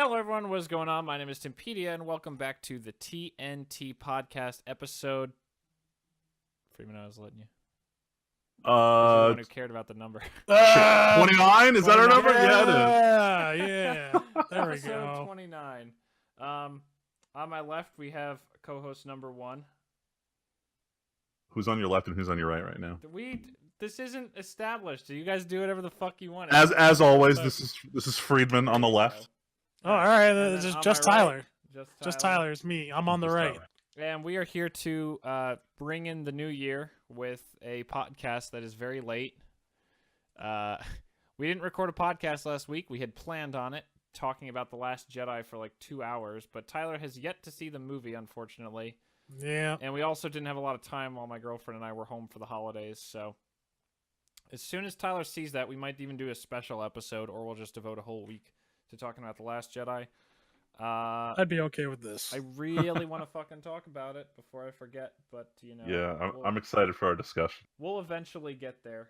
Hello, everyone. What is going on? My name is Timpedia, and welcome back to the TNT podcast episode. Freeman, I was letting you. You're the one who cared about the number. 29? Is that our number? Yeah, yeah. There we Episode go. 29. On my left, we have co-host number 1. Who's on your left and who's on your right now? This isn't established. Do you guys do whatever the fuck you want? As always, this is Friedman on the left. Oh, all right. And then Just on my Tyler. right, Just Tyler. It's me. I'm on the right. And we are here to bring in the new year with a podcast that is very late. We didn't record a podcast last week. We had planned on it, talking about The Last Jedi for like 2 hours, but Tyler has yet to see the movie, unfortunately. Yeah. And we also didn't have a lot of time while my girlfriend and I were home for the holidays, so as soon as Tyler sees that, we might even do a special episode, or we'll just devote a whole week to talking about The Last Jedi. I'd be okay with this. I really want to fucking talk about it before I forget, but, you know. Yeah, I'm excited for our discussion. We'll eventually get there.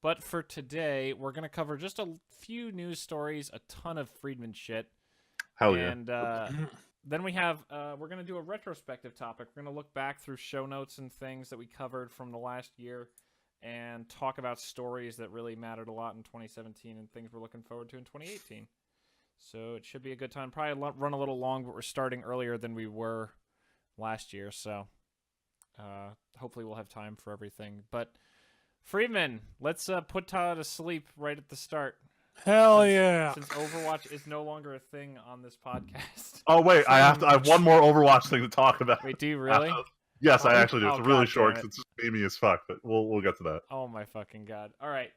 But for today, we're going to cover just a few news stories, a ton of Friedman shit. Hell yeah. And then we have, we're going to do a retrospective topic. We're going to look back through show notes and things that we covered from the last year and talk about stories that really mattered a lot in 2017 and things we're looking forward to in 2018. So it should be a good time. Probably run a little long, but we're starting earlier than we were last year. So hopefully we'll have time for everything. But Friedman, let's put Tyler to sleep right at the start. Hell yeah. Since Overwatch is no longer a thing on this podcast. Oh wait, I have one more Overwatch thing to talk about. Wait, do you really? Yes, I actually do. It's really short damn it. because it's just gamey as fuck, but we'll get to that. Oh my fucking god. All right.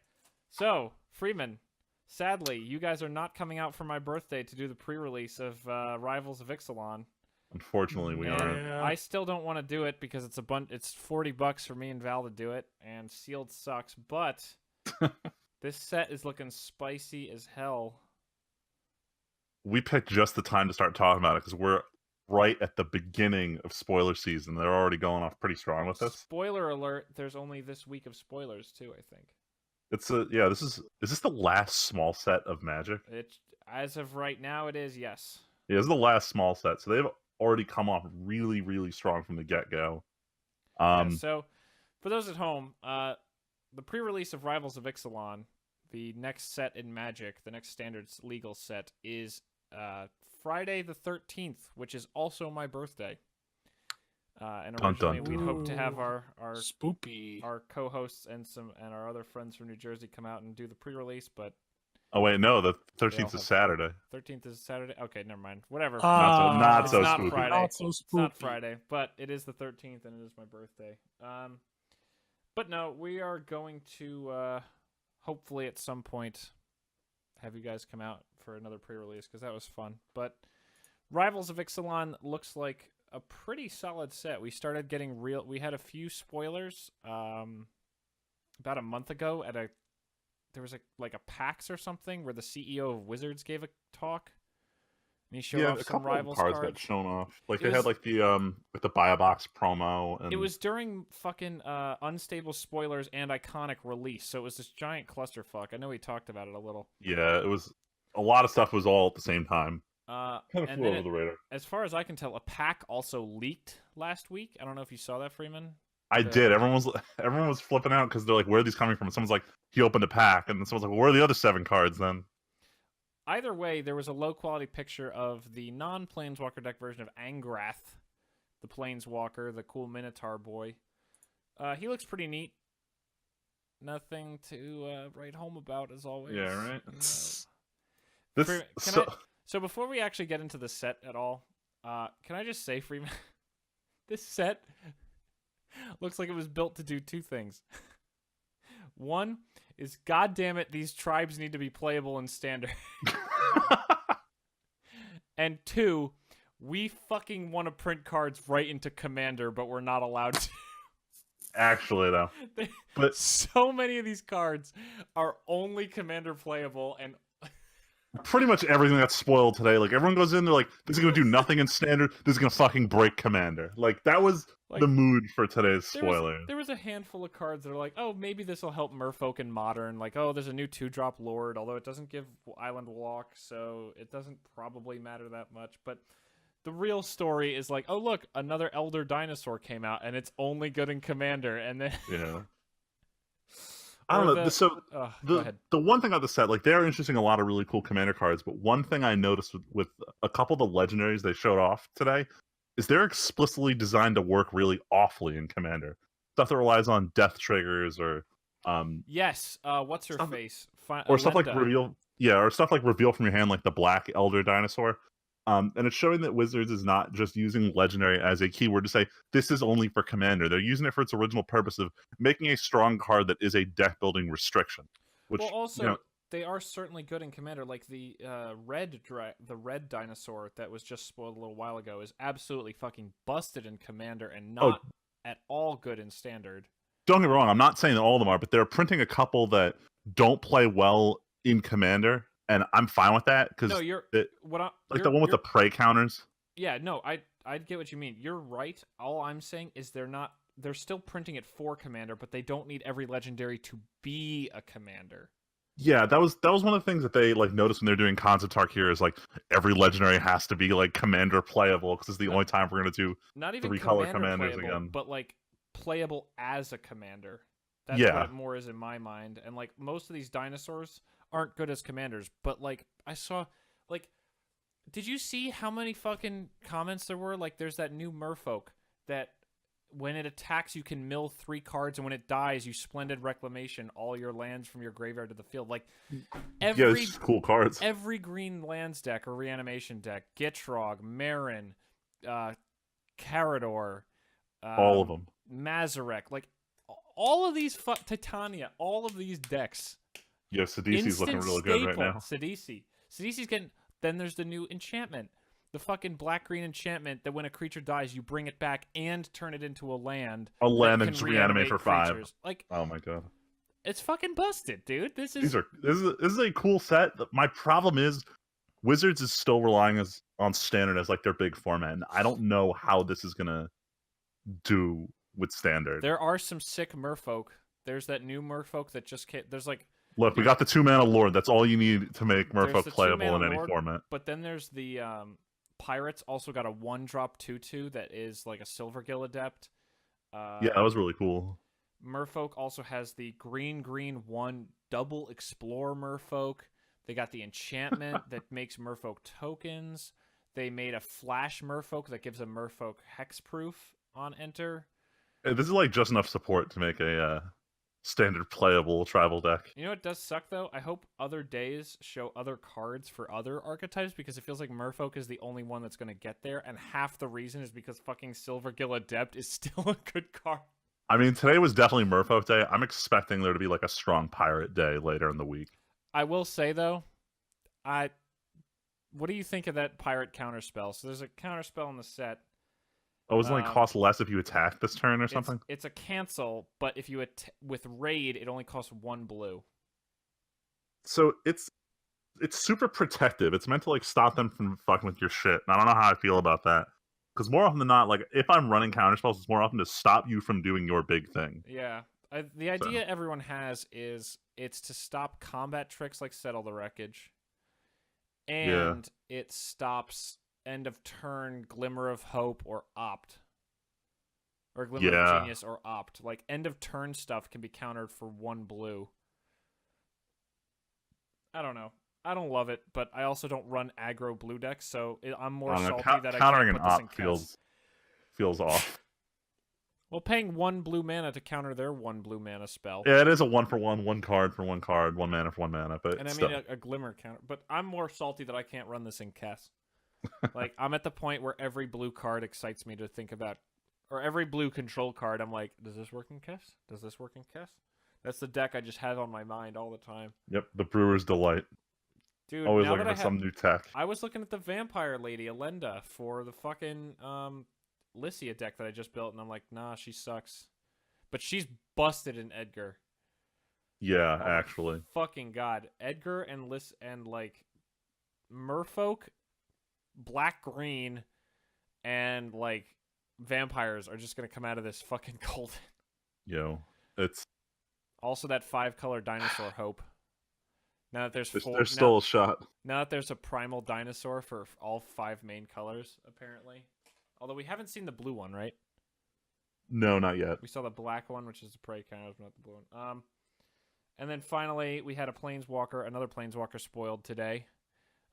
So, Freeman, sadly, you guys are not coming out for my birthday to do the pre-release of Rivals of Ixalan. Unfortunately, we aren't. And I still don't want to do it because it's it's $40 for me and Val to do it, and sealed sucks, but this set is looking spicy as hell. We picked just the time to start talking about it because we're right at the beginning of spoiler season. They're already going off pretty strong with this. Spoiler alert, there's only this week of spoilers too, I think. Is this the last small set of Magic? As of right now, it is, yes. Yeah, this is the last small set, so they've already come off really, really strong from the get-go. So, for those at home, the pre-release of Rivals of Ixalan, the next set in Magic, the next standard legal set, is Friday the 13th, which is also my birthday. And originally we'd hoped to have our spoopy, our co-hosts and our other friends from New Jersey come out and do the pre-release, but oh wait, no, the 13th is Saturday. 13th is Saturday. Okay, never mind. Whatever. Not so not spooky. Friday. Not so It's spoopy. not Friday, but it is the 13th and it is my birthday. But no, we are going to hopefully at some point have you guys come out for another pre-release because that was fun. But Rivals of Ixalan looks like a pretty solid set. We started getting we had a few spoilers about a month ago at there was a PAX or something where the CEO of Wizards gave a talk. And he showed off some Rivals cards got shown off. Like they had like the buy a box promo. And it was during fucking Unstable Spoilers and Iconic release, so it was this giant clusterfuck. I know we talked about it a little. Yeah, it was a lot of stuff was all at the same time. Kind of flew over the radar. As far as I can tell, a pack also leaked last week. I don't know if you saw that, Freeman. I did. Everyone was flipping out because they're like, "Where are these coming from?" And someone's like, "He opened a pack," and someone's like, "Well, where are the other 7 cards then?" Either way, there was a low-quality picture of the non-Planeswalker deck version of Angrath, the Planeswalker, the cool Minotaur boy. He looks pretty neat. Nothing to write home about, as always. Yeah, right. So before we actually get into the set at all, can I just say, Freeman, this set looks like it was built to do 2 things. One is, goddammit, these tribes need to be playable in Standard. And 2, we fucking want to print cards right into Commander, but we're not allowed to. Actually, though. But so many of these cards are only Commander playable, and pretty much everything that's spoiled today. Like everyone goes in, they're like, "This is gonna do nothing in standard. This is gonna fucking break Commander." Like that was the mood for today's spoiler. There was a handful of cards that are like, oh, maybe this will help Merfolk in Modern. Like, oh, there's a new 2-drop Lord, although it doesn't give Island Walk, so it doesn't probably matter that much. But the real story is like, oh, look, another Elder Dinosaur came out, and it's only good in Commander. And then I don't know. The one thing about the set, like, they're introducing a lot of really cool Commander cards, but one thing I noticed with a couple of the legendaries they showed off today is they're explicitly designed to work really awfully in Commander. Stuff that relies on death triggers or what's her face? Or stuff like reveal. Yeah, or stuff like reveal from your hand, like the Black Elder Dinosaur. And it's showing that Wizards is not just using Legendary as a keyword to say, this is only for Commander. They're using it for its original purpose of making a strong card that is a deck-building restriction. Which, well, also, they are certainly good in Commander. Like the red dinosaur that was just spoiled a little while ago is absolutely fucking busted in Commander and not at all good in Standard. Don't get me wrong, I'm not saying that all of them are, but they're printing a couple that don't play well in Commander. And I'm fine with that because the one with the prey counters. Yeah, no, I get what you mean. You're right. All I'm saying is they're still printing it for Commander, but they don't need every legendary to be a Commander. Yeah, that was one of the things that they like noticed when they're doing Concept Arc here is like every legendary has to be like Commander playable because it's the only time we're gonna do not even 3-color Commanders again. But like playable as a Commander. That's what it more is in my mind. And like most of these dinosaurs aren't good as Commanders, but like I saw, like, did you see how many fucking comments there were? Like, there's that new Merfolk that when it attacks, you can mill 3 cards, and when it dies, you Splendid Reclamation all your lands from your graveyard to the field. Like, every cool cards. Every green lands deck or reanimation deck, Gitrog, Marin, Carador, all of them, Mazarek, like all of these Titania, all of these decks. Yeah, Sidisi's looking really good right now. Sidisi's getting... Then there's the new enchantment. The fucking black-green enchantment that when a creature dies, you bring it back and turn it into a land. A land and reanimate for 5. Like, oh my god. It's fucking busted, dude. This is a cool set. My problem is Wizards is still relying on Standard as like their big format. And I don't know how this is going to do with Standard. There are some sick Merfolk. There's that new Merfolk that just came. There's like... Look, we got the 2-mana Lord. That's all you need to make Merfolk playable in any format. But then there's the Pirates also got a 1-drop 2/2 that is like a Silvergill Adept. Yeah, that was really cool. Merfolk also has the green 1 double Explore Merfolk. They got the enchantment that makes Merfolk tokens. They made a Flash Merfolk that gives a Merfolk hexproof on enter. Hey, this is like just enough support to make a Standard playable tribal deck. You know what does suck though? I hope other days show other cards for other archetypes because it feels like Merfolk is the only one that's going to get there, and half the reason is because fucking Silvergill Adept is still a good card. I mean, today was definitely Merfolk Day. I'm expecting there to be like a strong Pirate Day later in the week. I will say though, what do you think of that Pirate counterspell? So there's a counterspell in the set. Oh, doesn't it cost less if you attack this turn or something? It's a cancel, but if you with raid, it only costs 1 blue. So it's super protective. It's meant to like stop them from fucking with your shit. And I don't know how I feel about that. Because more often than not, like if I'm running counterspells, it's more often to stop you from doing your big thing. Yeah, the idea everyone has is it's to stop combat tricks like Settle the Wreckage, and it stops end of turn Glimmer of Hope or Opt. Or Glimmer of Genius or Opt. Like end of turn stuff can be countered for 1 blue. I don't know. I don't love it, but I also don't run aggro blue decks, so I'm more salty that I can't put this in Opt feels off. Well, paying 1 blue mana to counter their 1 blue mana spell. Yeah, it is a 1-for-1, 1 card for 1 card, 1 mana for 1 mana. But and I mean a Glimmer counter. But I'm more salty that I can't run this in Kess. Like, I'm at the point where every blue card excites me to think about, or every blue control card, I'm like, does this work in Kess? Does this work in Kess? That's the deck I just have on my mind all the time. Yep, the Brewer's Delight. Dude, always looking for some new tech. I was looking at the Vampire Lady, Elenda, for the fucking Lycia deck that I just built, and I'm like, nah, she sucks. But she's busted in Edgar. Yeah, actually. Fucking god. Edgar and like Merfolk, black green, and like vampires are just gonna come out of this fucking golden. Yo, it's also that 5-color dinosaur hope. Now that there's still a shot. Now that there's a primal dinosaur for all 5 main colors, apparently. Although we haven't seen the blue one, right? No, not yet. We saw the black one, which is the prey kind of, not the blue one. And then finally, we had another planeswalker spoiled today.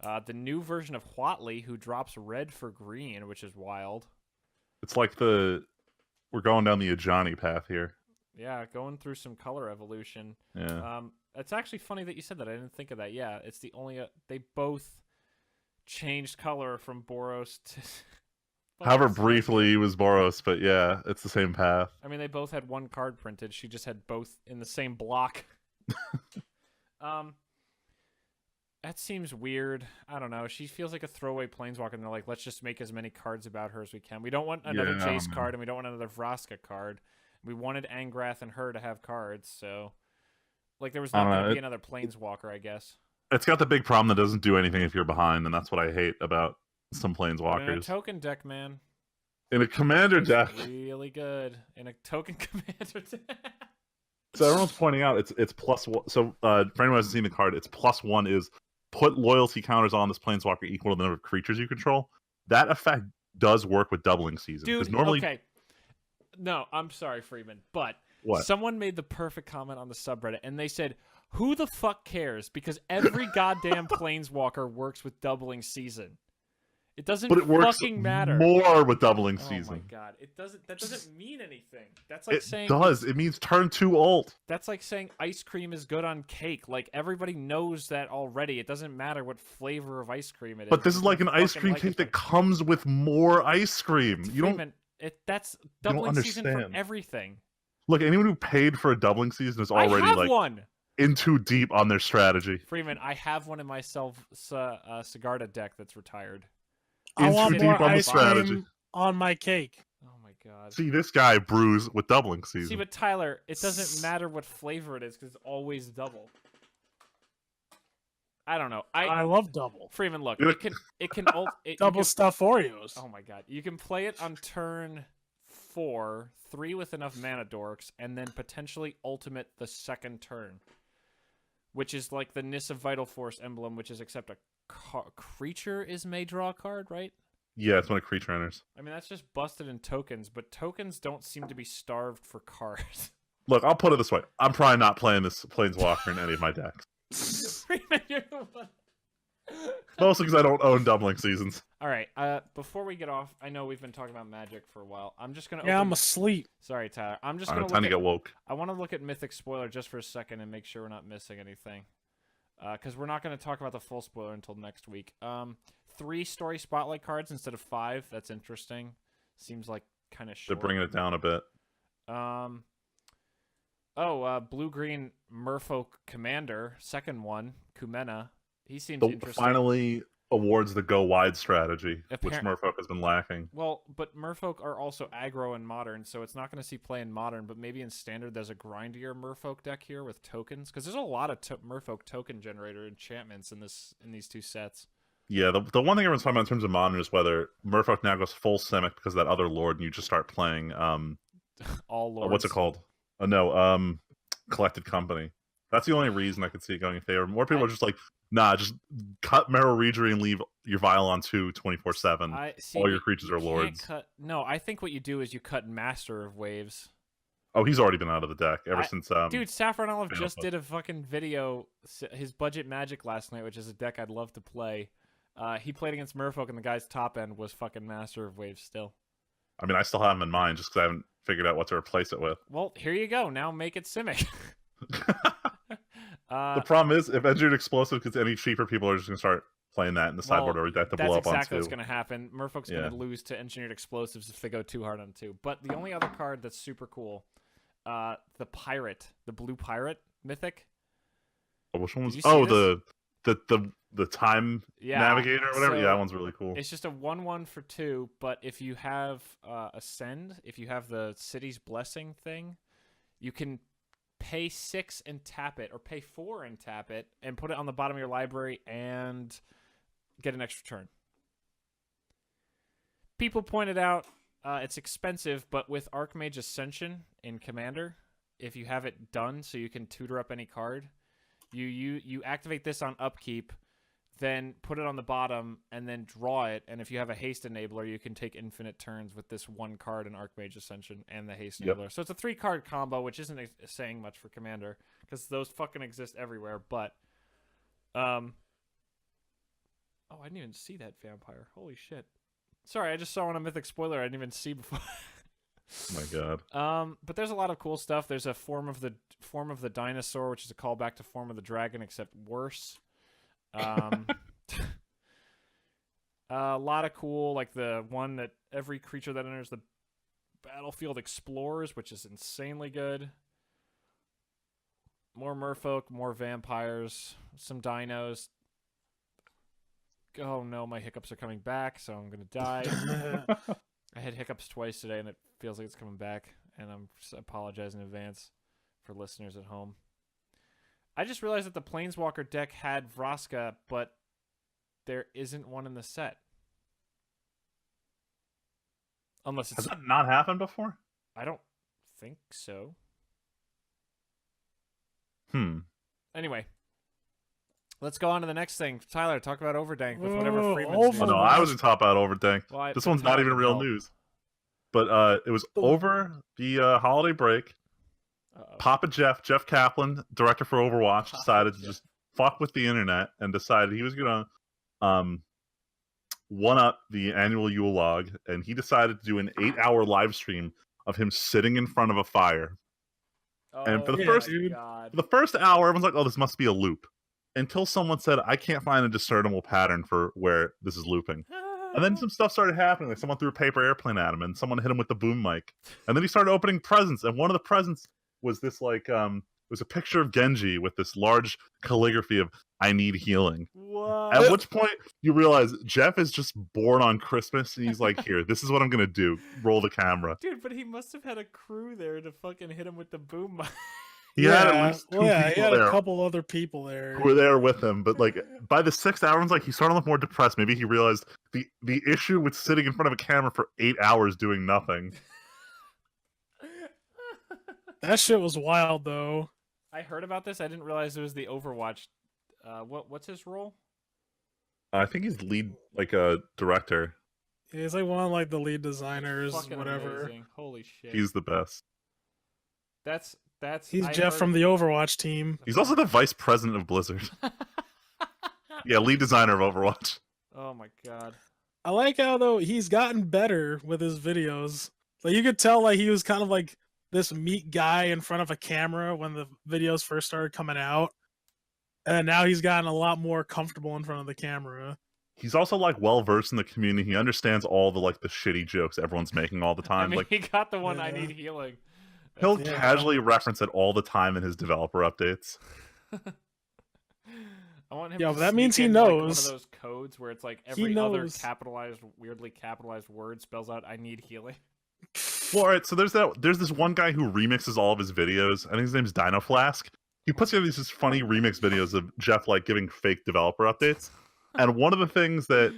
The new version of Huatley, who drops red for green, which is wild. It's like we're going down the Ajani path here. Yeah, going through some color evolution. Yeah. It's actually funny that you said that. I didn't think of that. Yeah, it's the only... they both changed color from Boros to... However briefly he was Boros, but yeah, it's the same path. I mean, they both had 1 card printed. She just had both in the same block. That seems weird. I don't know. She feels like a throwaway planeswalker, and they're like, let's just make as many cards about her as we can. We don't want another Jace card, and we don't want another Vraska card. We wanted Angrath and her to have cards, so... like, there was not going to be another planeswalker, I guess. It's got the big problem that doesn't do anything if you're behind, and that's what I hate about some planeswalkers. In a token deck, man. In a commander deck. Really good. In a token commander deck. So everyone's pointing out it's +1. So for anyone who hasn't seen the card, it's +1 is put loyalty counters on this planeswalker equal to the number of creatures you control. That effect does work with doubling season. Dude, normally... okay. No, I'm sorry, Freeman, but what? Someone made the perfect comment on the subreddit, and they said, who the fuck cares? Because every goddamn planeswalker works with doubling season. It doesn't fucking matter. More with doubling season. Oh my god. That doesn't mean anything. That's like saying... It does. It means turn 2 ult. That's like saying ice cream is good on cake. Like, everybody knows that already. It doesn't matter what flavor of ice cream it is. But this is like an ice cream cake that comes with more ice cream. You don't... That's doubling season for everything. Look, anyone who paid for a doubling season is already in too deep on their strategy. Freeman, I have one in my Sigarda deck that's retired. I want more ice cream on my cake. Oh my god. See, this guy brews with doubling season. See, but Tyler, it doesn't matter what flavor it is because it's always double. I don't know. I love double. Freeman, look, it can double stuff Oreos. Oh my god. You can play it on turn 4, 3 with enough mana dorks, and then potentially ultimate the second turn. Which is like the Nissa Vital Force emblem, which is except a creature may draw a card, right? Yeah, it's when a creature enters. I mean, that's just busted in tokens, but tokens don't seem to be starved for cards. Look, I'll put it this way. I'm probably not playing this planeswalker in any of my decks. You're the one. Mostly because I don't own doubling seasons. All right. Before we get off, I know we've been talking about Magic for a while. I'm just gonna. I'm asleep. Sorry, Tyler. I'm just gonna. Time to get woke. I want to look at Mythic Spoiler just for a second and make sure we're not missing anything. Because we're not going to talk about the full spoiler until next week. 3 story spotlight cards instead of 5. That's interesting. Seems like kind of short. They're bringing it down a bit. Blue-green Merfolk Commander, second one, Kumena. He seems interesting. Finally awards the go wide strategy, which Merfolk has been lacking. Well, but Merfolk are also aggro in Modern, so it's not going to see play in Modern, but maybe in Standard there's a grindier Merfolk deck here with tokens, because there's a lot of Merfolk token generator enchantments in these 2 sets. Yeah, the one thing everyone's talking about in terms of Modern is whether Merfolk now goes full Simic because of that other Lord, and you just start playing... all Lords. What's it called? Collected Company. That's the only reason I could see it going in favor. More people are just like, nah, just cut Meryl Reedry and leave your Vial on 2 24/7. All your creatures are Lords. No, I think what you do is you cut Master of Waves. Oh, he's already been out of the deck ever since... Dude, Saffron Olive just did a fucking video, his Budget Magic last night, which is a deck I'd love to play. He played against Merfolk, and the guy's top end was fucking Master of Waves still. I mean, I still have him in mind just because I haven't figured out what to replace it with. Well, here you go. Now make it Simic. The problem is, if Engineered Explosive gets any cheaper, people are just going to start playing that in the sideboard or that to blow up on 2. That's exactly what's going to happen. Merfolk's going to lose to Engineered Explosives if they go too hard on 2. But the only other card that's super cool, the Pirate, the Blue Pirate Mythic. Oh, which one was... Oh, the Time Navigator or whatever? So yeah, that one's really cool. It's just a 1/1 for 2, but if you have Ascend, if you have the City's Blessing thing, you can pay 6 and tap it, or pay 4 and tap it, and put it on the bottom of your library and get an extra turn. People pointed out it's expensive, but with Archmage Ascension in Commander, if you have it done so you can tutor up any card, you activate this on upkeep, then put it on the bottom, and then draw it. And if you have a haste enabler, you can take infinite turns with this one card in Archmage Ascension and the haste enabler. So it's a 3-card combo, which isn't saying much for Commander because those fucking exist everywhere. But, oh, I didn't even see that vampire. Holy shit. Sorry, I just saw on a Mythic spoiler I didn't even see before. Oh my god. But there's a lot of cool stuff. There's a form of the dinosaur, which is a callback to Form of the Dragon, except worse. A lot of cool, like the one that every creature that enters the battlefield explores, which is insanely good. More merfolk, more vampires, some dinos. Oh no, my hiccups are coming back, so I'm gonna die. I had hiccups twice today, and it feels like it's coming back, and I'm apologizing in advance for listeners at home. I just realized that the Planeswalker deck had Vraska, but there isn't one in the set. Unless it's... Has that not happened before? I don't think so. Anyway. Let's go on to the next thing. Tyler, talk about Overdank with whatever Freeman's doing. Oh, no, I was talking about Overdank. Well, this one's not even real news. But it was over the holiday break. Papa Jeff Kaplan, director for Overwatch, decided to just fuck with the internet and decided he was going to one-up the annual Yule log, and he decided to do an 8-hour live stream of him sitting in front of a fire. And for the first hour, everyone's like, oh, this must be a loop. Until someone said, I can't find a discernible pattern for where this is looping. And then some stuff started happening. Like someone threw a paper airplane at him, and someone hit him with the boom mic. And then he started opening presents, and one of the presents was this, like, it was a picture of Genji with this large calligraphy of, I need healing. What? At which point, you realize Jeff is just born on Christmas, and he's like, here, this is what I'm going to do. Roll the camera. Dude, but he must have had a crew there to fucking hit him with the boom mic. He had at least two people he had there a couple other people there who were there with him, but like by the 6th hour, like he started to look more depressed. Maybe he realized the issue with sitting in front of a camera for 8 hours doing nothing. That shit was wild, though. I heard about this. I didn't realize it was the Overwatch. What's his role? I think he's lead, like a director. Yeah, he's like one of like the lead designers, Fucking whatever. Amazing. Holy shit. He's the best. He's Jeff from the Overwatch team. He's also the vice president of Blizzard. Yeah, lead designer of Overwatch. Oh my god. I like how though he's gotten better with his videos. Like you could tell like he was kind of like this meek guy in front of a camera when the videos first started coming out. And now he's gotten a lot more comfortable in front of the camera. He's also like well versed in the community. He understands all the like the shitty jokes everyone's making all the time. I mean, like he got the one I need healing. He'll casually reference it all the time in his developer updates. I want him but to that means he in, knows. Like, one of those codes where it's like every other weirdly capitalized word spells out "I need healing." Well, all right. So there's this one guy who remixes all of his videos. I think his name's Dino Flask. He puts together these funny remix videos of Jeff like giving fake developer updates. And one of the things that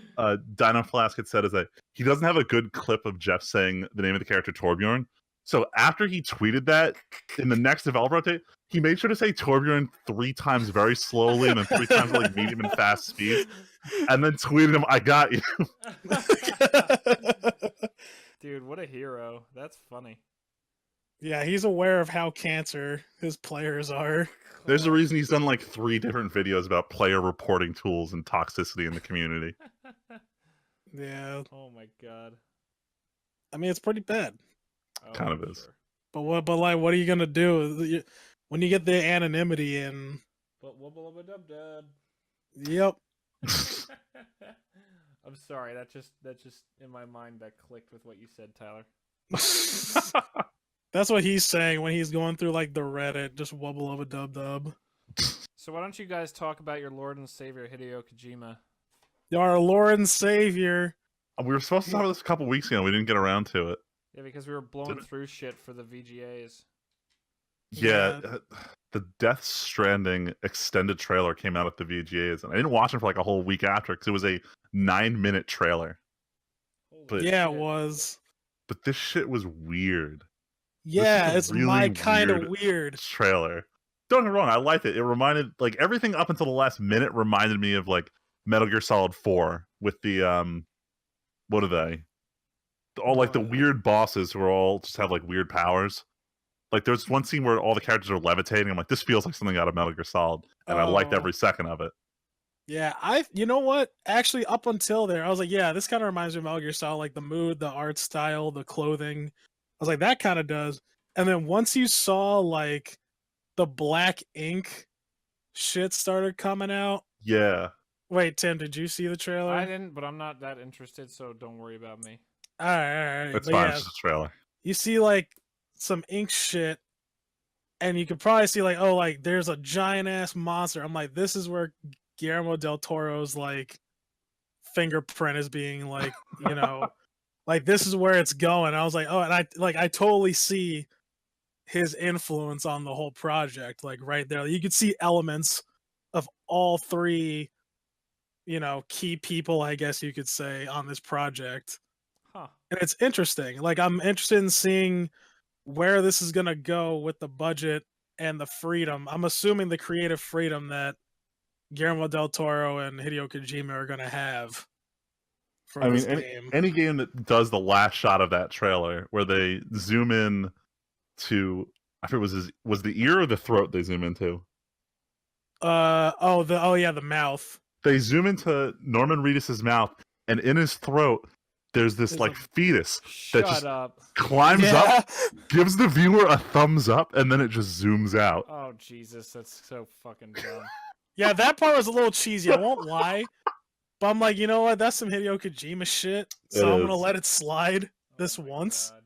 Dino Flask had said is that he doesn't have a good clip of Jeff saying the name of the character Torbjorn. So after he tweeted that, in the next developer update, he made sure to say Torbjorn 3 times very slowly and then 3 times like medium and fast speeds, and then tweeted him, "I got you." Dude, what a hero! That's funny. Yeah, he's aware of how cancer his players are. There's a reason he's done like 3 different videos about player reporting tools and toxicity in the community. Yeah. Oh my god. I mean, it's pretty bad. Kind of is. Sure. But what are you gonna do when you get the anonymity in? But wubba-lubba-dub-dub. Yep. I'm sorry. That just in my mind that clicked with what you said, Tyler. That's what he's saying when he's going through like the Reddit, just wubba-lubba-dub-dub. So why don't you guys talk about your Lord and Savior Hideo Kojima? Our Lord and Savior. We were supposed to talk about this a couple weeks ago. We didn't get around to it. Yeah, because we were blowing through shit for the VGAs. Yeah, the Death Stranding extended trailer came out at the VGAs, and I didn't watch it for like a whole week after because it was a 9-minute trailer. Holy But Yeah, it shit. was. but this shit was weird. Yeah, This it's is a really my kind of weird weird. trailer. Don't get me wrong, I liked it. It reminded like everything up until the last minute reminded me of like Metal Gear Solid 4 with the what are they? All like the weird bosses who are all just have like weird powers. Like there's one scene where all the characters are levitating. I'm like, this feels like something out of Metal Gear Solid, and I liked Oh. every second of it. Yeah, you know what? Actually, up until there, I was like, yeah, this kind of reminds me of Metal Gear Solid, like the mood, the art style, the clothing. I was like, that kind of does. And then once you saw like the black ink shit started coming out. Yeah, Wait, Tim, did you see the trailer? I didn't, but I'm not that interested, so don't worry about me. All right. it's But fine. yeah, It's just a trailer. you see like some ink shit, and you could probably see like, oh, like there's a giant ass monster. I'm like, this is where Guillermo del Toro's like fingerprint is being like, you know, like this is where it's going. I was like, oh, and I totally see his influence on the whole project, like right there. You could see elements of all three, you know, key people, I guess you could say, on this project. Huh. And it's interesting. Like I'm interested in seeing where this is gonna go with the budget and the freedom. I'm assuming the creative freedom that Guillermo del Toro and Hideo Kojima are gonna have for I this mean, game. any game that does the last shot of that trailer where they zoom in to, I forget was the ear or the throat they zoom into. The mouth. They zoom into Norman Reedus's mouth, and in his throat, there's this There's like a- fetus that Shut just up. climbs Yeah. up, gives the viewer a thumbs up, and then it just zooms out. Oh Jesus, that's so fucking dumb. Yeah, that part was a little cheesy. I won't lie, but I'm like, you know what? That's some Hideo Kojima shit. So It I'm gonna is. let it slide this Oh my once. God.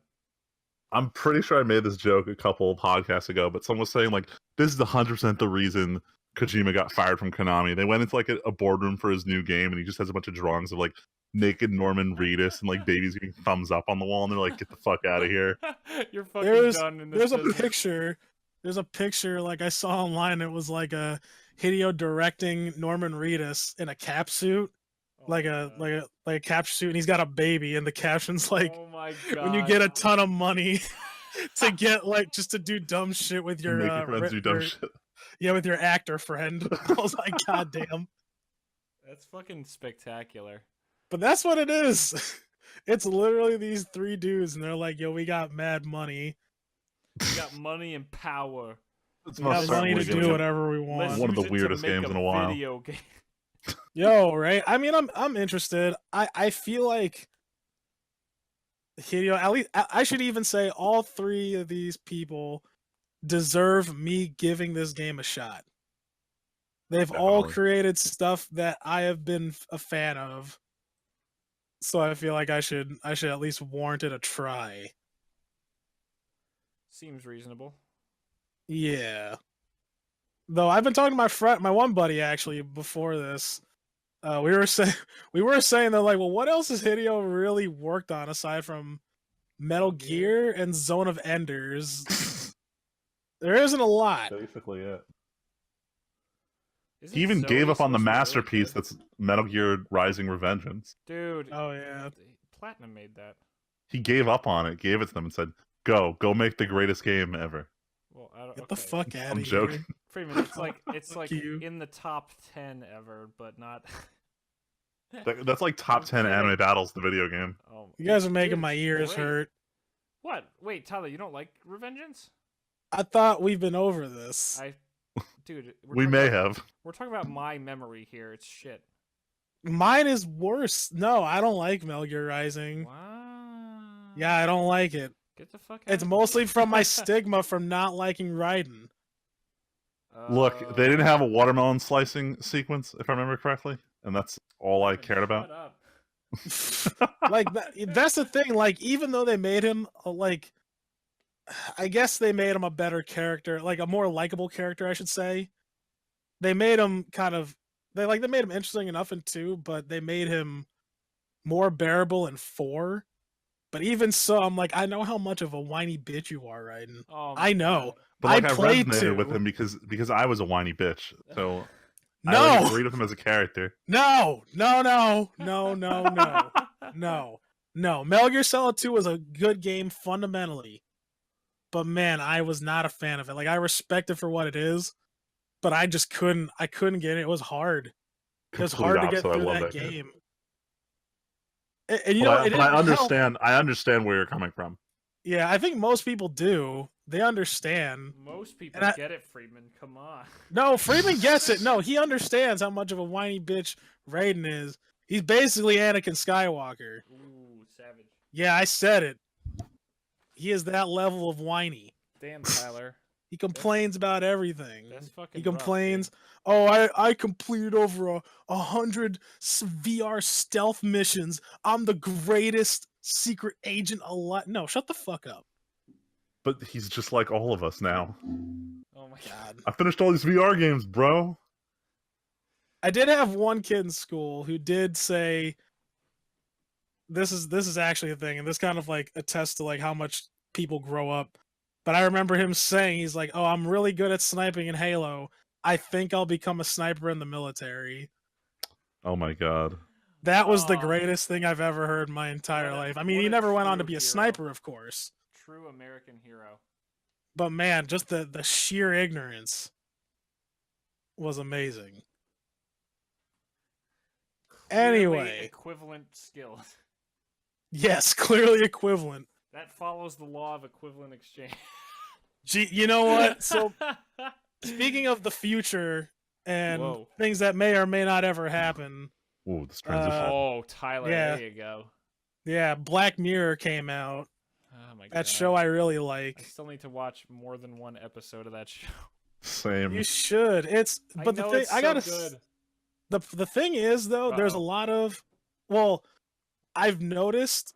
I'm pretty sure I made this joke a couple of podcasts ago, but someone was saying like this is 100% the reason Kojima got fired from Konami. They went into like a boardroom for his new game, and he just has a bunch of drawings of like naked Norman Reedus and like babies getting thumbs up on the wall, and they're like, "Get the fuck out of here!" You're fucking There's done in this there's a business. picture. There's a picture like I saw online. It was like a Hideo directing Norman Reedus in a cap suit, Oh like my a God. cap suit, and he's got a baby, and the caption's like, Oh my God. when you get a ton of money to get like just to do dumb shit with your Make your friends do dumb your- shit. yeah, with your actor friend. I was like, God damn. That's fucking spectacular. But that's what it is. It's literally these three dudes, and they're like, yo, we got mad money. We got money and power. It's We most got money to certainly do gonna whatever we Let's want. One of the use it to weirdest make games in a while. Video game. Yo, right? I mean, I'm interested. I feel like Hideo, at least I should even say all three of these people deserve me giving this game a shot. They've all Definitely. created stuff that I have been a fan of. So I feel like I should at least warrant it a try. Seems reasonable. Yeah. Though I've been talking to my one buddy actually before this. We were saying that like, well, what else has Hideo really worked on aside from Metal Gear and Zone of Enders? There isn't a lot. Basically, it. Isn't He even Zoe gave up on the supposed to be really masterpiece good? that's Metal Gear Rising Revengeance. Dude. Oh yeah. Platinum made that. He gave up on it, gave it to them, and said, "Go make the greatest game ever." Well, I don't, Get the okay. fuck out I'm of joking. here. Freeman, it's like Fuck you. in the top 10 ever, but not. That's like top 10 kidding. anime battles, the video game. Oh, You guys are making dude, my it's ears great. hurt. What? Wait, Tyler, you don't like Revengeance? I thought we've been over this. Dude, We may have. We're talking about my memory here. It's shit. Mine is worse. No, I don't like Metal Gear Rising. Wow. Yeah, I don't like it. Get the fuck out. It's mostly from my stigma from not liking Raiden. Look, they didn't have a watermelon slicing sequence, if I remember correctly, and that's all I cared about. Shut up. Like that's the thing. Like even though they made him like, I guess they made him a better character, like a more likable character, I should say. They made him they made him interesting enough in 2, but they made him more bearable in 4. But even so, I'm like, I know how much of a whiny bitch you are, Raiden. Oh I my know. God. But like I played resonated with to. him because I was a whiny bitch. So I No, like agreed with him as a character. no. Metal Gear Solid 2 was a good game fundamentally, but man, I was not a fan of it. Like I respect it for what it is, but I just couldn't. I couldn't get it. It was hard. It was Complete hard to get opposite. I through love that that game. game. And you But know, I, it but I didn't help. understand. I understand where you're coming from. Yeah, I think most people do. They understand. Most people And get it, Friedman. Come on. No, Freeman gets it. No, he understands how much of a whiny bitch Raiden is. He's basically Anakin Skywalker. Ooh, savage. Yeah, I said it. He is that level of whiny. Damn, Tyler. He complains about everything. That's fucking He rough, complains, dude. "Oh, I completed over 100 VR stealth missions. I'm the greatest secret agent alive." No, shut the fuck up. But he's just like all of us now. Oh my god. I finished all these VR games, bro. I did have one kid in school who did say, this is actually a thing, and this kind of like attests to like how much people grow up. But I remember him saying, he's like, "Oh, I'm really good at sniping in Halo. I think I'll become a sniper in the military." Oh my god. That was the Aw. greatest thing I've ever heard in my entire What a- life. I mean, what he a never went on to true be a hero. sniper, of course. True American hero. But man, just the sheer ignorance was amazing. Clearly Anyway. equivalent skills. Yes, clearly equivalent. That follows the law of equivalent exchange. Gee, you know what? So, speaking of the future and Whoa. things that may or may not ever happen, Ooh, this transition. Oh, Tyler, yeah. there you go. yeah, Black Mirror came out. Oh my god. That show I really I like. still need to watch more than one episode of that show. Same. You should. It's but the know thing it's I so gotta good. the thing is though, there's a Uh-oh. lot of I've noticed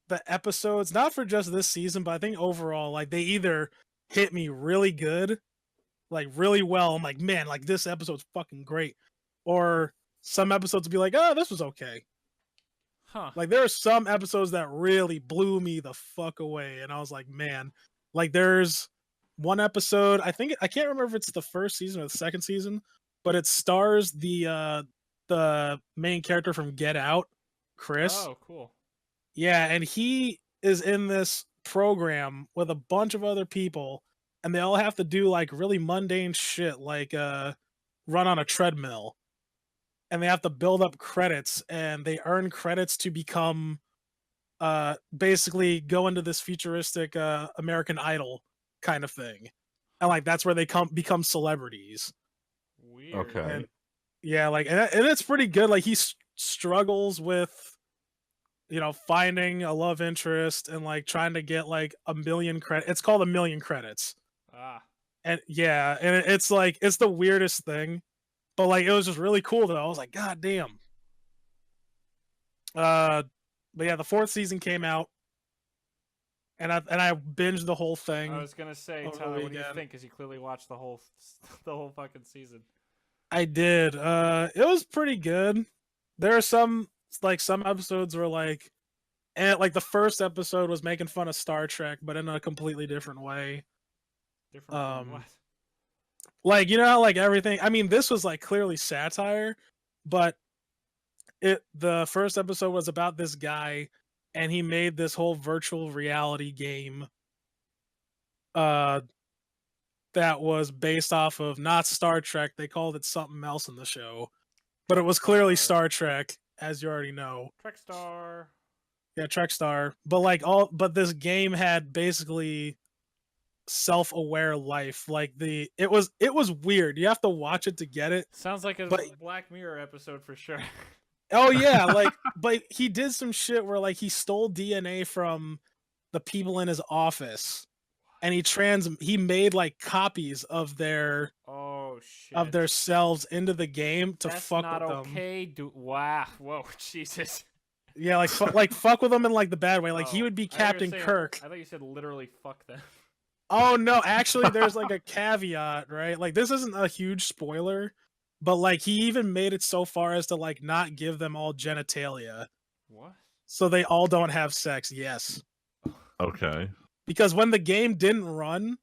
the episodes, not for just this season, but I think overall, like they either hit me really good, like really well. I'm like, man, like this episode's fucking great. Or some episodes be like, oh, this was okay. Huh. Like there are some episodes that really blew me the fuck away, and I was like, man, like there's one episode, I can't remember if it's the first season or the second season, but it stars the main character from Get Out, Chris. Oh, cool. Yeah, and he is in this program with a bunch of other people, and they all have to do like really mundane shit, like run on a treadmill. And they have to build up credits, and they earn credits to become basically go into this futuristic American Idol kind of thing. And like that's where they become celebrities. Weird. Okay. And yeah, like and it's pretty good. Like he struggles with finding a love interest and like trying to get like 1,000,000 credits. It's called 1,000,000 credits. Ah. And yeah, and it's like it's the weirdest thing. But like it was just really cool though. I was like, God damn. But yeah, the 4th season came out. And I binged the whole thing. I was gonna say, over the Tyler, what do you weekend. think? Because you clearly watched the whole fucking season. I did. It was pretty good. There are some episodes where like the first episode was making fun of Star Trek, but in a completely different way. Different from what? Like, you know how like everything, I mean, this was like clearly satire, but the first episode was about this guy, and he made this whole virtual reality game that was based off of not Star Trek. They called it something else in the show, but it was clearly Star Trek, as you already know. Trek Star. Yeah, Trek Star. But this game had basically self-aware life. Like it was weird. You have to watch it to get it. Sounds like a But- Black Mirror episode for sure. Oh yeah, like but he did some shit where like he stole DNA from the people in his office, and he made like copies of their Oh shit. selves into the game to That's fuck not with them. okay. Wow. Whoa. Jesus. Yeah, like fuck with them in like the bad way. Like he Oh, would be I thought you were Captain saying- Kirk. I thought you said literally fuck them. Oh no, actually there's like a caveat, right? Like this isn't a huge spoiler, but like he even made it so far as to like not give them all genitalia. What? So they all don't have sex. Yes. Okay. Because when the game didn't run,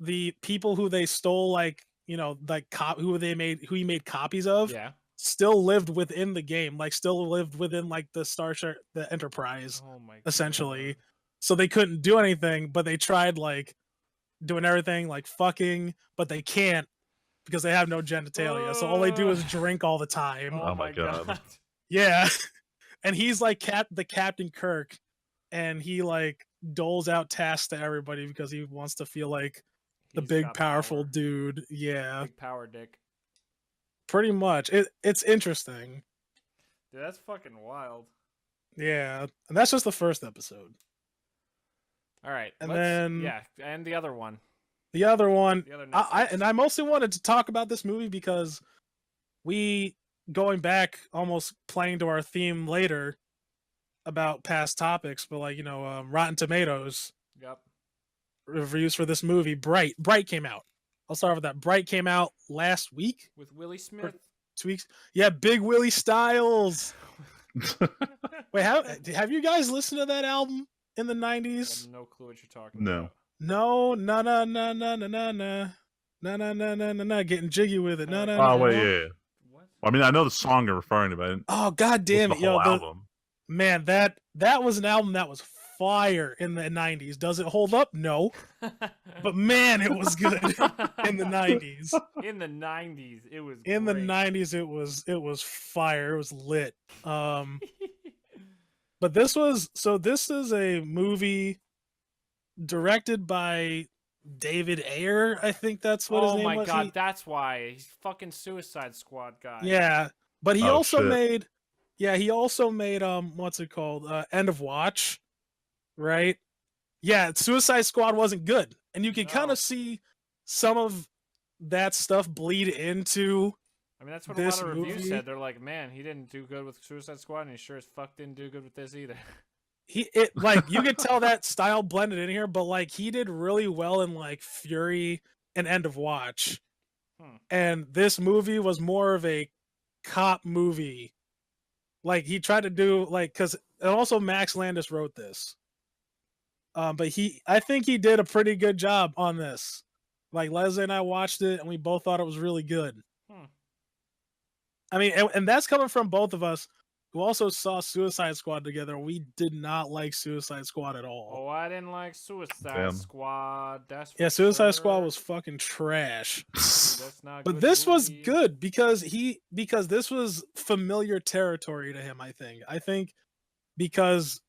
the people who they stole, like, like who he made copies of, Yeah. still lived within the game, like still lived within like the Enterprise, Oh my essentially. God. So they couldn't do anything, but they tried like doing everything, like fucking, but they can't because they have no genitalia. So all they do is drink all the time. Oh Oh my my God. God. Yeah. And he's like the Captain Kirk, and he like doles out tasks to everybody because he wants to feel like the He's big got powerful power. dude. Yeah. Big power dick. Pretty much. It's interesting. Dude, that's fucking wild. Yeah. And that's just the first episode. All right. And let's, then yeah, and the other one. the other one, The other I mostly wanted to talk about this movie because we, going back, almost playing to our theme later about past topics, but like, Rotten Tomatoes Yep. reviews for this movie, Bright came out. I'll start with that. Bright came out last week, With Willie Smith. 2 weeks. Yeah, Big Willie Styles. Wait, have you guys listened to that album in the I 90s? have no clue what you're talking No. about. No, no, no, no, no, no, no, no, no, no, no, no, no, no, getting jiggy with it. No, no, Oh no. wait, yeah. What? I mean, I know the song you're referring to, but Oh, god damn the it, whole yo, album. man, that was an album that was fire in the 90s. Does it hold up? No, but man, it was good in the 90s. In the 90s, it was In the great. 90s, it was fire. It was lit. But this is a movie directed by David Ayer. I think that's what his Oh name my was. God, that's why. He's fucking Suicide Squad guy. Yeah, but he Oh, also shit. made, what's it called? End of Watch, right? Yeah, Suicide Squad wasn't good, and you can kind No. of see some of that stuff bleed into. I mean, that's what This a lot of reviews movie- said. They're like, man, he didn't do good with Suicide Squad, and he sure as fuck didn't do good with this either. Like you could tell that style blended in here, but like he did really well in like Fury and End of Watch. And this movie was more of a cop movie. Like he tried to do like, and also Max Landis wrote this. But I think he did a pretty good job on this. Like Leslie and I watched it and we both thought it was really good. I mean, and that's coming from both of us who also saw Suicide Squad together. We did not like Suicide Squad at all. Oh, I didn't like Suicide Damn. Squad. That's for Yeah, Suicide sure. Squad was fucking trash. That's not a But good this was movie. good because this was familiar territory to him, I think because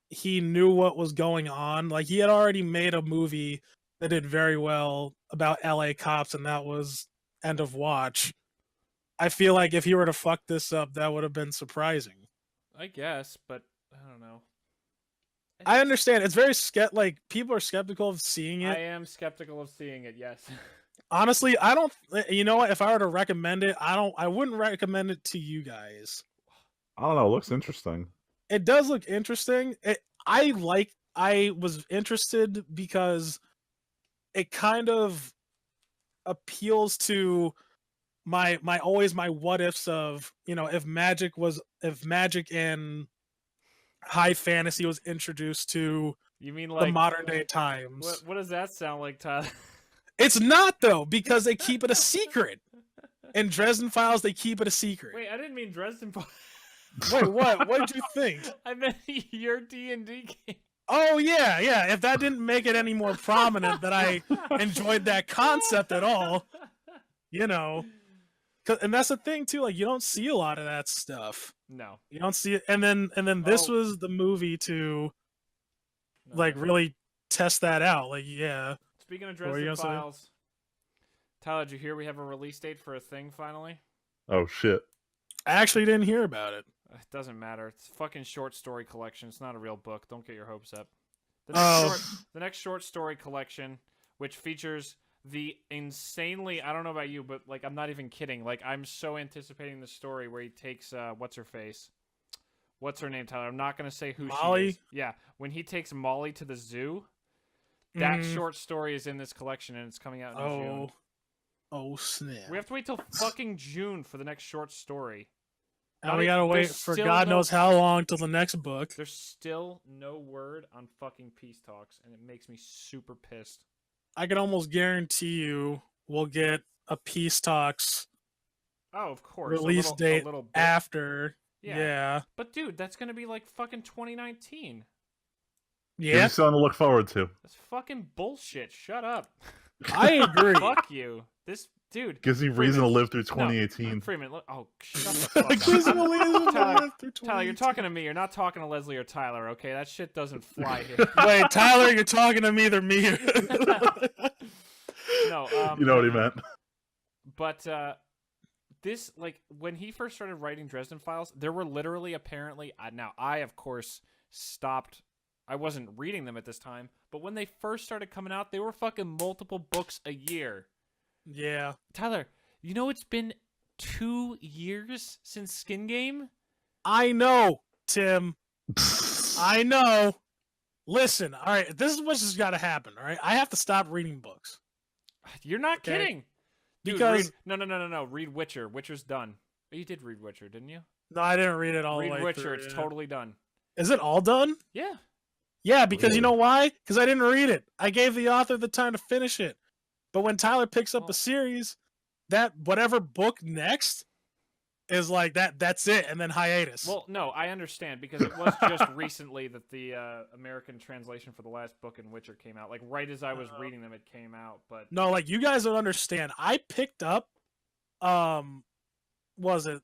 he knew what was going on. Like he had already made a movie that did very well about LA cops, and that was End of Watch. I feel like if he were to fuck this up, that would have been surprising. I guess, but I don't know. I understand. It's very like people are skeptical of seeing it. I am skeptical of seeing it, yes. Honestly, I don't. You know what? If I were to recommend it, I wouldn't recommend it to you guys. I don't know. It looks interesting. It does look interesting. I was interested because it kind of appeals to my what ifs of, if magic and high fantasy was introduced to You mean the like modern day times. What does that sound like, Tyler? It's not though, because they keep it a secret. In Dresden Files, they keep it a secret. Wait, I didn't mean Dresden. Wait, what? What did you think? I meant your D&D game. Oh yeah. If that didn't make it any more prominent that I enjoyed that concept at all, and that's the thing too. Like you don't see a lot of that stuff. No. You don't see it, and then this Oh. was the movie to No, like definitely. really test that out. Like yeah. Speaking of What were you Dresden gonna say? Files, Tyler, did you hear we have a release date for a thing finally? Oh shit. I actually didn't hear about it. It doesn't matter. It's a fucking short story collection. It's not a real book. Don't get your hopes up. Oh. The next short story collection, which features the insanely, I don't know about you, but like I'm not even kidding. Like I'm so anticipating the story where he takes what's her face? What's her name, Tyler? I'm not gonna say who Molly? she is. Yeah, when he takes Molly to the zoo. That Mhm. short story is in this collection and it's coming out in June. Oh snap! We have to wait till fucking June for the next short story. And we gotta wait There's for still God no- knows how long till the next book. There's still no word on fucking peace talks, and it makes me super pissed. I can almost guarantee you we'll get a Peace Talks Oh, of course. release date a little bit. after. Yeah. Yeah. But dude, that's gonna be like fucking 2019. Give Yeah. you something to look forward to. That's fucking bullshit. Shut up. I agree. Fuck you. This dude. Gives you reason to live through 2018. Freeman, look. Oh, shut the fuck up. Gives you a reason to Tyler, live through Tyler, you're 2018. talking to me. You're not talking to Leslie or Tyler, okay? That shit doesn't fly here. Wait, Tyler, you're talking to me, they're me. No, You know what he meant. But this, like, when he first started writing Dresden Files, there were literally, apparently, now I, of course, stopped. I wasn't reading them at this time, but when they first started coming out, they were fucking multiple books a year. Yeah. Tyler, you know it's been 2 years since Skin Game? I know, Tim. I know. Listen, all right, this is what's just got to happen, all right? I have to stop reading books. You're not Okay. kidding. Dude, Because... No. Read Witcher. Witcher's done. You did read Witcher, didn't you? No, I didn't read it all the way Read Witcher. through, It's yeah. totally done. Is it all done? Yeah. Yeah, because you Really? know why? Because I didn't read it. I gave the author the time to finish it. But when Tyler picks up Oh. a series, that whatever book next is like that's it, and then hiatus. Well, no, I understand because it was just recently that the American translation for the last book in Witcher came out. Like right as I was reading them, it came out. But no, like you guys don't understand. I picked up, was it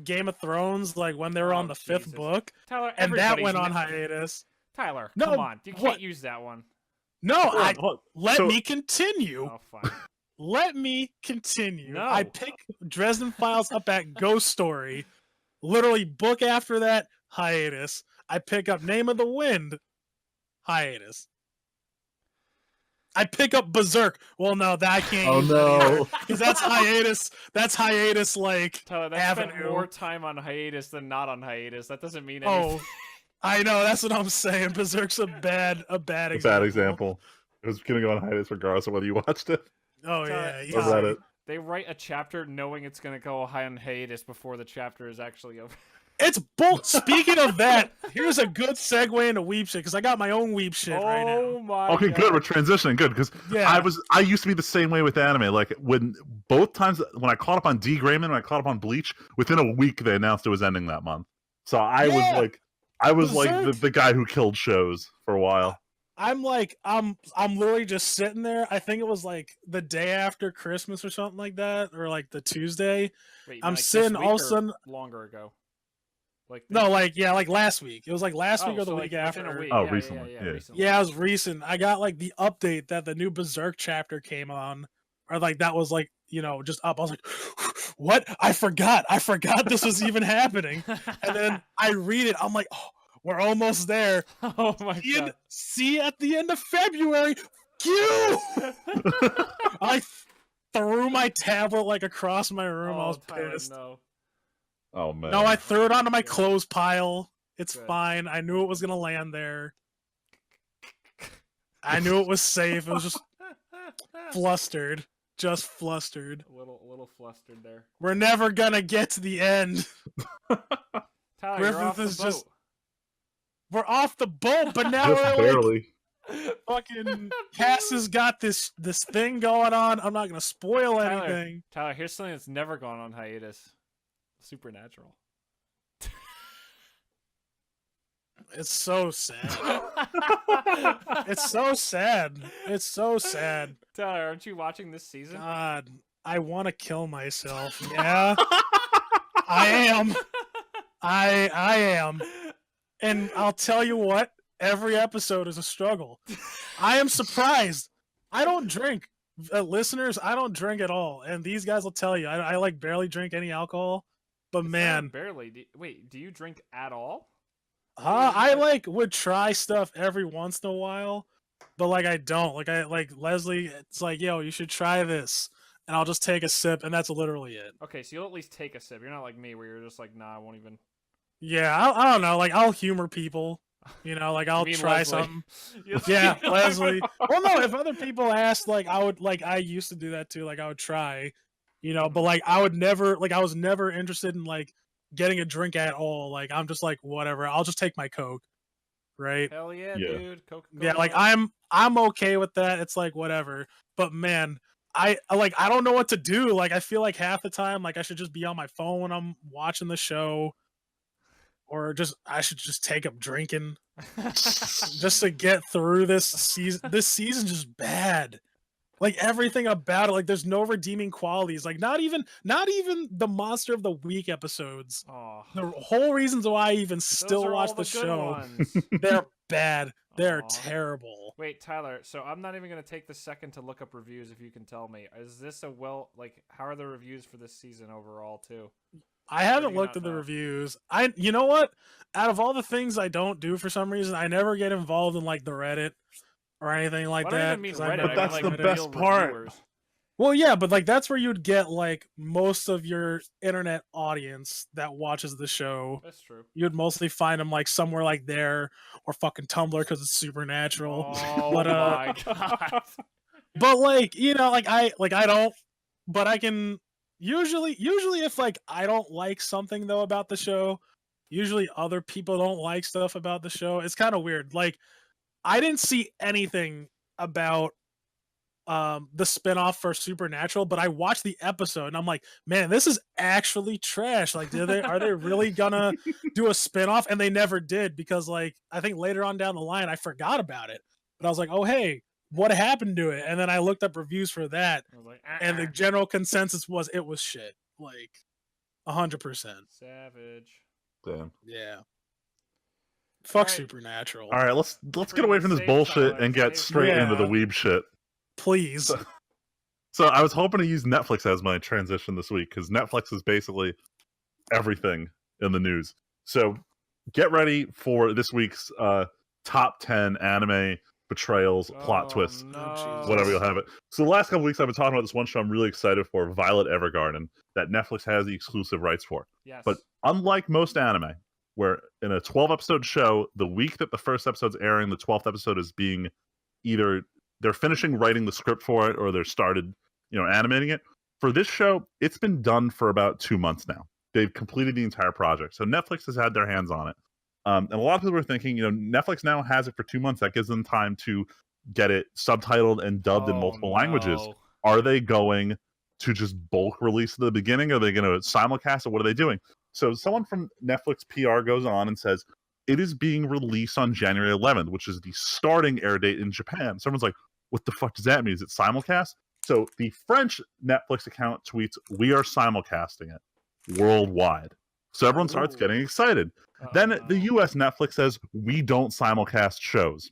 Game of Thrones? Like when they were on the fifth Jesus. book, Tyler, and that everybody's went on ne- hiatus. Tyler, No, come on, you can't what? use that one. No, Hold on. let So- me continue. Oh, fine. Let me continue. No. I pick Dresden Files up at Ghost Story. Literally, book after that, hiatus. I pick up Name of the Wind, hiatus. I pick up Berserk. Well, no, that I can't. Oh use that either, no. because that's hiatus. That's hiatus. Like, Tyler, that spent Avenue. more time on hiatus than not on hiatus. That doesn't mean anything. oh, I know. That's what I'm saying. Berserk's a bad A example. bad example. It was gonna go on hiatus regardless of whether you watched it Oh Tyler, yeah, or yeah. read it. They write a chapter knowing it's going to go high on hiatus before the chapter is actually over. It's bull. Speaking of that, here's a good segue into Weeb shit because I got my own Weeb shit right now. Oh my Okay, God. good. We're transitioning. Good, because Yeah, I used to be the same way with anime. Like when both times when I caught up on D. Grayman and I caught up on Bleach, within a week they announced it was ending that month. So I Yeah. was like Berserk. the guy who killed shows for a while. I'm like I'm literally just sitting there. I think it was like the day after Christmas or something like that, or like the Tuesday. Wait, you I'm mean, like, this sitting week all of a or sudden. longer ago. Like No, like like last week. It was like last week oh, or the so, week like, within after. a week. Oh, yeah, recently, Yeah, yeah. recently. Yeah, it was recent. I got like the update that the new Berserk chapter came on, or like that was like just up. I was like, what? I forgot this was even happening. And then I read it. I'm like, oh, we're almost there. oh my God. See at the end of February. You. I threw my tablet like across my room. I was Tyler, pissed. no. Oh man. No, I threw it onto my clothes pile. It's Good. fine. I knew it was gonna land there. I knew it was safe. It was just flustered. Just flustered. a little flustered there. We're never gonna get to the end. Tyler, Griffith you're off the is just- boat. We're off the boat, but now just we're like barely. fucking Cass has got this thing going on. I'm not gonna spoil Tyler. anything. Tyler, here's something that's never gone on hiatus. Supernatural. It's so sad. It's so sad. It's so sad. Tyler, aren't you watching this season? God, I want to kill myself. Yeah, I am. I am. And I'll tell you what, every episode is a struggle. I am surprised. I don't drink. Listeners, I don't drink at all. And these guys will tell you, I like barely drink any alcohol. But It's not man, barely. Wait, do you drink at all? I like would try stuff every once in a while, but like I don't. Like I like Leslie, it's like, yo, you should try this. And I'll just take a sip and that's literally it. Okay, so you'll at least take a sip. You're not like me where you're just like, nah, I won't even. Yeah, I don't know. Like I'll humor people. Like I'll You mean try Leslie? something. You- Yeah, Leslie. Well, no, if other people asked, like I would, like I used to do that too. Like I would try, but like I would never, like I was never interested in like getting a drink at all. Like I'm just like whatever. I'll just take my Coke. right? Hell yeah, Yeah. dude. Coca-Cola. Yeah, like I'm okay with that. It's like whatever. But man, I don't know what to do. Like I feel like half the time like I should just be on my phone when I'm watching the show, or I should just take up drinking just to get through this season. This season's just bad. Like everything about it, like there's no redeeming qualities. Like not even the Monster of the Week episodes. Aw. The whole reasons why I even Those still are watch all the good show. ones. They're bad. They're Aw. terrible. Wait, Tyler, so I'm not even going to take the second to look up reviews if you can tell me. Is this how are the reviews for this season overall, too? I do haven't you looked not at the know? reviews. You know what? Out of all the things I don't do for some reason, I never get involved in like the Reddit or anything like Well, I don't that. even mean 'cause I Reddit. never But that's I got mean, the like, Reddit. best real part. reviewers. Well, yeah, but like that's where you'd get like most of your internet audience that watches the show. That's true. You'd mostly find them like somewhere like there or fucking Tumblr because it's supernatural. Oh But, my god. But like like I don't. But I can usually if like I don't like something though about the show, usually other people don't like stuff about the show. It's kind of weird. Like I didn't see anything about the spinoff for Supernatural, but I watched the episode and I'm like, man, this is actually trash. Like, are they really gonna do a spinoff? And they never did, because like I think later on down the line I forgot about it. But I was like, oh hey, what happened to it? And then I looked up reviews for that, I was like, and the general consensus was it was shit. Like 100%. savage. Damn. Yeah. Fuck Alright. Supernatural. All right, let's get away from this Save bullshit Tyler, and get save straight into the Tyler. weeb shit. Please. So I was hoping to use Netflix as my transition this week because Netflix is basically everything in the news. So get ready for this week's top 10 anime betrayals, plot twists, No. whatever you'll have it. So the last couple weeks I've been talking about this one show I'm really excited for, Violet Evergarden, that Netflix has the exclusive rights for. Yes. But unlike most anime, where in a 12-episode show, the week that the first episode's airing, the 12th episode is being either they're finishing writing the script for it or they're started, animating it. For this show, it's been done for about 2 months now. They've completed the entire project. So Netflix has had their hands on it. And a lot of people are thinking, Netflix now has it for 2 months. That gives them time to get it subtitled and dubbed in multiple languages. Are they going to just bulk release at the beginning? Are they going to simulcast it? What are they doing? So someone from Netflix PR goes on and says, it is being released on January 11th, which is the starting air date in Japan. Someone's like, what the fuck does that mean? Is it simulcast? So the French Netflix account tweets, we are simulcasting it worldwide. So everyone starts getting excited. Then the US Netflix says, we don't simulcast shows.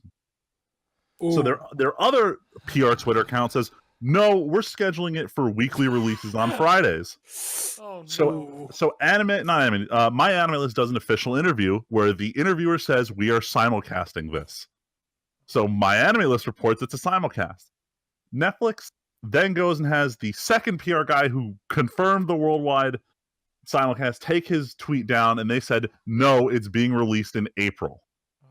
So their other PR Twitter account says, no, we're scheduling it for weekly releases on Fridays. Oh, So My Anime List does an official interview where the interviewer says we are simulcasting this. So My Anime List reports it's a simulcast. Netflix then goes and has the second PR guy who confirmed the worldwide simulcast take his tweet down, and they said, no, it's being released in April.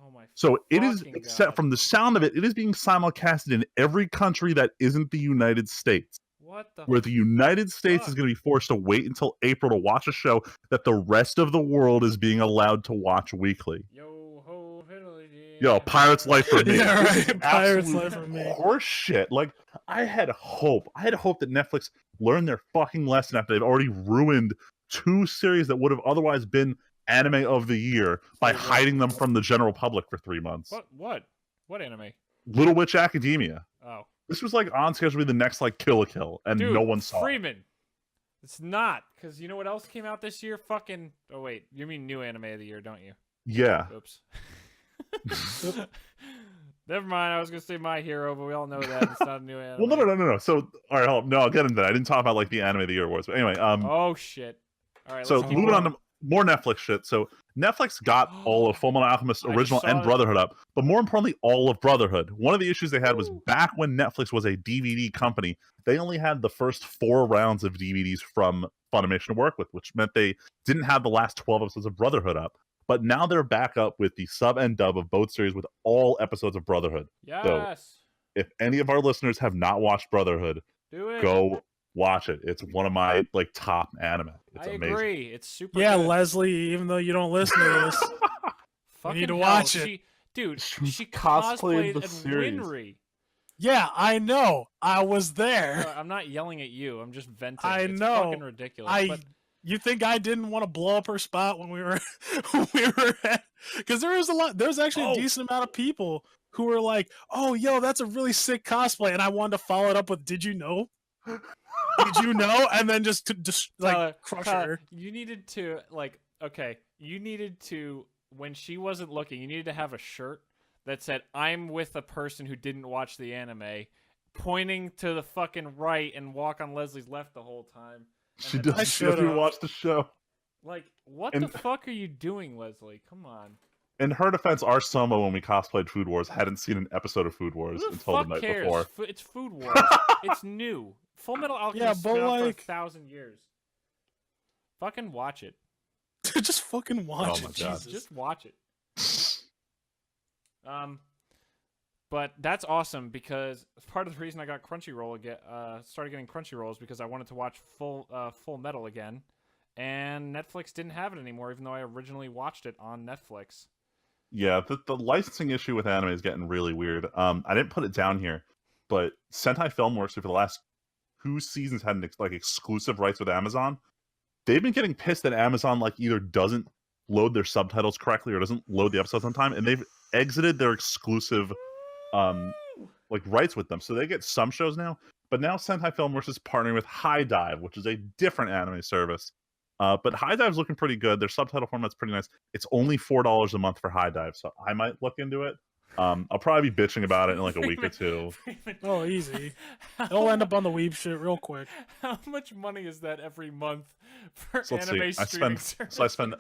Oh my So it is, fucking except God. from the sound of it, it is being simulcasted in every country that isn't the United States. What the Where the United States is going to be forced to wait until April to watch a show that the rest of the world is being allowed to watch weekly. Yo ho fiddly. Yo, Pirate's Life for me. Yeah, right. Pirate's Absolute Life for me. Horse shit. Like, I had hope that Netflix learned their fucking lesson after they've already ruined 2 series that would have otherwise been anime of the year by Wait, what? hiding them from the general public for 3 months. What anime? Little Witch Academia. Oh, This was like on schedule to be the next like Kill la Kill, and dude, no one saw it. Freeman. It's not, because you know what else came out this year? Fucking. Oh wait, you mean new anime of the year, don't you? Yeah. Oops. Never mind. I was gonna say My Hero, but we all know that it's not a new anime. Well, no. So, all right, hold on. No, I'll get into that. I didn't talk about like the Anime of the Year awards, but anyway. Oh shit. All right. So let's keep moving on going. to more Netflix shit. So Netflix got all of Fullmetal Alchemist I original saw and it. Brotherhood up, but more importantly, all of Brotherhood. One of the issues they had was back when Netflix was a DVD company, they only had the first 4 rounds of DVDs from Funimation to work with, which meant they didn't have the last 12 episodes of Brotherhood up. But now they're back up with the sub and dub of both series with all episodes of Brotherhood. Yes. If any of our listeners have not watched Brotherhood, Do it. go watch it. It's one of my like top anime. It's I amazing. agree. It's super. Yeah, good. Leslie, even though you don't listen to this, Fucking need to hell, watch it. Dude, she cosplayed cosplayed the at series. Winry. Yeah, I know. I was there. I'm not yelling at you. I'm just venting. I It's know. fucking ridiculous. But You think I didn't want to blow up her spot when we were because there was actually a decent amount of people who were like, "Oh, yo, that's a really sick cosplay," and I wanted to follow it up with, "Did you know? Did you know?" And then just crush her. You needed to you needed to, when she wasn't looking, you needed to have a shirt that said, "I'm with a person who didn't watch the anime," pointing to the fucking right and walk on Leslie's left the whole time. She doesn't even watch the show. Like, what the fuck are you doing, Leslie? Come on. In her defense, our Soma, when we cosplayed Food Wars, hadn't seen an episode of Food Wars until the night before. It's Food Wars. It's new. Full Metal Alchemist has been out for 1,000 years. Fucking watch it. Just fucking watch it. God. Just watch it. But that's awesome, because part of the reason I got Crunchyroll again, started getting Crunchyroll, is because I wanted to watch Full Metal again, and Netflix didn't have it anymore, even though I originally watched it on Netflix. Yeah, the licensing issue with anime is getting really weird. I didn't put it down here, but Sentai Filmworks, who for the last 2 seasons had exclusive rights with Amazon, they've been getting pissed that Amazon either doesn't load their subtitles correctly or doesn't load the episodes on time, and they've exited their exclusive rights with them. So they get some shows now, but now Sentai Filmworks is partnering with High Dive, which is a different anime service. But High Dive's looking pretty good. Their subtitle format's pretty nice. It's only $4 a month for High Dive, so I might look into it. I'll probably be bitching about it in a week or two. Oh, easy. It'll end up on the Weeb shit real quick. How much money is that every month for So anime streaming services? I spend,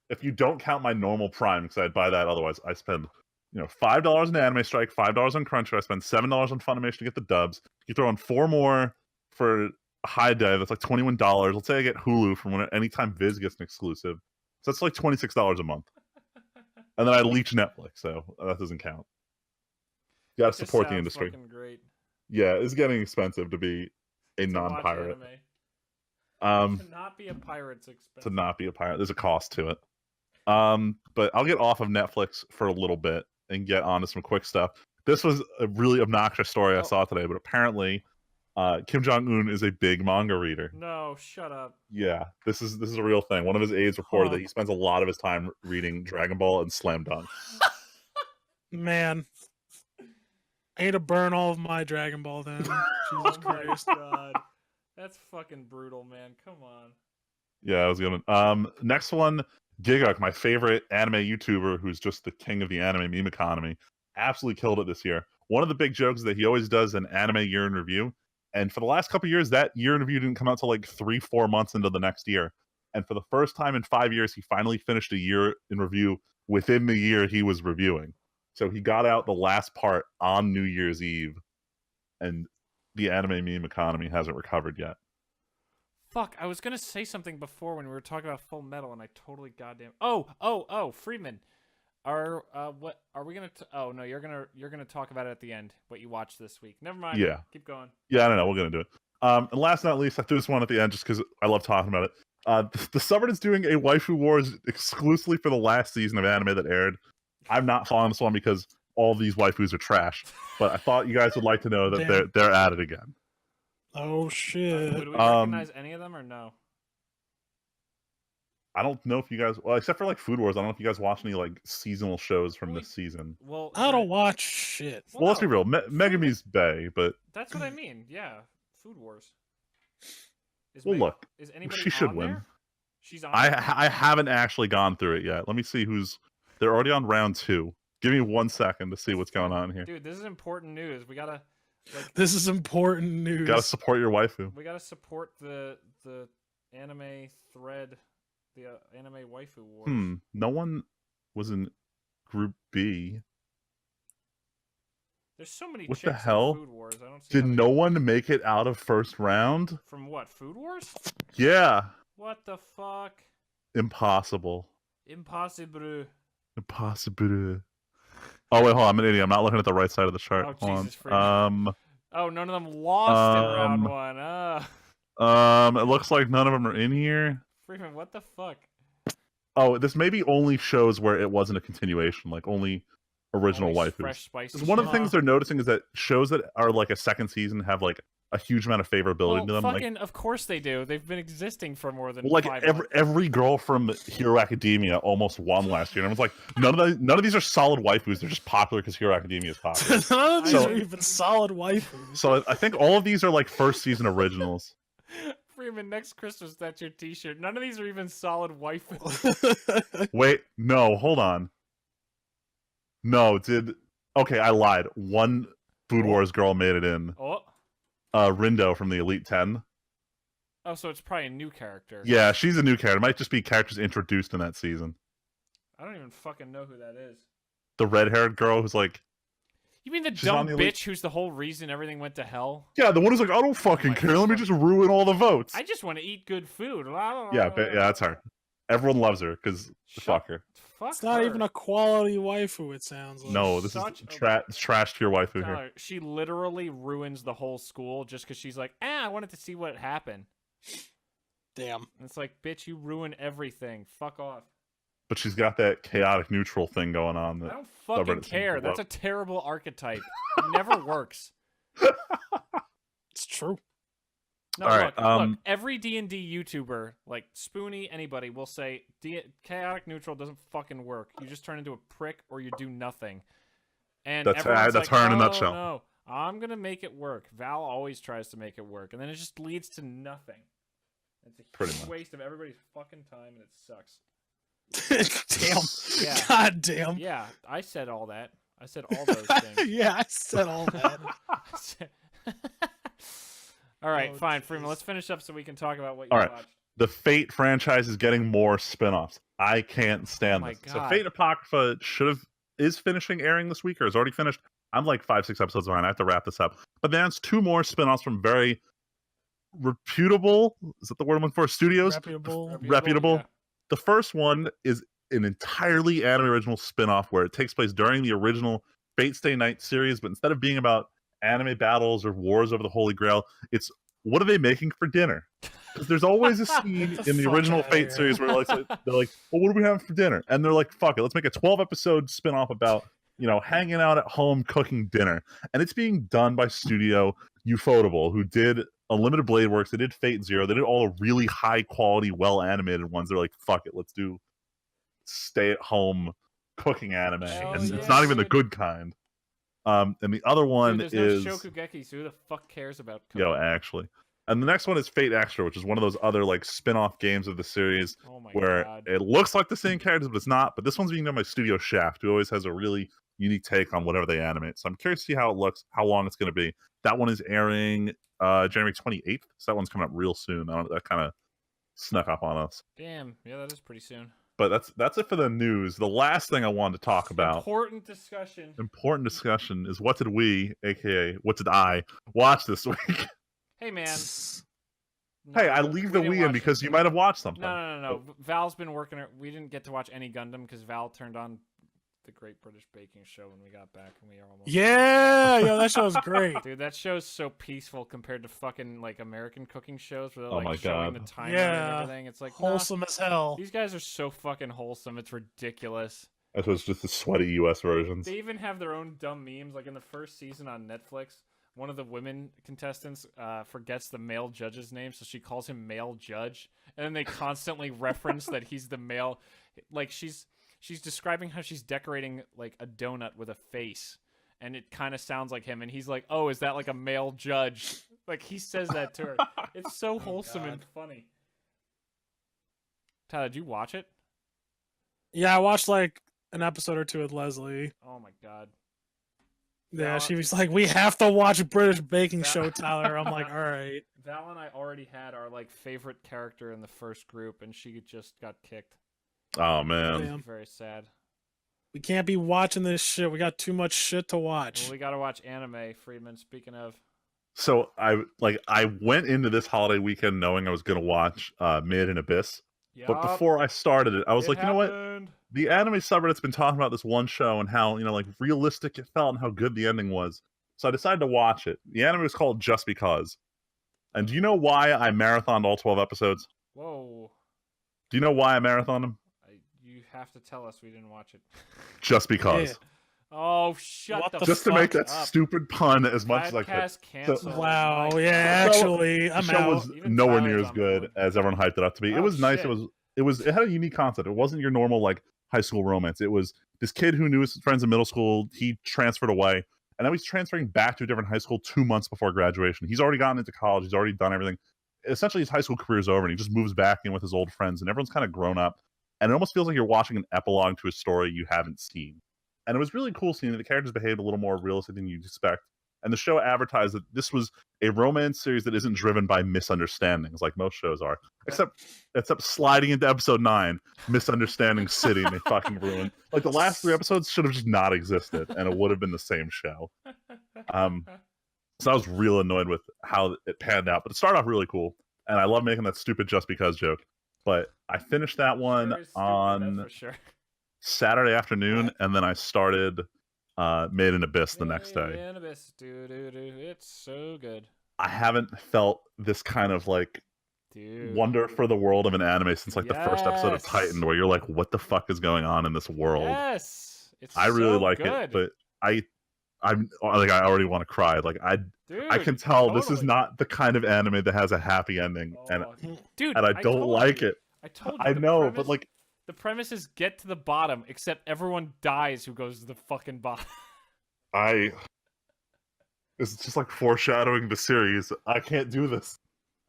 if you don't count my normal Prime, because I'd buy that otherwise, I spend $5 in Anime Strike, $5 on Crunchyroll. I spend $7 on Funimation to get the dubs. You throw in 4 more for High Dive, that's $21. Let's say I get Hulu from anytime Viz gets an exclusive, so that's $26 a month. And then I leech Netflix, so that doesn't count. You gotta support the industry. Great. Yeah, it's getting expensive to be a non-pirate. To not be a pirate's expensive. To not be a pirate, there's a cost to it. But I'll get off of Netflix for a little bit and get on to some quick stuff. This was a really obnoxious story I saw today, but apparently Kim Jong-un is a big manga reader. No, shut up. Yeah, this is a real thing. One of his aides reported that he spends a lot of his time reading Dragon Ball and Slam Dunk. Man, I need to burn all of my Dragon Ball then. Jesus Christ. God. That's fucking brutal, man. Come on. Yeah, I was gonna. Next one, Giguk, my favorite anime YouTuber, who's just the king of the anime meme economy, absolutely killed it this year. One of the big jokes is that he always does an anime year in review, and for the last couple of years, that year in review didn't come out till 3-4 months into the next year. And for the first time in 5 years, he finally finished a year in review within the year he was reviewing. So he got out the last part on New Year's Eve, and the anime meme economy hasn't recovered yet. Fuck, I was gonna say something before when we were talking about Full Metal, and I totally goddamn. Oh, Freeman. What are we gonna? Oh no, you're gonna talk about it at the end. What you watched this week? Never mind. Yeah. Keep going. Yeah, I don't know. We're gonna do it. And last but not least, I threw this one at the end just because I love talking about it. The Summit is doing a Waifu Wars exclusively for the last season of anime that aired. I'm not following this one because all these waifus are trash, but I thought you guys would like to know that they're at it again. Oh shit! Would we recognize any of them or no? I don't know if you guys, well, except for Food Wars, I don't know if you guys watch any seasonal shows from this season. Well, I don't watch shit. Well, let's be real. Megumi's bae, but that's what I mean. Yeah, Food Wars. Look, is anybody she should on win. There? She's on. I haven't actually gone through it yet. Let me see who's. They're already on round 2. Give me 1 second to see what's going on here. Dude, this is important news. We gotta. This is important news. Gotta support your waifu. We gotta support the anime thread, the anime waifu wars. No one was in Group B. There's so many. What chicks the hell? In Food Wars. I don't see Did no one make it out of first round? From what? Food Wars? Yeah. What the fuck? Impossible. Impossible. Impossible. Oh wait, hold on. I'm an idiot. I'm not looking at the right side of the chart. Oh, hold Jesus on. Oh, none of them lost in round 1. It looks like none of them are in here. Freeman, what the fuck? Oh, this maybe only shows where it wasn't a continuation. Only original Always waifus. fresh, spicy. 'Cause one of the shit. things they're noticing is that shows that are like a second season have like a huge amount of favorability Well, to them. fucking, of course they do. They've been existing for more than Like 5 every months. every girl from Hero Academia almost won last year, and everyone's like, none of these are solid waifus. They're just popular because Hero Academia is popular. None of these So- are even solid waifus. So I think all of these are like first season originals. Freeman, next Christmas, that's your T-shirt. None of these are even solid waifus. Wait, no, hold on. No, okay, I lied. One Food Wars girl made it in. Oh, Rindo from the Elite 10. oh, so it's probably a new character. Yeah, she's a new character. It might just be characters introduced in that season. I don't even fucking know who that is. The red-haired girl who's like, You mean the She's on dumb the Elite- bitch who's the whole reason everything went to hell? yeah, the one who's like, I don't fucking my care. Let me fuck- just ruin all the votes. I just want to eat good food. Yeah, that's her. Everyone loves her because fuck her. Fuck It's not her. even a quality waifu, it sounds like. No, this Such is a- trash to your waifu here. Tyler, she literally ruins the whole school just because she's like, I wanted to see what happened. Damn. And it's like, bitch, you ruin everything. Fuck off. But she's got that chaotic neutral thing going on. I That don't fucking subreddit seems care. to That's a love. terrible archetype. It never works. It's true. No, All look, right, look. Every D&D YouTuber, like Spoonie, anybody, will say chaotic neutral doesn't fucking work. You just turn into a prick or you do nothing. And That's everyone's that's like, her in a "Oh, nutshell." No, I'm gonna make it work. Val always tries to make it work, and then it just leads to nothing. It's a Pretty huge much. waste of everybody's fucking time, and it sucks. Damn. Yeah. God damn. Yeah, I said all that. I said all those things. Yeah, I said all that. All right, Oh, fine, Freeman. jeez. Let's finish up so we can talk about what you All right. watched. The Fate franchise is getting more spin-offs. I can't stand Oh my this. So God. Fate Apocrypha is finishing airing this week or is already finished. I'm like 5-6 episodes behind. I have to wrap this up. But there's 2 more spin-offs from very reputable, is that the word I'm looking for? Studios? Reputable. Yeah. The first one is an entirely anime original spin-off where it takes place during the original Fate Stay Night series, but instead of being about anime battles or wars over the Holy Grail, it's what are they making for dinner? Because there's always a scene Get the in the fuck original outta Fate here. series where like they're like, well, what are we having for dinner? And they're like, fuck it, let's make a 12-episode spin-off about, hanging out at home cooking dinner. And it's being done by Studio Ufotable, who did Unlimited Blade Works, they did Fate Zero, they did all the really high quality, well animated ones. They're like, fuck it, let's do stay at home cooking anime. Hell And yeah, it's not even the dude. good kind. And the other one Dude, is there's no Shokugeki, so who the fuck cares about cooking? yo, actually. And the next one is Fate Extra, which is one of those other like spin-off games of the series Oh my where god. it looks like the same characters, but it's not. But this one's being done by Studio Shaft, who always has a really unique take on whatever they animate. So I'm curious to see how it looks, how long it's going to be. That one is airing January 28th, so that one's coming up real soon. That kind of snuck up on us. Damn, yeah, that is pretty soon. But that's it for the news. The last thing I wanted to talk about, Important discussion. important discussion, is what did we, aka what did I, watch this week? Hey man. Hey, I No, leave we the didn't Wii in watch because it. you might have watched something. No. Val's been working. We didn't get to watch any Gundam because Val turned on the Great British Baking Show when we got back, and we are almost. Yeah, yo, that show's great. Dude, that show's so peaceful compared to fucking like American cooking shows where they're Oh like my showing God. the timer and Yeah. everything. It's like nah, Wholesome as hell. these guys are so fucking wholesome. It's ridiculous. That was just the sweaty US versions. They even have their own dumb memes. Like in the first season on Netflix, one of the women contestants forgets the male judge's name, so she calls him Male Judge, and then they constantly reference that he's the male. Like she's describing how she's decorating like a donut with a face, and it kind of sounds like him, and he's like, "Oh, is that like a male judge?" Like he says that to her. It's so wholesome and funny. Tyler, did you watch it? Yeah, I watched like an episode or two with Leslie. Oh my god. Yeah, Val- she was like, "We have to watch British Baking Val- Show, Tyler." I'm like, "All right." Val and I already had our like favorite character in the first group, and she just got kicked. Oh man. Damn. Very sad. We can't be watching this shit. We got too much shit to Well, watch. we gotta watch anime, Friedman. Speaking of, So I went into this holiday weekend knowing I was gonna watch Mid and Abyss. But before I started it, I was like, you know what? The anime subreddit's been talking about this one show and how, like realistic it felt and how good the ending was. So I decided to watch it. The anime was called Just Because. And do you know why I marathoned all 12 episodes? Whoa, Do you know why I marathoned them? you have to tell us we didn't watch it. Just because. Yeah. Oh, shut What the the Just to make that fuck up. stupid pun as much as I could. Podcast canceled. Wow. My Yeah, God. actually, The I'm show out. was Even nowhere Tyler's near as on good board. as everyone hyped it up to be. It Oh, was nice. shit. It had a unique concept. It wasn't your normal like high school romance. It was this kid who knew his friends in middle school. He transferred away, and now he's transferring back to a different high school 2 months before graduation. He's already gotten into college. He's already done everything. Essentially, his high school career is over, and he just moves back in with his old friends, and everyone's kind of grown up. And it almost feels like you're watching an epilogue to a story you haven't seen. And it was really cool seeing that the characters behaved a little more realistic than you'd expect. And the show advertised that this was a romance series that isn't driven by misunderstandings like most shows are. Except sliding into episode 9, Misunderstanding City, and they fucking ruined. Like the last 3 episodes should have just not existed, and it would have been the same show. So I was real annoyed with how it panned out. But it started off really cool, and I love making that stupid just because joke. But I finished that one Sure is stupid, on that's for sure. Saturday afternoon, and then I started Made in Abyss the next day. Made in Abyss, it's so good, I haven't felt this kind of like dude. wonder for the world of an anime since like the first episode of Yes. Titan, where you're like, what the fuck is going on in this world? Yes, it's I really so like good. it, but I'm like, I already want to cry. Like I Dude, can tell this is totally. not the kind of anime that has a happy ending, and Oh, dude, I don't told like you. it. I told you. I the know, premise, but like the premise is get to the bottom, except everyone dies who goes to the fucking bottom. it's just like foreshadowing the series. I can't do this.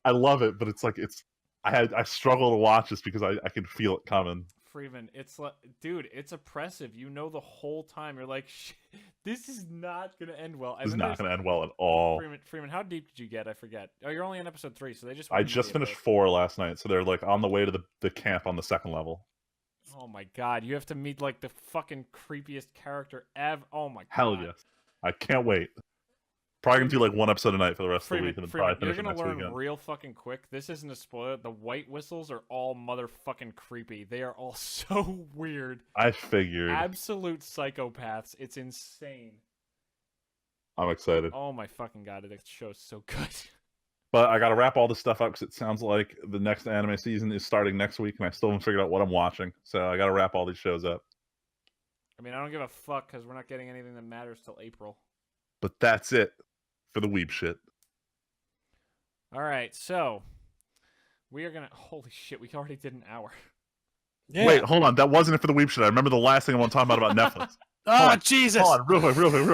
I love it, but it's like I struggle to watch this because I can feel it coming. Freeman, it's like, dude, it's oppressive. You know the whole time. You're like, this is not gonna end well. It's not going to end well at all. Freeman, how deep did you get? I forget. Oh, you're only on episode 3, so they just. I just finished 4 last night, so they're like on the way to the camp on the 2nd level. Oh my god, you have to meet like the fucking creepiest character ever. Oh my god. Hell yes. I can't wait. Probably gonna do like 1 episode a night for the rest of the week, and then Freeman, probably you're finish it gonna next learn weekend. real fucking quick. This isn't a spoiler. The white whistles are all motherfucking creepy. They are all so weird. I figured. Absolute psychopaths. It's insane. I'm excited. Oh my fucking god, this show's so good. But I gotta wrap all this stuff up because it sounds like the next anime season is starting next week, and I still haven't figured out what I'm watching. So I gotta wrap all these shows up. I mean, I don't give a fuck because we're not getting anything that matters till April. But that's it for the weeb shit. All right, so we are gonna. Holy shit, we already did an hour. Yeah. Wait, hold on. That wasn't it for the weeb shit. I remember the last thing I want to talk about Netflix. Oh, Jesus. Hold on, real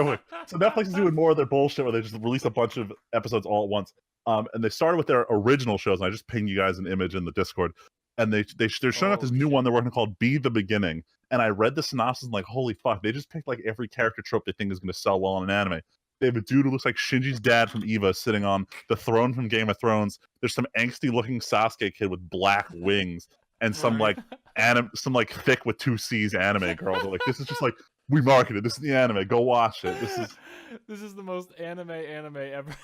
quick. So Netflix is doing more of their bullshit where they just release a bunch of episodes all at once. And they started with their original shows, and I just pinged you guys an image in the Discord. And they're showing out this new one they're working called Be the Beginning. And I read the synopsis and like, holy fuck, they just picked like every character trope they think is going to sell well in an anime. They have a dude who looks like Shinji's dad from Eva sitting on the throne from Game of Thrones. There's some angsty looking Sasuke kid with black wings, and some like some like thick with 2 C's anime girl. They're like, this is just like, we marketed. This is the anime. Go watch it. This is the most anime ever.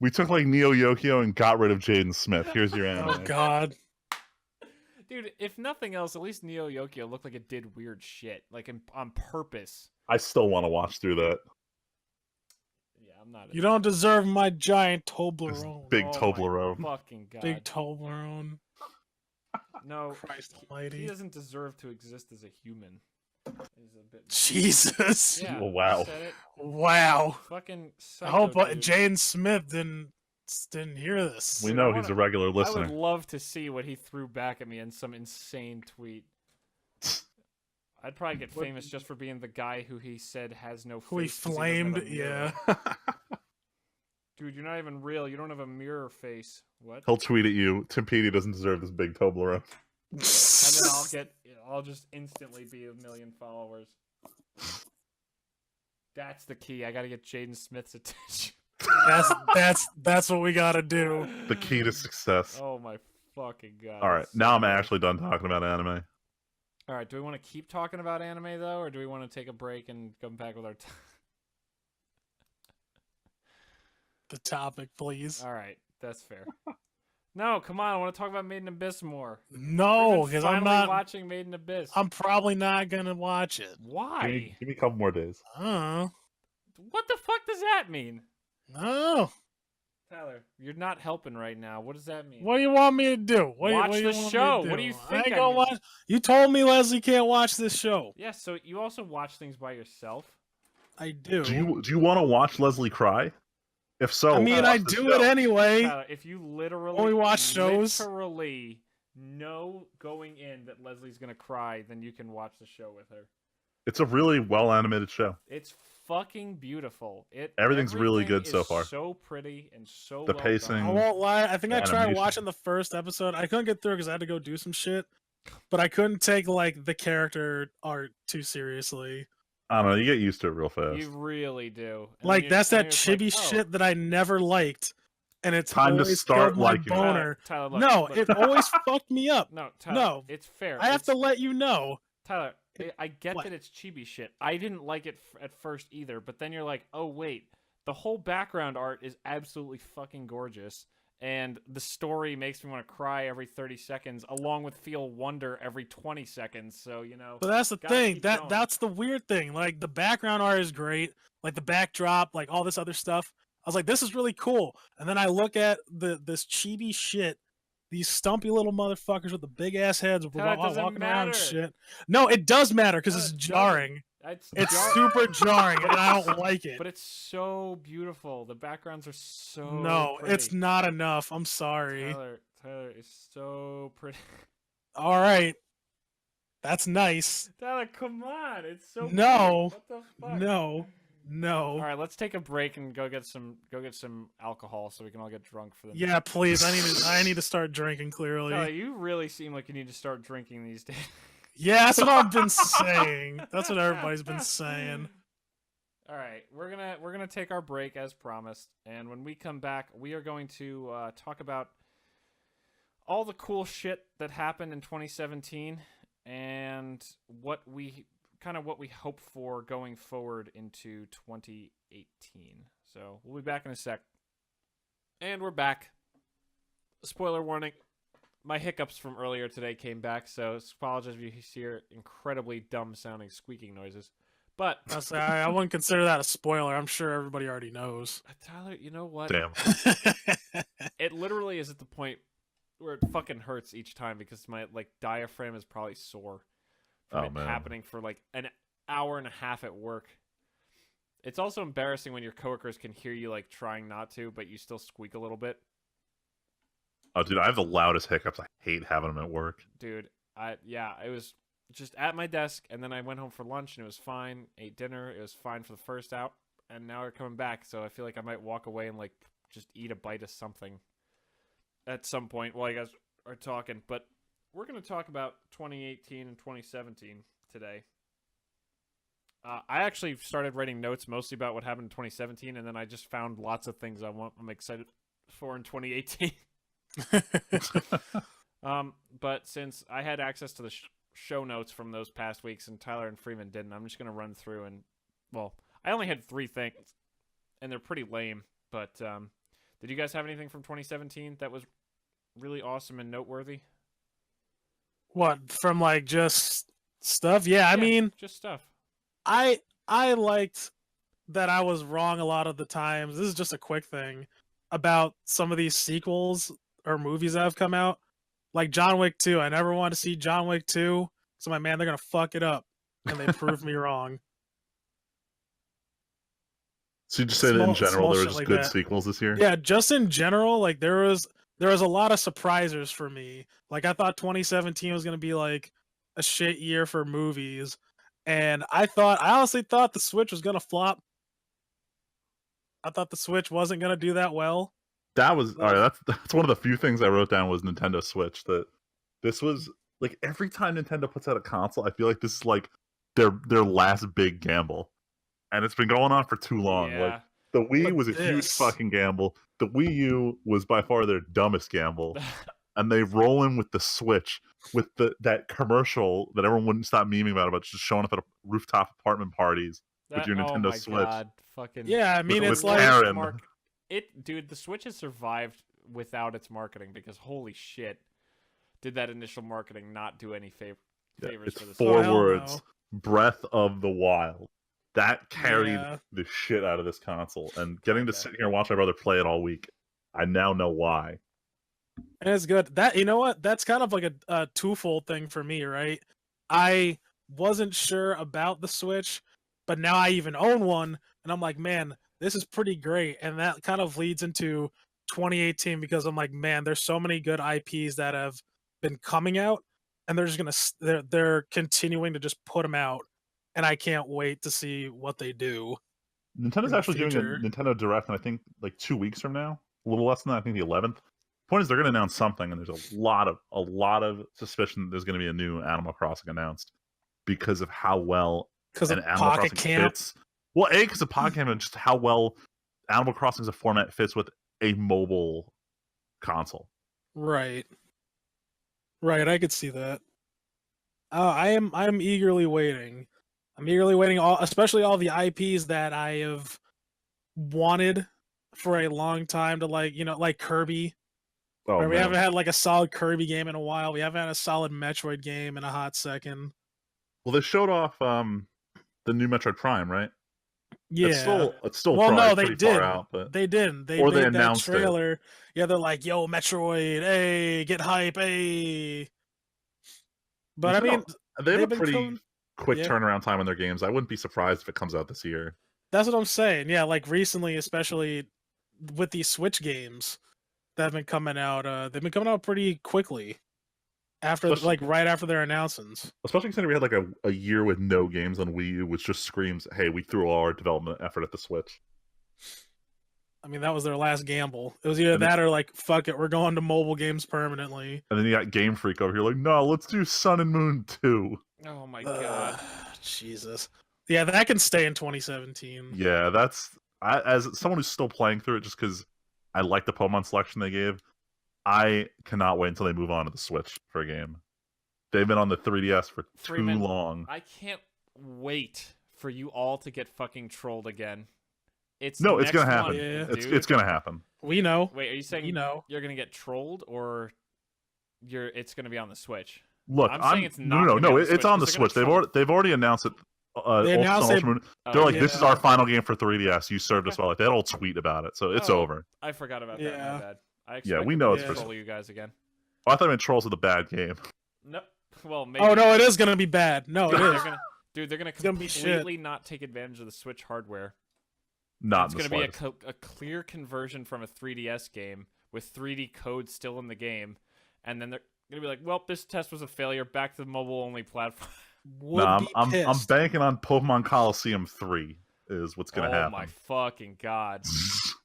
We took like Neo Yokio and got rid of Jaden Smith. Here's your anime. Oh, God. Dude, if nothing else, at least Neo Yokio looked like it did weird shit, like on purpose. I still want to watch through that. Yeah, I'm not. You don't deserve my giant This Toblerone. big Oh my Toblerone. Fucking god. Big Toblerone. No, Christ he almighty. doesn't deserve to exist as a human. He's a bit. Jesus. Yeah, Oh, wow. I said it. Wow. Fucking. I Psycho, hope dude. Jane Smith didn't hear this. We Dude, know I he's a wanna- regular I would listener. love to see what he threw back at me in some insane tweet. I'd probably get What- famous just for being the guy who he said has no face. Who he 'cause doesn't have flamed, a mirror. yeah. Dude, you're not even real. You don't have a mirror face. What? He'll tweet at you. Timpedia doesn't deserve this big Toblerone. And then I'll just instantly be 1 million followers. That's the key. I gotta get Jaden Smith's attention. that's what we gotta do. The key to success. Oh my fucking god. All right, that's now so I'm good. actually done talking about anime. All right, do we want to keep talking about anime though, or do we want to take a break and come back with our? The topic, please. All right, that's fair. No, come on. I want to talk about Made in Abyss more. No, We've been because I'm finally not. watching Made in Abyss. I'm probably not gonna watch it. Why? Give me a couple more days. Oh, What the fuck does that mean? no. Tyler, you're not helping right now. What does that mean? What do you want me to do? What Watch do you the want me to show. do? What do you I think ain't I gonna mean? watch. You told me Leslie can't watch this show. Yeah, so you also watch things by yourself. I do. Do you want to watch Leslie cry? If so, I mean, I watch the do show. it anyway. Tyler, if you literally Only watch shows. literally know going in that Leslie's gonna cry, then you can watch the show with her. It's a really well animated show. It's fucking beautiful. Everything's really good everything so is far. So pretty and so The well pacing. I done. won't lie. I think I tried animation. watching the first episode. I couldn't get through because I had to go do some shit. But I couldn't take like the character art too seriously. I don't know. You get used to it real fast. You really do. And Like then that's and that it's like, chibi oh, shit that I never liked, and it's Time to always start killed my liking it. boner. Tyler, look, No, look. it always fucked me up. No, Tyler, No. it's fair. I have It's- to let you know. Tyler, I get What? that it's chibi shit. I didn't like it at first either, but then you're like, oh wait, the whole background art is absolutely fucking gorgeous, and the story makes me want to cry every 30 seconds, along with feel wonder every 20 seconds. So But that's the Gotta thing. keep going. That's the weird thing. Like the background art is great, like the backdrop, like all this other stuff. I was like, this is really cool. And then I look at this chibi shit, these stumpy little motherfuckers with the big ass heads Tyler, it doesn't walking around and matter. shit. No, it does matter because No, it's it doesn't. jarring. It's jar- super jarring, and I don't like it. But it's so beautiful. The backgrounds are so No, pretty. it's not enough. I'm sorry. Tyler is so pretty. All right, that's nice. Tyler, come on, it's so No. pretty. What the fuck? No, no. All right, let's take a break and go get some alcohol so we can all get drunk for the Yeah, please. I need to start drinking. Clearly. Tyler, you really seem like you need to start drinking these days. Yeah, that's what I've been saying. That's what everybody's been saying. All right, we're gonna take our break as promised, and when we come back, we are going to talk about all the cool shit that happened in 2017 and what we hope for going forward into 2018. So we'll be back in a sec, and we're back. Spoiler warning. My hiccups from earlier today came back, so apologize if you hear incredibly dumb-sounding squeaking noises. But I wouldn't consider that a spoiler. I'm sure everybody already knows. Tyler, you know what? Damn. It literally is at the point where it fucking hurts each time because my diaphragm is probably sore from Oh, it man. happening for like an hour and a half at work. It's also embarrassing when your coworkers can hear you like trying not to, but you still squeak a little bit. Oh, dude, I have the loudest hiccups. I hate having them at work. Dude, it was just at my desk, and then I went home for lunch, and it was fine. Ate dinner, it was fine for the first out, and now we're coming back, so I feel like I might walk away and like just eat a bite of something at some point while you guys are talking. But we're gonna talk about 2018 and 2017 today. I actually started writing notes mostly about what happened in 2017, and then I just found lots of things I'm excited for in 2018. But since I had access to the show notes from those past weeks and Tyler and Freeman didn't, I'm just going to run through and, well, I only had 3 things, and they're pretty lame, but did you guys have anything from 2017 that was really awesome and noteworthy? What, from like just stuff? Yeah, I mean, just stuff. I liked that I was wrong a lot of the times. This is just a quick thing about some of these sequels or movies that have come out. Like John Wick 2. I never wanted to see John Wick 2. So my man, they're gonna fuck it up. And they proved me wrong. So you just say that in general there were shit just like good that. sequels this year? Yeah, just in general, like there was a lot of surprises for me. Like I thought 2017 was gonna be like a shit year for movies. And I honestly thought the Switch was gonna flop. I thought the Switch wasn't gonna do that well. That was all right. That's one of the few things I wrote down was Nintendo Switch. That this was like every time Nintendo puts out a console, I feel like this is like their last big gamble, and it's been going on for too long. Yeah. Like the Wii But was a huge this- fucking gamble. The Wii U was by far their dumbest gamble, and they roll in with the Switch with that commercial that everyone wouldn't stop memeing about just showing up at rooftop apartment parties with your Oh Nintendo my Switch. God, fucking Yeah, I mean with it's like Karen. Dude, the Switch has survived without its marketing because holy shit, did that initial marketing not do any favors It's for the four hell words: no. Breath of the Wild. That carried Yeah. the shit out of this console, and getting to Okay. sit here and watch my brother play it all week, I now know why. And it's good. That, you know what? That's kind of like a twofold thing for me, right? I wasn't sure about the Switch but now I even own one, and I'm like, man, this is pretty great. And that kind of leads into 2018 because I'm like, man, there's so many good IPs that have been coming out, and they're just they're continuing to just put them out, and I can't wait to see what they do. Nintendo's actually doing a Nintendo Direct, and I think like 2 weeks from now, a little less than that. I think the 11th. Point is, they're going to announce something, and there's a lot of suspicion that there's going to be a new Animal Crossing announced because of how well an Animal Crossing fits. Well, because of Pocket Camp and just how well Animal Crossing as a format fits with a mobile console. Right. I could see that. I'm eagerly waiting. I'm eagerly waiting, especially all the IPs that I have wanted for a long time to like Kirby. Oh, we haven't had like a solid Kirby game in a while. We haven't had a solid Metroid game in a hot second. Well, they showed off the new Metroid Prime, right? Yeah, it's still well, no, they did. Out, but... They didn't. They made that trailer. It. Yeah, they're like, "Yo, Metroid, hey, get hype, hey." But I mean, they have a pretty quick turnaround time on their games. I wouldn't be surprised if it comes out this year. That's what I'm saying. Yeah, like recently, especially with these Switch games that have been coming out, they've been coming out pretty quickly after, right after their announcements. Especially considering we had like a year with no games on Wii U, which just screams, "Hey, we threw all our development effort at the Switch." I mean, that was their last gamble. It was either that or like, fuck it, we're going to mobile games permanently. And then you got Game Freak over here like, no, let's do Sun and Moon 2. Oh my god. Jesus. Yeah, that can stay in 2017. Yeah, as someone who's still playing through it just because I like the Pokemon selection they gave, I cannot wait until they move on to the Switch for a game. They've been on the 3DS for too long. I can't wait for you all to get fucking trolled again. It's gonna happen. Yeah. It's gonna happen. We know. Wait, are you saying you're gonna get trolled, or it's gonna be on the Switch? Look, I'm saying it's not. No, it's on the Switch. They've already announced it. They're like, this is our final game for 3DS. You served us well. Like, they had a whole tweet about it, so it's over. I forgot about that. My bad. We know it's for troll you guys again. Oh, I thought it meant Trolls with a bad game. No, well, maybe. Oh no, it is gonna be bad. No, it is. They're gonna completely not take advantage of the Switch hardware. It's going to be a clear conversion from a 3DS game with 3D code still in the game, and then they're going to be like, "Well, this test was a failure. Back to the mobile-only platform." I'm banking on Pokemon Coliseum 3 is what's going to happen. Oh my fucking god!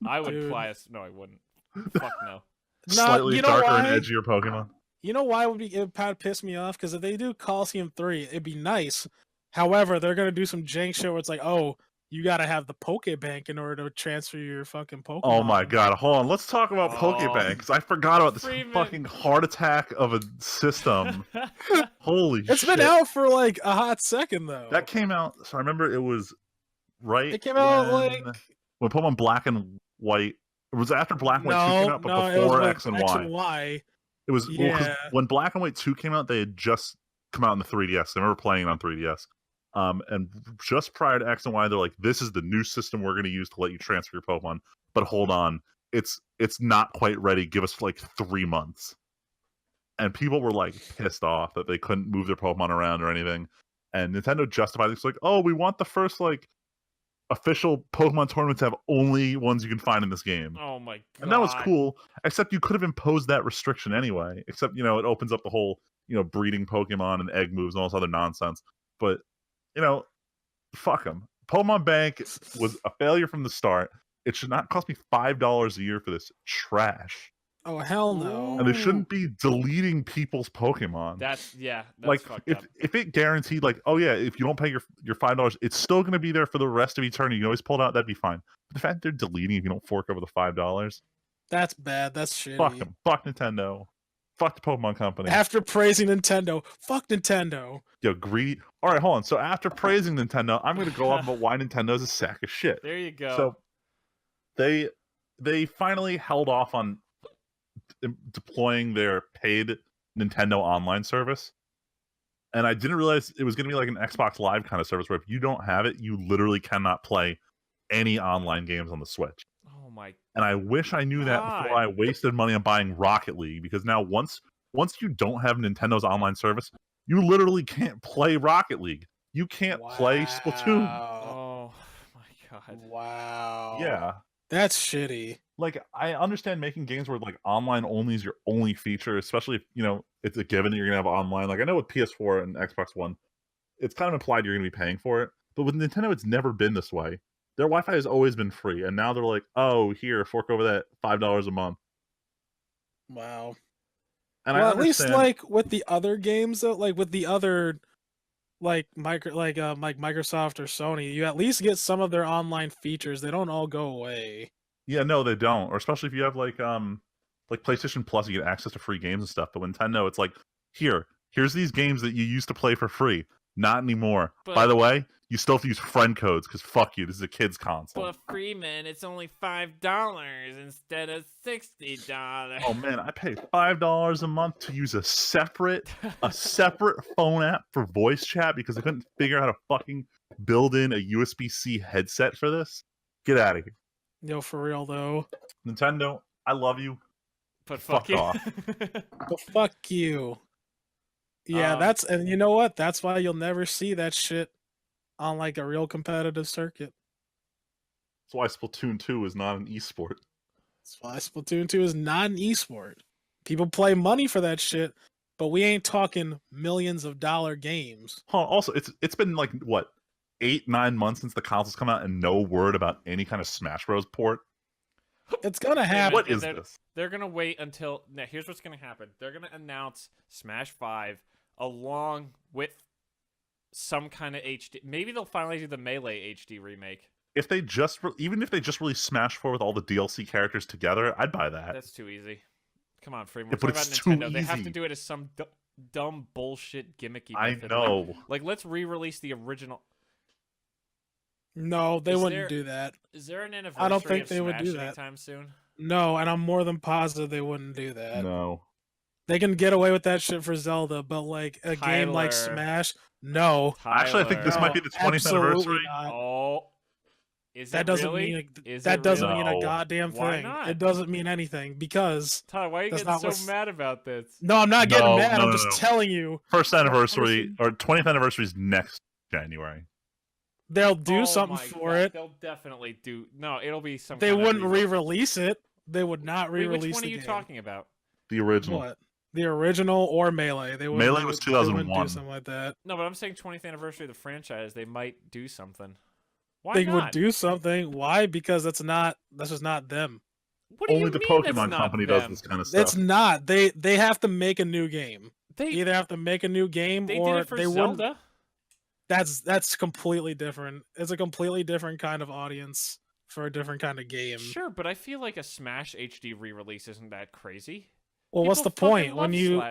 I would play No, I wouldn't. Fuck no. Slightly darker and edgier Pokemon. You know why it would piss me off? Because if they do Coliseum 3, it'd be nice. However, they're going to do some jank shit where it's like, oh, you gotta have the Pokebank in order to transfer your fucking Pokemon. Oh my god, hold on. Let's talk about Pokebank, because I forgot about this fucking heart attack of a system. Holy shit. It's been out for like a hot second, though. That came out, so I remember it was right. It came out when Pokemon Black and White. It was after Black and White 2 came out, but before X and Y. It was when Black and White 2 came out, they had just come out in the 3DS. I remember playing it on 3DS. And just prior to X and Y, they're like, this is the new system we're going to use to let you transfer your Pokemon. But hold on, it's not quite ready. Give us like 3 months. And people were like pissed off that they couldn't move their Pokemon around or anything. And Nintendo justified it. It's like, oh, we want the first like official Pokemon tournament to have only ones you can find in this game. Oh my god. And that was cool, except you could have imposed that restriction anyway. Except, it opens up the whole, breeding Pokemon and egg moves and all this other nonsense. But fuck them. Pokemon Bank was a failure from the start. It should not cost me $5 a year for this trash. Oh hell no! And they shouldn't be deleting people's Pokemon. That's like fucked up. If it guaranteed like, oh yeah, if you don't pay your $5, it's still going to be there for the rest of eternity. You can always pull it out. That'd be fine. But the fact that they're deleting if you don't fork over the $5, that's bad. That's shitty. Fuck them. Fuck Nintendo. Fuck the Pokemon Company. After praising Nintendo, fuck Nintendo. Yo, greedy. All right, hold on. So after praising Nintendo, I'm going to go on about why Nintendo's a sack of shit. There you go. So they finally held off on deploying their paid Nintendo online service. And I didn't realize it was going to be like an Xbox Live kind of service where if you don't have it, you literally cannot play any online games on the Switch. Oh my! And I wish I knew that before I wasted money on buying Rocket League, because now once you don't have Nintendo's online service, you literally can't play Rocket League. You can't play Splatoon. God. Wow. Yeah. That's shitty. Like, I understand making games where like online only is your only feature, especially if it's a given that you're gonna have online. Like, I know with PS4 and Xbox One, it's kind of implied you're gonna be paying for it. But with Nintendo, it's never been this way. Their Wi-Fi has always been free, and now they're like, oh, here, fork over that $5 a month. Wow. And Well, I at least understand. like with the other games though, like with the other like Microsoft or Sony, you at least get some of their online features. They don't all go away. Yeah, no, they don't. Or especially if you have like PlayStation Plus, you get access to free games and stuff. But Nintendo, it's like, here's these games that you used to play for free. Not anymore. But- By the way, you still have to use friend codes because fuck you, this is a kid's console. But Freeman, it's only $5 instead of $60. Oh man, I pay $5 a month to use a separate phone app for voice chat because I couldn't figure out how to fucking build in a USB-C headset for this. Get out of here. Yo, for real though. Nintendo, I love you. But Fuck fuck you. off. But fuck you. Yeah, and you know what? That's why you'll never see that shit on like a real competitive circuit. That's why Splatoon 2 is not an esport. That's why Splatoon 2 is not an esport. People play money for that shit, but we ain't talking millions of dollar games. Huh, also, it's been like what, 8-9 months since the consoles come out, and no word about any kind of Smash Bros. Port. It's gonna happen. What is this? They're gonna wait until now. Here's what's gonna happen. They're gonna announce Smash 5 along with some kind of HD. Maybe they'll finally do the Melee HD remake. If they even if they just release Smash 4 with all the DLC characters together, I'd buy that. That's too easy. Come on, Freeman. Yeah, We're but talking it's about too Nintendo. They have to easy. do it as some dumb bullshit gimmicky I method. know. Like let's re-release the original. No, they Is wouldn't there- do that. Is there an anniversary I don't think of they would Smash do that. anytime soon? No, and I'm more than positive they wouldn't do that. No. They can get away with that shit for Zelda, but like a game like Tyler. Smash, no. Actually, I think this Tyler. might be the 20th Absolutely anniversary. not. Oh, is That it doesn't really? mean Is that it doesn't really? mean a No. goddamn Why thing. not? It doesn't mean anything because Tyler, why are you That's getting not so what's- mad about this? no, I'm not getting No, mad. no, I'm no, just no. telling you First anniversary person- or 20th anniversary is next January. they'll do Oh something my for God, it. They'll definitely do. No, it'll be some. They kind of wouldn't re-release. re-release it. They would not Wait, re-release which one are the you game. talking about? The original. What? The original or Melee? They wouldn't Melee do was it- they wouldn't 2001. do something like that. No, but I'm saying 20th anniversary of the franchise. They might do something. Why They not? would do something. Why? Because that's just not them. What do Only you the mean that's Pokemon not company does them? this kind of stuff. It's not. They have to make a new game. They Either have to make a new game they or did it for they wouldn't. Zelda. That's completely different. It's a completely different kind of audience for a different kind of game. Sure, but I feel like a Smash HD re-release isn't that crazy. Well, what's the People fucking point when love you?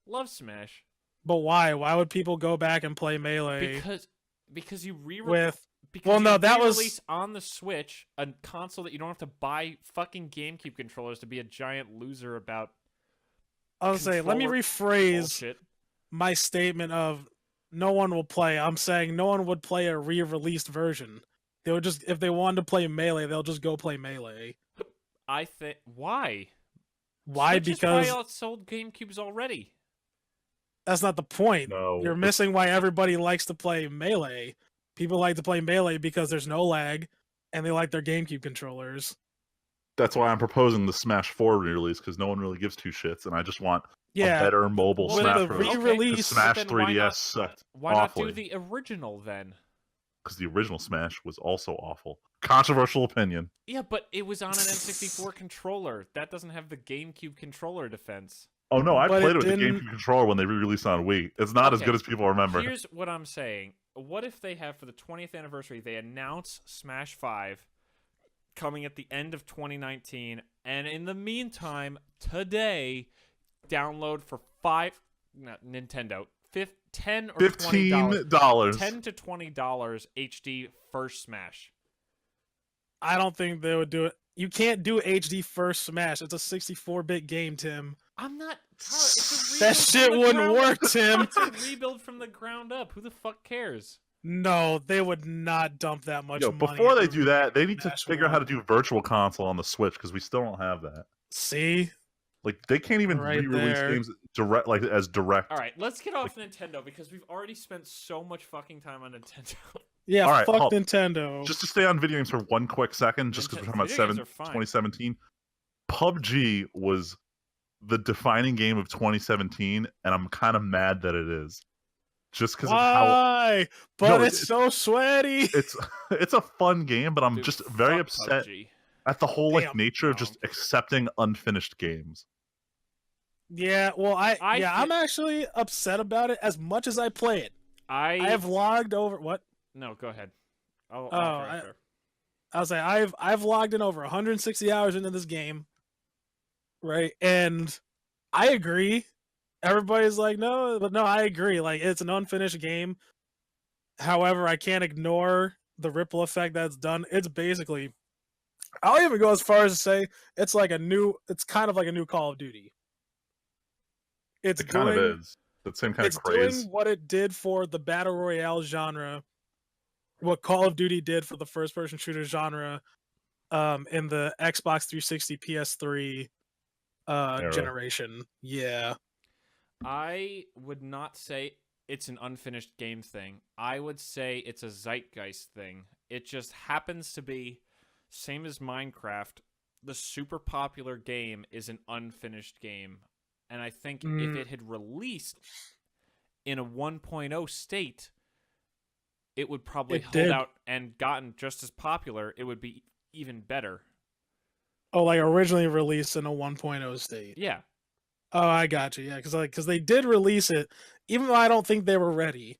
love Smash But why? Why would people go back and play Melee because you with? because Well, you no, that was- re-release on the Switch a console that you don't have to buy fucking GameCube controllers to be a giant loser about I was saying, let me controller rephrase bullshit. my statement of no one will play. I'm saying no one would play a re-released version. They would just, if they wanted to play Melee, they'll just go play Melee. I think why? Why? Switches Because probably outsold GameCubes already. that's not the point. No. You're missing why everybody likes to play Melee. People like to play Melee because there's no lag, and they like their GameCube controllers. That's why I'm proposing the Smash 4 re-release, because no one really gives two shits, and I just want a Yeah, better mobile Well, with Smash the Bros. Okay, re-release, The Smash then why 3DS not- sucked Why not awfully. do the original then? Because the original Smash was also awful. Controversial opinion. Yeah, but it was on an N64 controller. That doesn't have the GameCube controller defense. Oh no, I But played it it with the didn't- GameCube controller when they re-released on Wii. It's not as Okay, good as people remember. Here's what I'm saying. What if they have, for the 20th anniversary, they announce Smash 5 coming at the end of 2019, and in the meantime, today, download for Nintendo, $10 or $20, $15. $10 to $20 HD first Smash. I don't think they would do it. You can't do HD first Smash. It's a 64-bit game, Tim. I'm not. Tyler, it's a That rebuild shit from the wouldn't ground work, up. Tim. It's a rebuild from the ground up. Who the fuck cares? No, they would not dump that much Yo, money. before they into do that, they need to Smash figure out how to 1. do Virtual Console on the Switch, because we still don't have that. See? Like, they can't even Right re-release there. games direct, as direct. All right, let's get off Nintendo because we've already spent so much fucking time on Nintendo. Yeah, All right, fuck hold- Nintendo. Just to stay on video games for one quick second, just because we're talking Video games about are fine. 2017, PUBG was the defining game of 2017, and I'm kind of mad that it is. Just because of how Why? But No, it's so sweaty. it's it's a fun game, but I'm Dude, just very fuck upset PUBG. at the whole Damn. nature of No. just accepting unfinished games. Yeah, well, I'm thi- actually upset about it as much as I play it. I have logged over what? No, go ahead. I'll Oh, offer after. I was like, I've logged in over 160 hours into this game, right? And I agree. Everybody's like, no, but no, I agree. Like, it's an unfinished game. However, I can't ignore the ripple effect that's done. It's basically, I'll even go as far as to say it's kind of like a new Call of Duty. It's It kind of is. That same kind of it's craze. doing what it did for the battle royale genre, what Call of Duty did for the first person shooter genre in the Xbox 360 PS3 Era. generation. Yeah. I would not say it's an unfinished game thing. I would say it's a zeitgeist thing. It just happens to be, same as Minecraft, the super popular game is an unfinished game. And I think if it had released in a 1.0 state, it would probably hold out and gotten just as popular. It would be even better. Oh, like originally released in a 1.0 state. Yeah. Oh, I got you. Yeah, because they did release it, even though I don't think they were ready.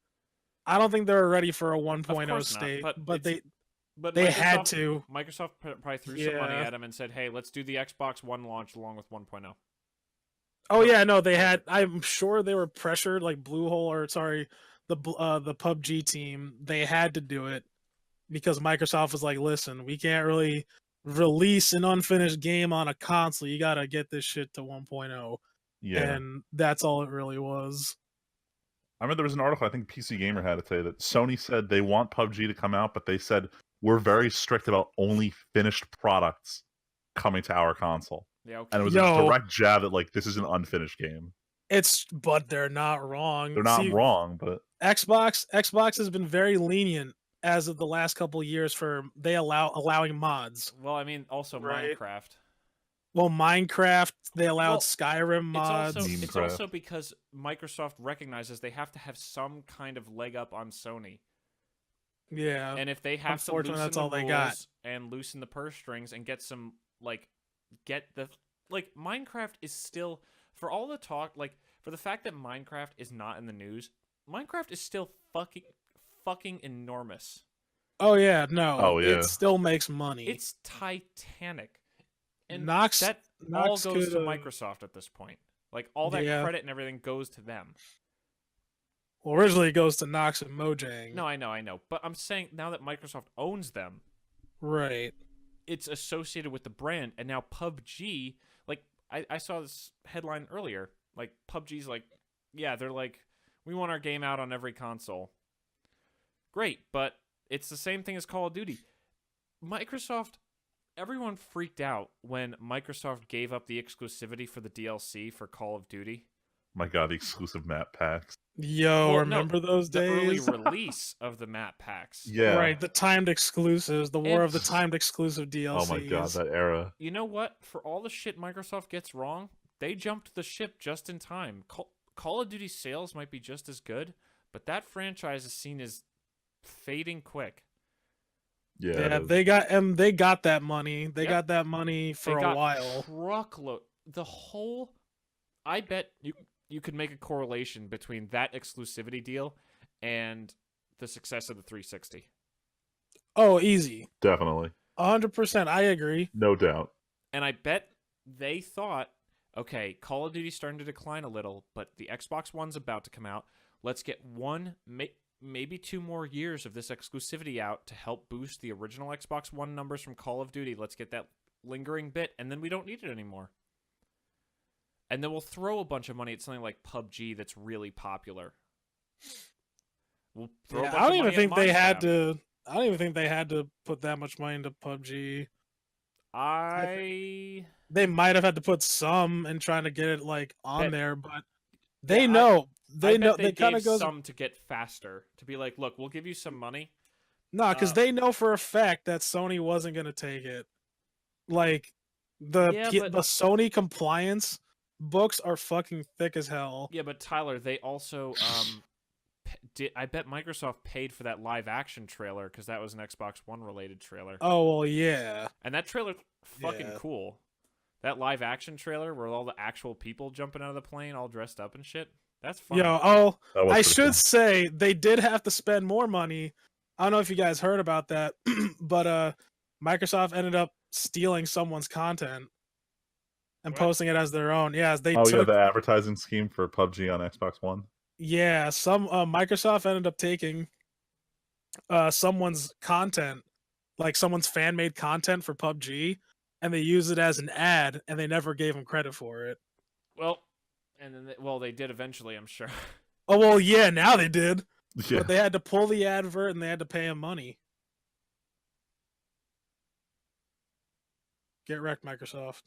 I don't think they were ready for a 1.0 state, but they had to. Microsoft probably threw some money at them and said, "Hey, let's do the Xbox One launch along with 1.0." Oh yeah, no, they had. I'm sure they were pressured, like the PUBG team. They had to do it because Microsoft was like, "Listen, we can't really release an unfinished game on a console. You gotta get this shit to 1.0." Yeah. And that's all it really was. I remember there was an article, I think PC Gamer had it say, that Sony said they want PUBG to come out, but they said, we're very strict about only finished products coming to our console. Yeah, okay. And it was a direct jab at, like, this is an unfinished game. But they're not wrong. They're not wrong, but Xbox has been very lenient as of the last couple of years for allowing mods. Well, I mean, also right? Minecraft. Well, Minecraft, they allowed Skyrim mods. It's also because Microsoft recognizes they have to have some kind of leg up on Sony. Yeah. And if they have to loosen the rules and loosen the purse strings and get some, Minecraft is still, for all the talk, for the fact that Minecraft is not in the news, Minecraft is still fucking enormous. Oh, yeah, no. Oh, yeah. It still makes money. It's titanic. And Nox all goes to Microsoft at this point. Like, all that credit and everything goes to them. Well, originally it goes to Nox and Mojang. No, I know. But I'm saying now that Microsoft owns them, right, it's associated with the brand. And now PUBG, I saw this headline earlier. Like, PUBG's they're like, we want our game out on every console. Great, but it's the same thing as Call of Duty. Everyone freaked out when Microsoft gave up the exclusivity for the DLC for Call of Duty. My god, the exclusive map packs. Remember those days? The early release of the map packs. Yeah. Right, the timed exclusives, the war of the timed exclusive DLCs. Oh my god, that era. You know what? For all the shit Microsoft gets wrong, they jumped the ship just in time. Call of Duty sales might be just as good, but that franchise is seen as fading quick. Yeah, they got that money. They got that money for a while. Truckload. I bet you could make a correlation between that exclusivity deal and the success of the 360. Oh, easy. Definitely. 100%. I agree. No doubt. And I bet they thought, okay, Call of Duty's starting to decline a little, but the Xbox One's about to come out. Let's get maybe 2 more years of this exclusivity out to help boost the original Xbox One numbers from Call of Duty. Let's get that lingering bit, and then we don't need it anymore. And then we'll throw a bunch of money at something like PUBG that's really popular. We'll throw a bunch I don't even think they had to. I don't even think they had to put that much money into PUBG. They might have had to put some and trying to get it on there, but they know. They know. They kind of gave goes some to get faster. To be like, look, we'll give you some money, No, because they know for a fact that Sony wasn't gonna take it. Like the but Sony compliance books are fucking thick as hell. yeah, but Tyler, they also I bet Microsoft paid for that live action trailer because that was an Xbox One related trailer. Oh well, yeah. And that trailer's fucking Yeah. cool. That live action trailer where all the actual people jumping out of the plane all dressed up and shit. That's fun. Yo, That was I pretty should cool. say they did have to spend more money. I don't know if you guys heard about that, but Microsoft ended up stealing someone's content and What? posting it as their own. Yeah, they Oh yeah, took the advertising scheme for PUBG on Xbox One. some Microsoft ended up taking someone's content, like someone's fan made content for PUBG, and they used it as an ad, and they never gave them credit for it. Well, and then they did eventually, I'm sure. Oh well, yeah, now they did, Yeah. but they had to pull the advert and they had to pay him money. Get wrecked, Microsoft.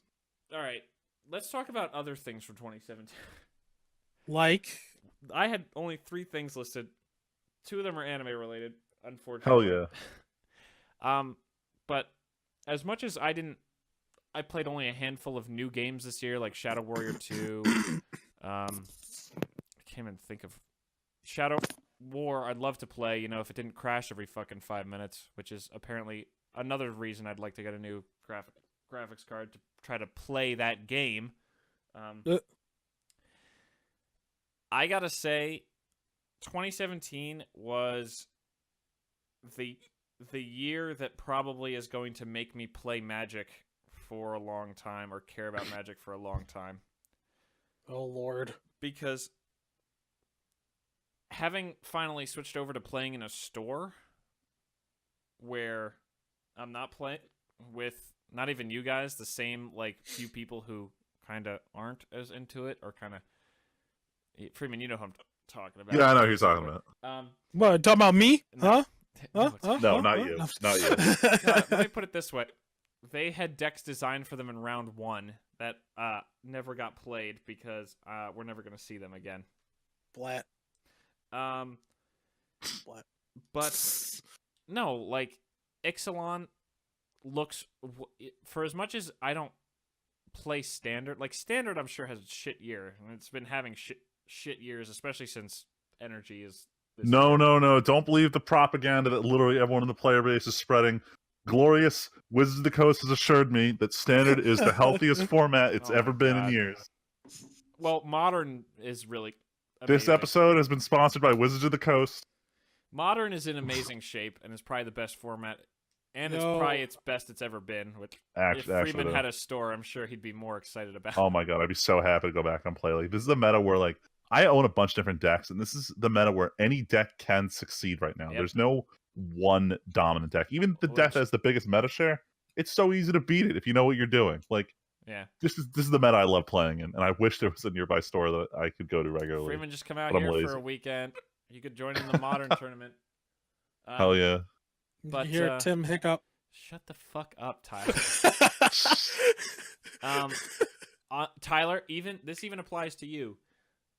All right, let's talk about other things from 2017. Like, I had only 3 things listed. 2 of them are anime related, unfortunately. Hell yeah. But as much as I played only a handful of new games this year, like Shadow Warrior 2. I can't even think of Shadow War. I'd love to play, if it didn't crash every fucking 5 minutes, which is apparently another reason I'd like to get a new graphics card to try to play that game. I gotta say, 2017 was the year that probably is going to make me play Magic for a long time or care about Magic for a long time. oh lord. Because having finally switched over to playing in a store where I'm not playing with not even you guys, the same few people who kind of aren't as into it or kind of Freeman, you know who I'm talking about. Yeah, I know who you're talking about. What, talking about me? No. Huh? No, not you. Not you. Let me put it this way. They had decks designed for them in round 1 that never got played because we're never going to see them again. Blat. But no, Ixalan looks, for as much as I don't play Standard, Standard I'm sure has a shit year, and it's been having shit years, especially since Energy is this year. No. Don't believe the propaganda that literally everyone in the player base is spreading. Glorious Wizards of the Coast has assured me that Standard is the healthiest format it's ever been in years. Well, Modern is really amazing. This episode has been sponsored by Wizards of the Coast. Modern is in amazing shape and is probably the best format, and it's probably its best it's ever been. If Freeman had a store, I'm sure he'd be more excited about it. Oh my god, I'd be so happy to go back and play. This is the meta where I own a bunch of different decks, and this is the meta where any deck can succeed right now. Yep. There's no one dominant deck. Even the deck that has the biggest meta share, it's so easy to beat it if you know what you're doing. Yeah. This is the meta I love playing in, and I wish there was a nearby store that I could go to regularly. Freeman, just come out But I'm here lazy. for a weekend. You could join in the Modern tournament. Hell yeah. But You hear Tim hiccup. Shut the fuck up, Tyler. Tyler, this even applies to you.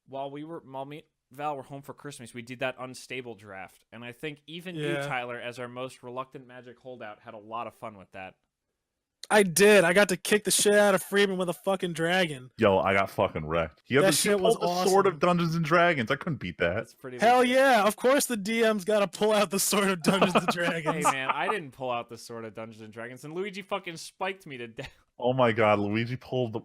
While me and Val were home for Christmas, we did that unstable draft, and I think even you, Tyler, as our most reluctant Magic holdout, had a lot of fun with that. I did. I got to kick the shit out of Freeman with a fucking dragon. Yo, I got fucking wrecked. He That shit was pulled the Sword of Dungeons and Dragons. I couldn't beat that. That's pretty. Hell legit. yeah! Of course the DM's got to pull out the Sword of Dungeons and Dragons. Hey man, I didn't pull out the Sword of Dungeons and Dragons, and Luigi fucking spiked me to death. Oh my god, Luigi pulled the...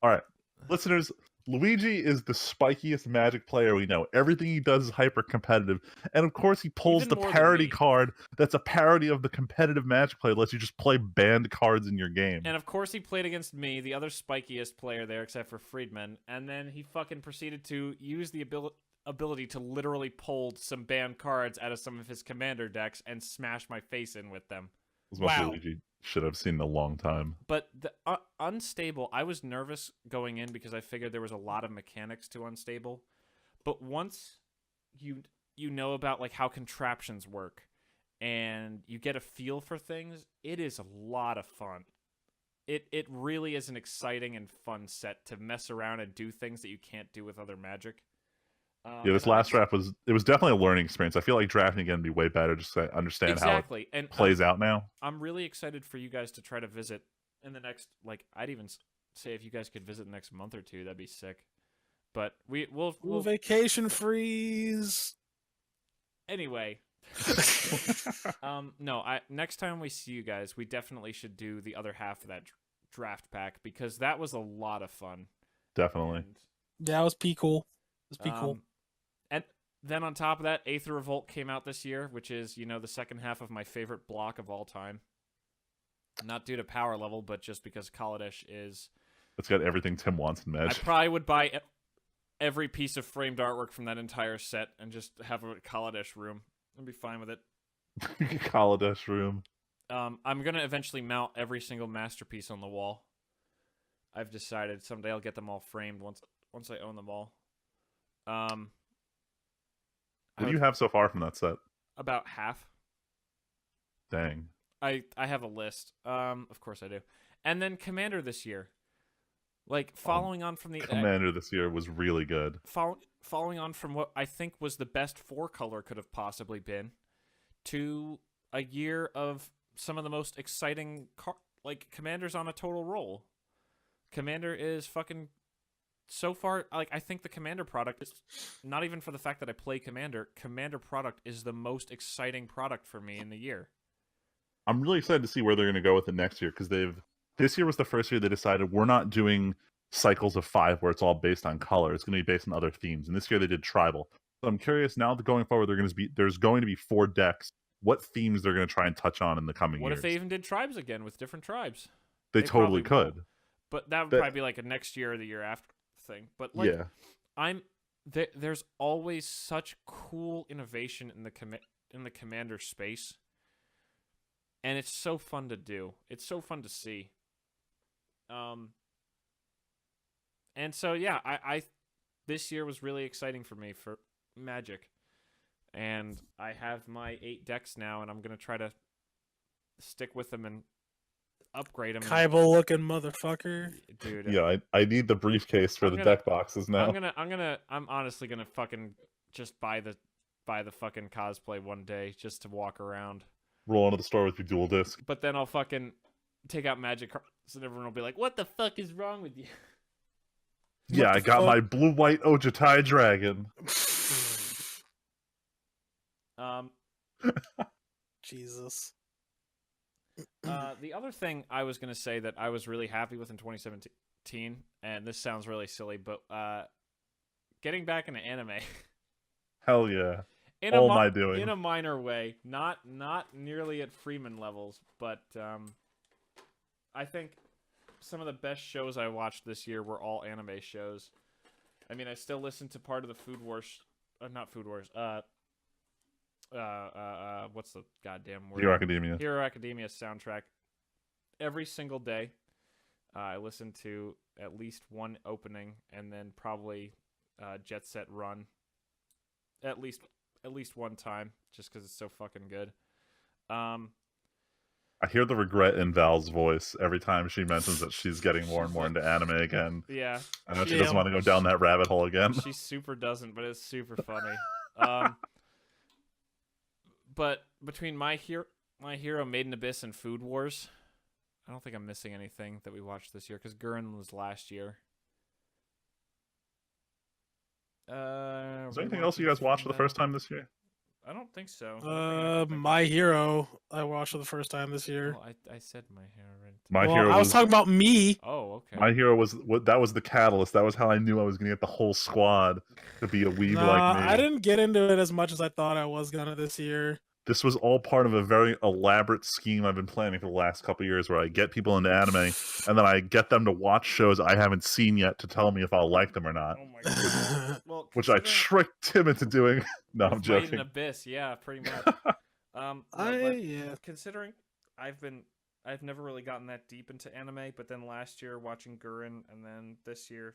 Alright, listeners, Luigi is the spikiest Magic player we know. Everything he does is hyper competitive. And of course he pulls Even the more than parody me. card that's a parody of the competitive Magic play that lets you just play banned cards in your game. And of course he played against me, the other spikiest player there, except for Friedman, and then he fucking proceeded to use the ability to literally pull some banned cards out of some of his commander decks and smash my face in with them. It was most Wow. Luigi shit I've seen in a long time. But the unstable, I was nervous going in because I figured there was a lot of mechanics to unstable. But once you know about how contraptions work and you get a feel for things, it is a lot of fun. It really is an exciting and fun set to mess around and do things that you can't do with other Magic. Yeah, this last draft was definitely a learning experience. I feel like drafting again would be way better just to understand exactly. how it And plays out now. I'm really excited for you guys to try to visit in the next, like, I'd even say if you guys could visit the next month or two, that'd be sick. But we'll vacation freeze. Anyway. No, next time we see you guys, we definitely should do the other half of that draft pack because that was a lot of fun. Definitely. And, yeah, it was pretty cool. It was pretty cool. And then on top of that, Aether Revolt came out this year, which is, the second half of my favorite block of all time. Not due to power level, but just because Kaladesh is... It's got everything Tim wants in Magic. I probably would buy every piece of framed artwork from that entire set and just have a Kaladesh room. I'd be fine with it. Kaladesh room. I'm going to eventually mount every single masterpiece on the wall. I've decided someday I'll get them all framed once I own them all. What do you have so far from that set? About half. Dang. I have a list. Of course I do. And then Commander this year. Like, following on from the... Commander this year was really good. Following on from what I think was the best 4-color could have possibly been, to a year of some of the most exciting Commanders on a total roll. Commander is fucking... So far, I think the Commander product is... Not even for the fact that I play Commander product is the most exciting product for me in the year. I'm really excited to see where they're going to go with it next year, because this year was the first year they decided we're not doing cycles of 5 where it's all based on color. It's going to be based on other themes. And this year they did tribal. So I'm curious now that going forward, there's going to be 4 decks. What themes they're going to try and touch on in the coming years? What if they even did tribes again with different tribes? They totally could. Won't. But that would probably be like a next year or the year after thing. But yeah. There's always such cool innovation in the Commander space. And it's so fun to do. It's so fun to see. And so yeah, I this year was really exciting for me for Magic, and I have my 8 decks now, and I'm gonna try to stick with them and upgrade them. Kaiba looking motherfucker, dude. Yeah, I need the briefcase for the deck boxes now. I'm honestly gonna fucking just buy the fucking cosplay one day just to walk around. Roll into the store with your dual disc. But then I'll fucking take out Magic cards and everyone will be like, what the fuck is wrong with you? Yeah, I got my blue-white Ojutai dragon. Jesus. The other thing I was going to say that I was really happy with in 2017, and this sounds really silly, but getting back into anime. Hell yeah. In a minor way, not nearly at Freeman levels, but I think some of the best shows I watched this year were all anime shows. I mean, I still listen to part of the Food Wars, not Food Wars. What's the goddamn word? Hero Academia. Hero Academia soundtrack every single day. I listen to at least one opening, and then probably Jet Set Run at least one time, just because it's so fucking good. I hear the regret in Val's voice every time she mentions that she's getting more and more into anime again. Yeah. I know she doesn't want to go down that rabbit hole again. She super doesn't, but it's super funny. But between My Hero, Made in Abyss, and Food Wars, I don't think I'm missing anything that we watched this year, because Gurren was last year. Is there anything else you guys watched for the first time this year? I don't think so. My Hero, I watched for the first time this year. Oh, I said My Hero. My Hero. I was talking about me. Oh, okay. My Hero was the catalyst. That was how I knew I was going to get the whole squad to be a weeb like me. I didn't get into it as much as I thought I was gonna this year. This was all part of a very elaborate scheme I've been planning for the last couple of years, where I get people into anime, and then I get them to watch shows I haven't seen yet to tell me if I'll like them or not. Oh my god! Well, which I tricked Tim into doing. No, I'm joking. Made in Abyss, yeah, pretty much. Considering I've never really gotten that deep into anime, but then last year watching Gurren, and then this year,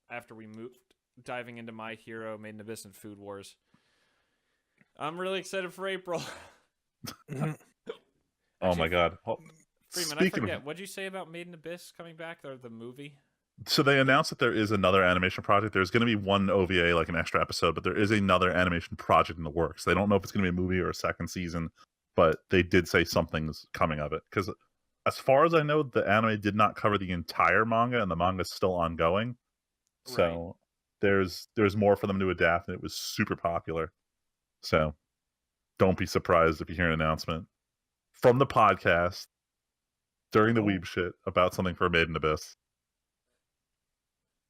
after we moved, diving into My Hero, Made in Abyss, and Food Wars. I'm really excited for April. Oh my god. Freeman, I forget. What'd you say about Made in Abyss coming back, or the movie? So they announced that there is another animation project. There's going to be one OVA, like an extra episode, but there is another animation project in the works. They don't know if it's going to be a movie or a second season, but they did say something's coming of it. Because as far as I know, the anime did not cover the entire manga, and the manga is still ongoing. So there's more for them to adapt, and it was super popular. So don't be surprised if you hear an announcement from the podcast during the Weeb shit about something for Made in Abyss.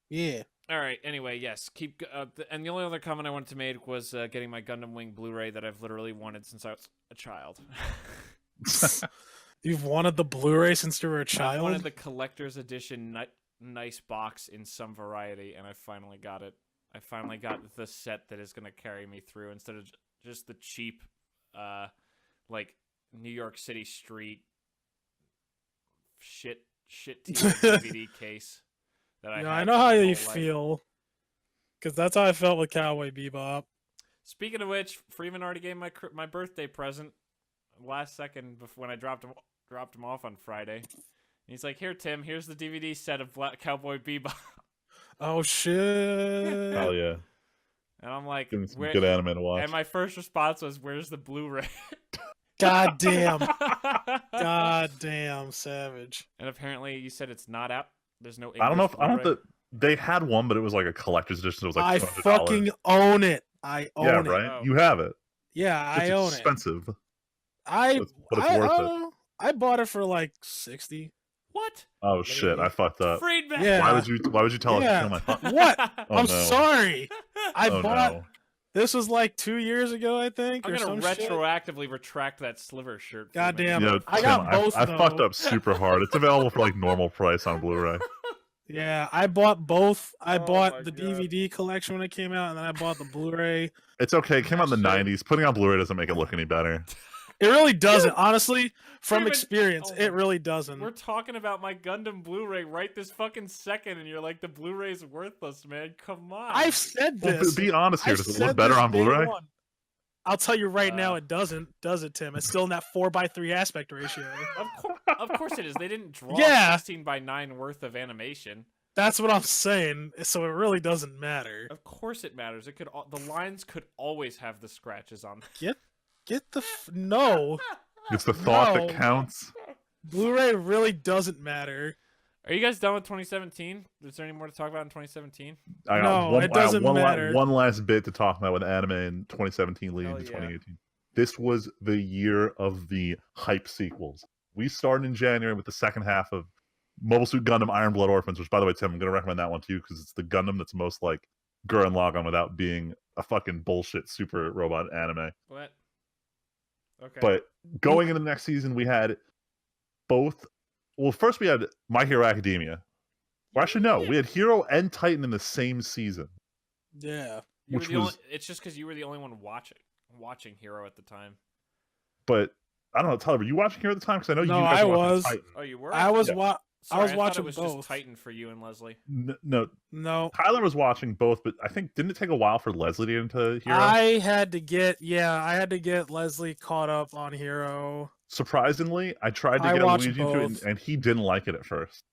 Yeah. All right. Anyway, yes. Keep. And the only other comment I wanted to make was getting my Gundam Wing Blu-ray that I've literally wanted since I was a child. You've wanted the Blu-ray since you were a I child? wanted the collector's edition nice box in some variety, and I finally got it. I finally got the set that is going to carry me through instead of just the cheap, like New York City street shit DVD case. That I know how you feel, because that's how I felt with Cowboy Bebop. Speaking of which, Freeman already gave my birthday present last second before when I dropped him off on Friday. And he's like, "Here, Tim. Here's the DVD set of Cowboy Bebop." Oh shit! Hell yeah! And I'm like, Give me some good anime to watch. And my first response was, "Where's the Blu-ray?" God damn! God damn, savage. And apparently, you said it's not out. There's no English I don't know if Blu-ray. they had one, but it was like a collector's edition. It was like I $200. fucking own it. I own it. Yeah, right. Oh. You have it. Yeah, It's I own expensive. it. But it's worth it. I bought it for like 60. What? Oh shit! I fucked up. Freedman. Yeah. Why would you tell us to Yeah. kill my phone? What? Oh, I'm no. sorry. I Oh, bought. no. This was like 2 years ago, I think. I'm or gonna some shit. retroactively retract that Sliver shirt. Freeman. Goddamn. You know, I got Tim, both, I though. fucked up super hard. It's available for like normal price on Blu-ray. Yeah, I bought both. I Oh my bought the God. DVD collection when it came out, and then I bought the Blu-ray. It's okay. It came out in the Shit. 90s. Putting on Blu-ray doesn't make it look any better. It really doesn't, honestly. From Freeman- experience, oh it my- really doesn't. We're talking about my Gundam Blu-ray right this fucking second, and you're like, the Blu-ray's worthless, man. Come on. I've said Well, this. be honest here. I've Does it said look better this on day Blu-ray? one. I'll tell you right now, Uh, it doesn't. Does it, Tim? It's still in that 4:3 aspect ratio. Of course it is. They didn't draw Yeah. 16:9 worth of animation. That's what I'm saying. So it really doesn't matter. Of course it matters. It could the lines could always have the scratches on them. Get the no. It's the thought No. that counts. Blu-ray really doesn't matter. Are you guys done with 2017? Is there any more to talk about in 2017? I got No, one, it doesn't one matter. one last bit to talk about with anime in 2017 leading Hell to yeah. 2018. This was the year of the hype sequels. We started in January with the second half of Mobile Suit Gundam Iron Blood Orphans, which, by the way, Tim, I'm going to recommend that one to you because it's the Gundam that's most like Gurren Lagann without being a fucking bullshit super robot anime. What? Okay. But going into the next season, we had both. Well, first we had My Hero Academia. Well, actually, no, we had Hero and Titan in the same season. Yeah. You were which the only, was- it's just because you were the only one watching Hero at the time. But I don't know, Tyler, were you watching Hero at the time? Because I know No, you guys I were watching was. Titan. Oh, you were? I was Yeah. Sorry, was thought watching it was both. just Titan for you and Leslie. No, No. Tyler was watching both, but I think didn't it take a while for Leslie to get into Hero? I had to get Leslie caught up on Hero. Surprisingly, I tried to I get watched Luigi into it, both. and he didn't like it at first.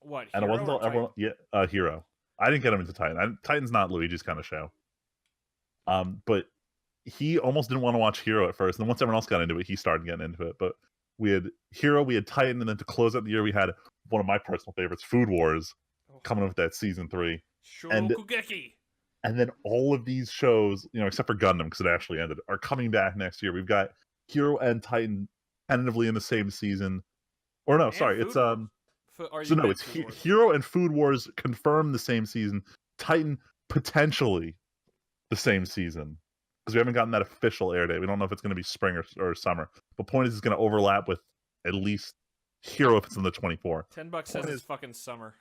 What? And it Hero wasn't or until everyone, Titan? Hero. I didn't get him into Titan. Titan's not Luigi's kind of show. But he almost didn't want to watch Hero at first, and then once everyone else got into it, he started getting into it. But we had Hero, we had Titan, and then to close out the year, we had one of my personal favorites, Food Wars, coming up with that season 3. And- Shokugeki. And then all of these shows, except for Gundam, because it actually ended, are coming back next year. We've got Hero and Titan tentatively in the same season. Or no, And sorry, Food it's Wars. so no, it's Hero and Food Wars confirmed the same season. Titan potentially the same season because we haven't gotten that official air date. We don't know if it's going to be spring or summer. But point is, it's going to overlap with at least Hero if it's in the 24. $10 says it's fucking summer.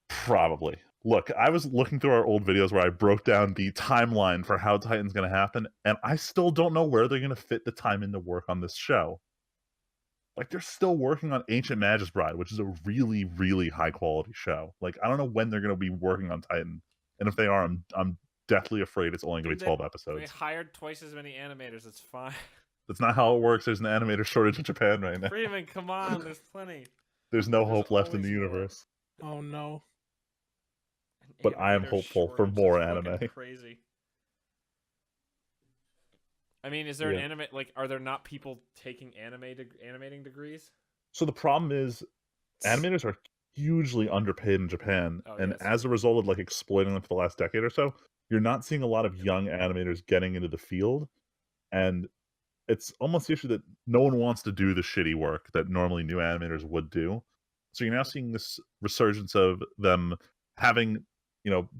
Probably. Look, I was looking through our old videos where I broke down the timeline for how Titan's going to happen, and I still don't know where they're going to fit the time in to work on this show. Like, they're still working on Ancient Magus Bride, which is a really, really high-quality show. Like, I don't know when they're going to be working on Titan, and if they are, I'm deathly afraid it's only going to be 12 They episodes. hired twice as many animators. It's fine. That's not how it works. There's an animator shortage in Japan right now. Freeman, come on. There's plenty. There's no There's hope left in the always more. universe. Oh no. An But I am animator hopeful for shortage. more That's fucking anime. crazy. I mean, is there an Yeah. anime like? Are there not people taking animating degrees? So the problem is, animators are hugely underpaid in Japan, Oh, and yes. as a result of like exploiting them for the last decade or so, you're not seeing a lot of young animators getting into the field, and it's almost the issue that no one wants to do the shitty work that normally new animators would do. So you're now seeing this resurgence of them having,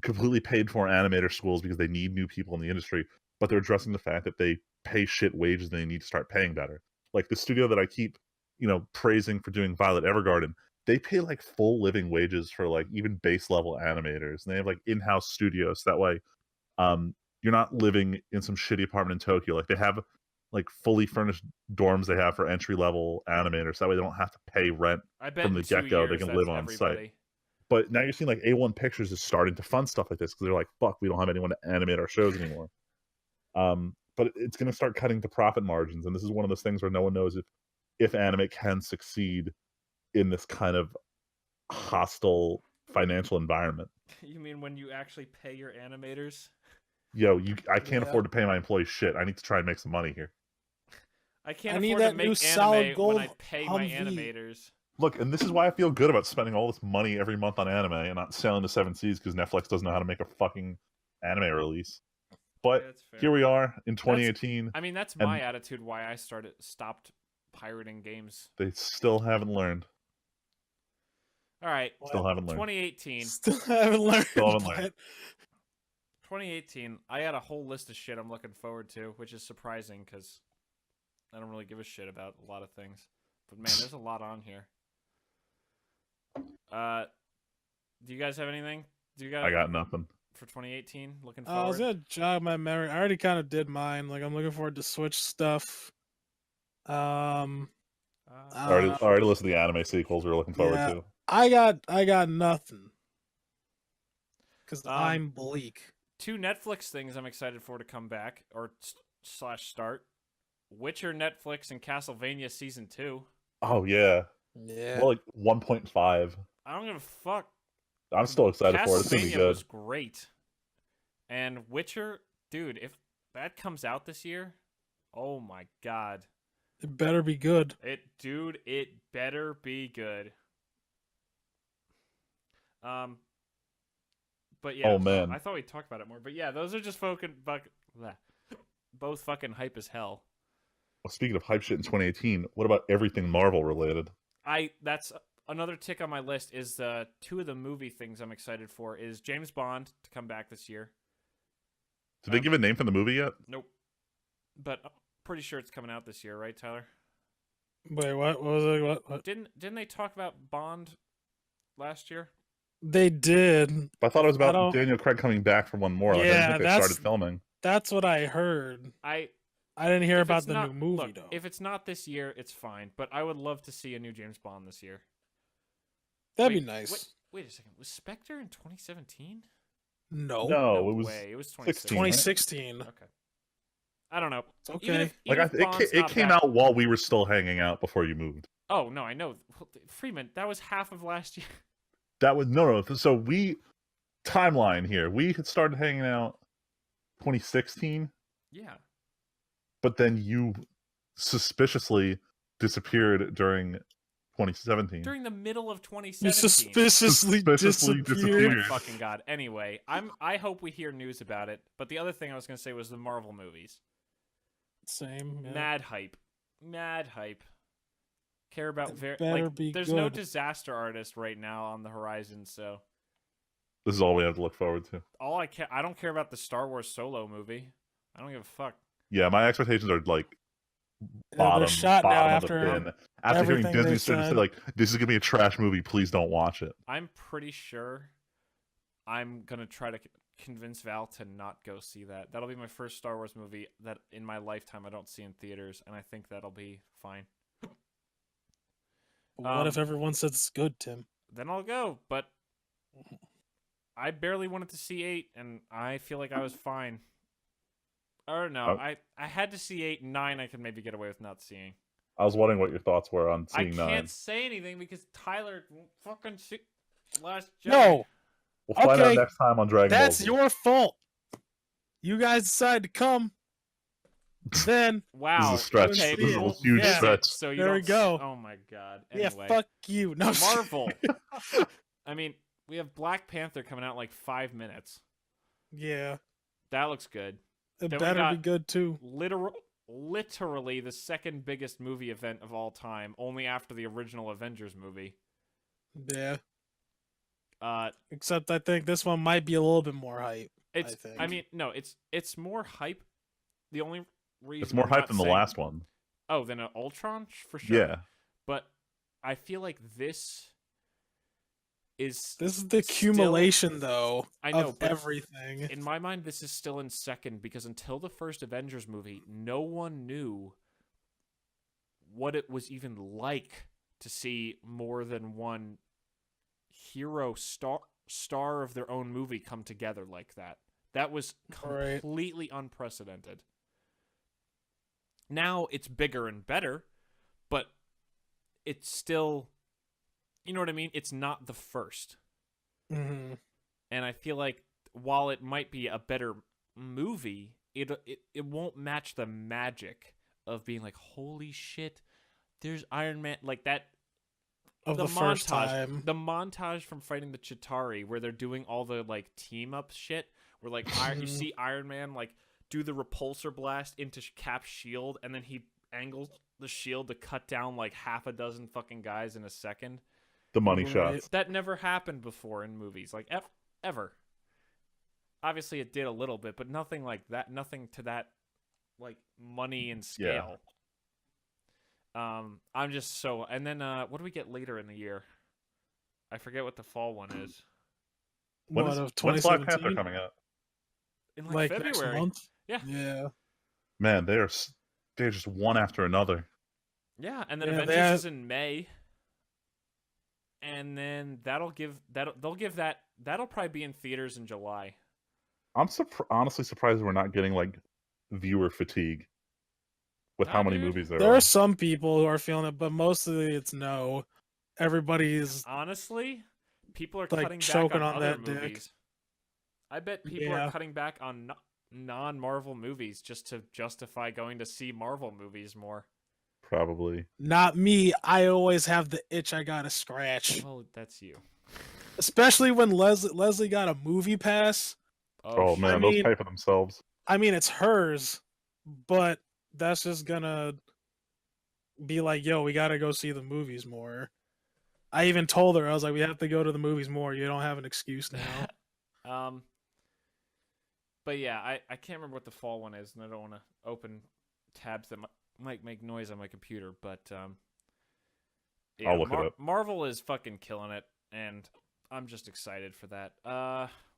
completely paid for animator schools because they need new people in the industry, but they're addressing the fact that they pay shit wages and they need to start paying better. Like the studio that I keep, praising for doing Violet Evergarden, they pay like full living wages for like even base level animators. And they have like in-house studios. That way, you're not living in some shitty apartment in Tokyo. Like they have like fully furnished dorms they have for entry level animators. That way they don't have to pay rent I bet from in the 2 get go. They years can that's live on site. everybody. But now you're seeing like A1 Pictures is starting to fund stuff like this because they're like, fuck, we don't have anyone to animate our shows anymore. But it's going to start cutting to profit margins, and this is one of those things where no one knows if anime can succeed in this kind of hostile financial environment. You mean when you actually pay your animators? I can't Yeah. afford to pay my employees shit. I need to try and make some money here. I can't I need afford to that new make solid anime gold when I pay my Humvee. animators. Look, and this is why I feel good about spending all this money every month on anime and not sailing to seven seas because Netflix doesn't know how to make a fucking anime release. But Yeah, that's fair. here we are in 2018. I mean, that's and my attitude why I stopped pirating games. they still haven't learned. All right, Still haven't learned. 2018. Still haven't learned. Still haven't learned. but 2018. I had a whole list of shit I'm looking forward to, which is surprising because I don't really give a shit about a lot of things. But man, there's a lot on here. Do you guys have anything? I got nothing. For 2018? Looking I was forward. gonna jog my memory. I already kind of did mine. Like I'm looking forward to Switch stuff. I already listened to the anime sequels we're looking forward yeah. to. I got nothing. Because I'm Um, bleak. 2 Netflix things I'm excited for to come back or slash start. Witcher Netflix and Castlevania Season 2. Oh yeah. Yeah. Well, like 1.5. I don't give a fuck. I'm still excited for it. It's gonna be Castlevania good. was great. And Witcher, dude, if that comes out this year, oh my god. It better be good. It better be good. But yeah, Oh man. I thought we talked about it more. But yeah, those are just both fucking hype as hell. Well, speaking of hype shit in 2018, what about everything Marvel related? That's another tick on my list is 2 of the movie things I'm excited for is James Bond to come back this year. Did they give a name for the movie yet? Nope. But I'm pretty sure it's coming out this year, right, Tyler? Wait, what was it? What? Didn't they talk about Bond last year? They did. I thought it was I about don't- Daniel Craig coming back for one more. Like, I Yeah, didn't think they that's- started filming. That's what I heard. I didn't hear If about it's the not- new movie look, though. If it's not this year, it's fine. But I would love to see a new James Bond this year. That'd Wait, be nice. Wait a second. Was Spectre in 2017? No. No, it was way. It was 16, 2016. 2016. Okay. I don't know. It's okay. Even if it came back... out while we were still hanging out before you moved. Oh no, I know. Freeman, that was half of last year. That was no. So we timeline here. We had started hanging out 2016, Yeah. but then you suspiciously disappeared during 2017. During the middle of You 2017. suspiciously Suspiciously disappeared. Oh my fucking god. Anyway, I hope we hear news about it. But the other thing I was gonna say was the Marvel movies. Same. Yeah. Mad hype. Mad hype. Care about It better be there's no good. disaster artist right now on the horizon, so This is all we have to look forward to. I don't care about the Star Wars Solo movie. I don't give a fuck. Yeah, my expectations are like They're bottom shot now of after the bin. After hearing everything Disney they started to say said. like, this is gonna be a trash movie, please don't watch it. I'm pretty sure I'm gonna try to convince Val to not go see that. That'll be my first Star Wars movie that in my lifetime I don't see in theaters, and I think that'll be fine. What if everyone says it's good, Tim? Then I'll go, but I barely wanted to see 8, and I feel like I was fine. Or no, I had to see 8 and 9 I could maybe get away with not seeing. I was wondering what your thoughts were on I seeing can't 9. say anything because Tyler won't fucking Last Jedi. No, We'll find out Okay, next time on Dragon Ball that's Z. your fault. You guys decided to come. Then This Wow. is a stretch. Okay, This is a we'll huge visit, stretch. So you There don't we go. Oh my god. Anyway. yeah, fuck you. No, Marvel. I mean, we have Black Panther coming out in like 5 minutes. yeah, That looks good. it Then we better be got good too. Literally the second biggest movie event of all time, only after the original Avengers movie. Yeah, Uh, except I think this one might be a little bit more hype. it's. think. I mean, no, it's more hype. The only reason It's more I'm hype not than the saying- last one. Oh, than an Ultron for sure. Yeah. But I feel like this is. This is the still- accumulation, though, I know, of but everything. in my mind, this is still in second because until the first Avengers movie, no one knew what it was even like to see more than one hero star of their own movie come together like that. That was Right. completely unprecedented. Now it's bigger and better, but it's still, you know what I mean? It's not the first. hmm And I feel like while it might be a better movie, it won't match the magic of being like, holy shit, there's Iron Man, like that. Of the first montage, time. the montage from fighting the Chitauri, where they're doing all the like team up shit, where like you see Iron Man like do the repulsor blast into Cap's shield, and then he angles the shield to cut down like half a dozen fucking guys in a second. The money Right. shots. That never happened before in movies, like ever. Obviously, it did a little bit, but nothing like that. Nothing to that, like money and scale. I'm just so. And then, what do we get later in the year? I forget what the fall one is. When What, is of when's Black 2017? Panther coming out? In Like next February. month? Yeah. Yeah. Man, they're just one after another. Yeah, and then Yeah, Avengers they is in May. And then that'll probably be in theaters in July. I'm honestly surprised we're not getting like viewer fatigue with Nah, how many dude. movies there There are. are some people who are feeling it, but mostly it's no. Everybody's Honestly, people are Like, cutting back choking on on other that dick. movies. I bet people Yeah. are cutting back on non-Marvel movies just to justify going to see Marvel movies more. Probably. not me. I always have the itch I gotta scratch. Oh, that's you. Especially when Leslie got a movie pass. Oh, shit. man, I those mean- pay for themselves. I mean, it's hers, but that's just gonna be like, yo, we gotta go see the movies more. I even told her, I was like, we have to go to the movies more. You don't have an excuse now. But yeah, I can't remember what the fall one is, and I don't want to open tabs that might make noise on my computer. But yeah, I'll look it up. Marvel is fucking killing it, and I'm just excited for that.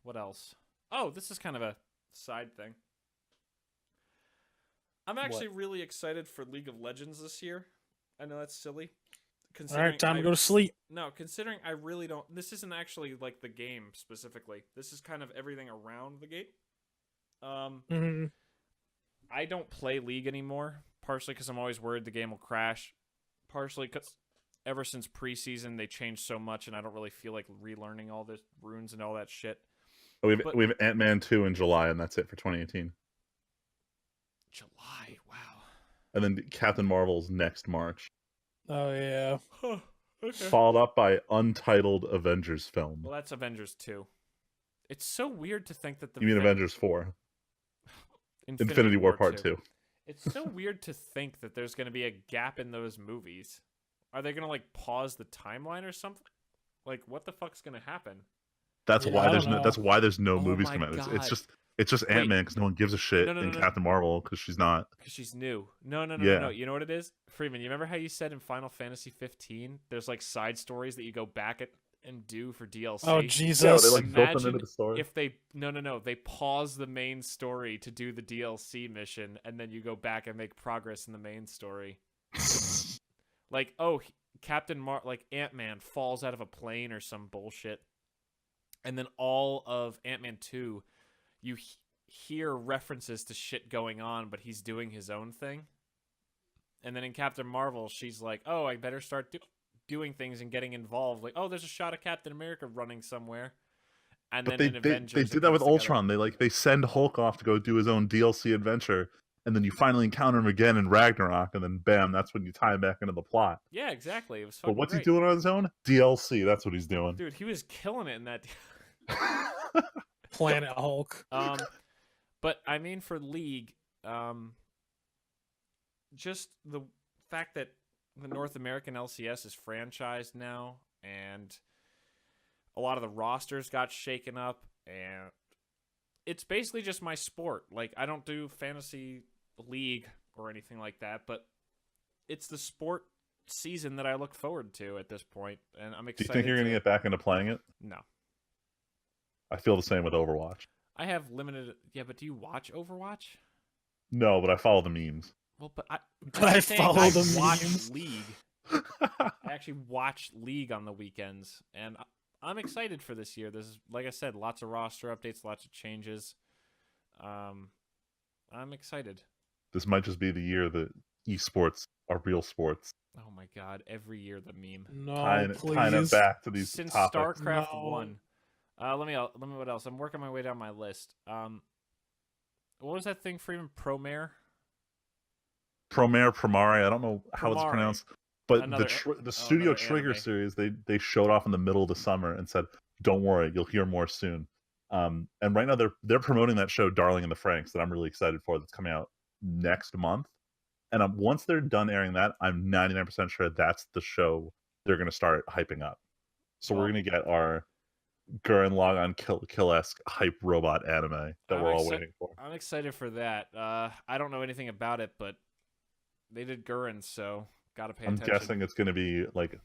What else? Oh, this is kind of a side thing. I'm actually really excited for League of Legends this year. I know that's silly. All right, time to go to sleep. No, considering I really don't. This isn't actually like the game specifically. This is kind of everything around the game. Mhm. I don't play League anymore, partially because I'm always worried the game will crash. Partially because ever since preseason they changed so much, and I don't really feel like relearning all the runes and all that shit. We But- have Ant-Man 2 in July, and that's it for 2018. July, wow. And then Captain Marvel's next March, Oh yeah. Huh, okay. followed up by untitled Avengers film. Well, that's Avengers 2. It's so weird to think that the You mean Avengers 4? Infinity War Part 2. It's so weird to think that there's going to be a gap in those movies. Are they going to like pause the timeline or something? Like, what the fuck's going to happen? That's Yeah, why I there's don't no. know. That's why there's no Oh movies my coming out. God. It's just Wait. Ant-Man because no one gives a shit, No, no, and no. Captain Marvel because she's not. Because she's new. No. Yeah. You know what it is? Freeman, you remember how you said in Final Fantasy 15 there's like side stories that you go back and do for DLC? Oh Yeah, Jesus. they like built them Imagine into the story. If they they pause the main story to do the DLC mission, and then you go back and make progress in the main story. Like, oh, like Ant-Man falls out of a plane or some bullshit, and then all of Ant-Man 2, you hear references to shit going on, but he's doing his own thing. And then in Captain Marvel, she's like, oh, I better start doing things and getting involved. Like, oh, there's a shot of Captain America running somewhere, and But then in they Avengers, did it that with comes together. Ultron. They send Hulk off to go do his own DLC adventure, and then you finally encounter him again in Ragnarok, and then bam, that's when you tie him back into the plot. Yeah, exactly. It was But fucking what's great. he doing on his own? DLC. That's what he's doing. Dude, he was killing it in that. Planet Hulk. But I mean, for League, just the fact that the North American LCS is franchised now, and a lot of the rosters got shaken up, and it's basically just my sport. Like, I don't do fantasy league or anything like that, but it's the sport season that I look forward to at this point, and I'm Do you excited. think you're going to get back into playing it? No. I feel the same with Overwatch. I have limited... Yeah, but do you watch Overwatch? No, but I follow the memes. Well, but I I'm saying follow I the watch memes. League. I actually watch League on the weekends, and I'm excited for this year. There's, like I said, lots of roster updates, lots of changes. I'm excited. This might just be the year that esports are real sports. Oh my god, every year the meme. No, Tying it please. back to these Since topics. StarCraft No. 1. Let me what else? I'm working my way down my list. What was that thing for even Promare? Promare, I don't know how it's Promare. pronounced, but Another- the Studio another Trigger anime. series they showed off in the middle of the summer and said, "Don't worry, you'll hear more soon." And right now they're promoting that show, Darling in the Franxx, that I'm really excited for. That's coming out next month. And once they're done airing that, I'm 99% sure that's the show they're going to start hyping up. So we're Well- going to get our Gurren Lagann Kill-esque hype robot anime that we're all waiting for. I'm excited for that. I don't know anything about it, but they did Gurren, so gotta pay I'm attention. guessing it's going to be like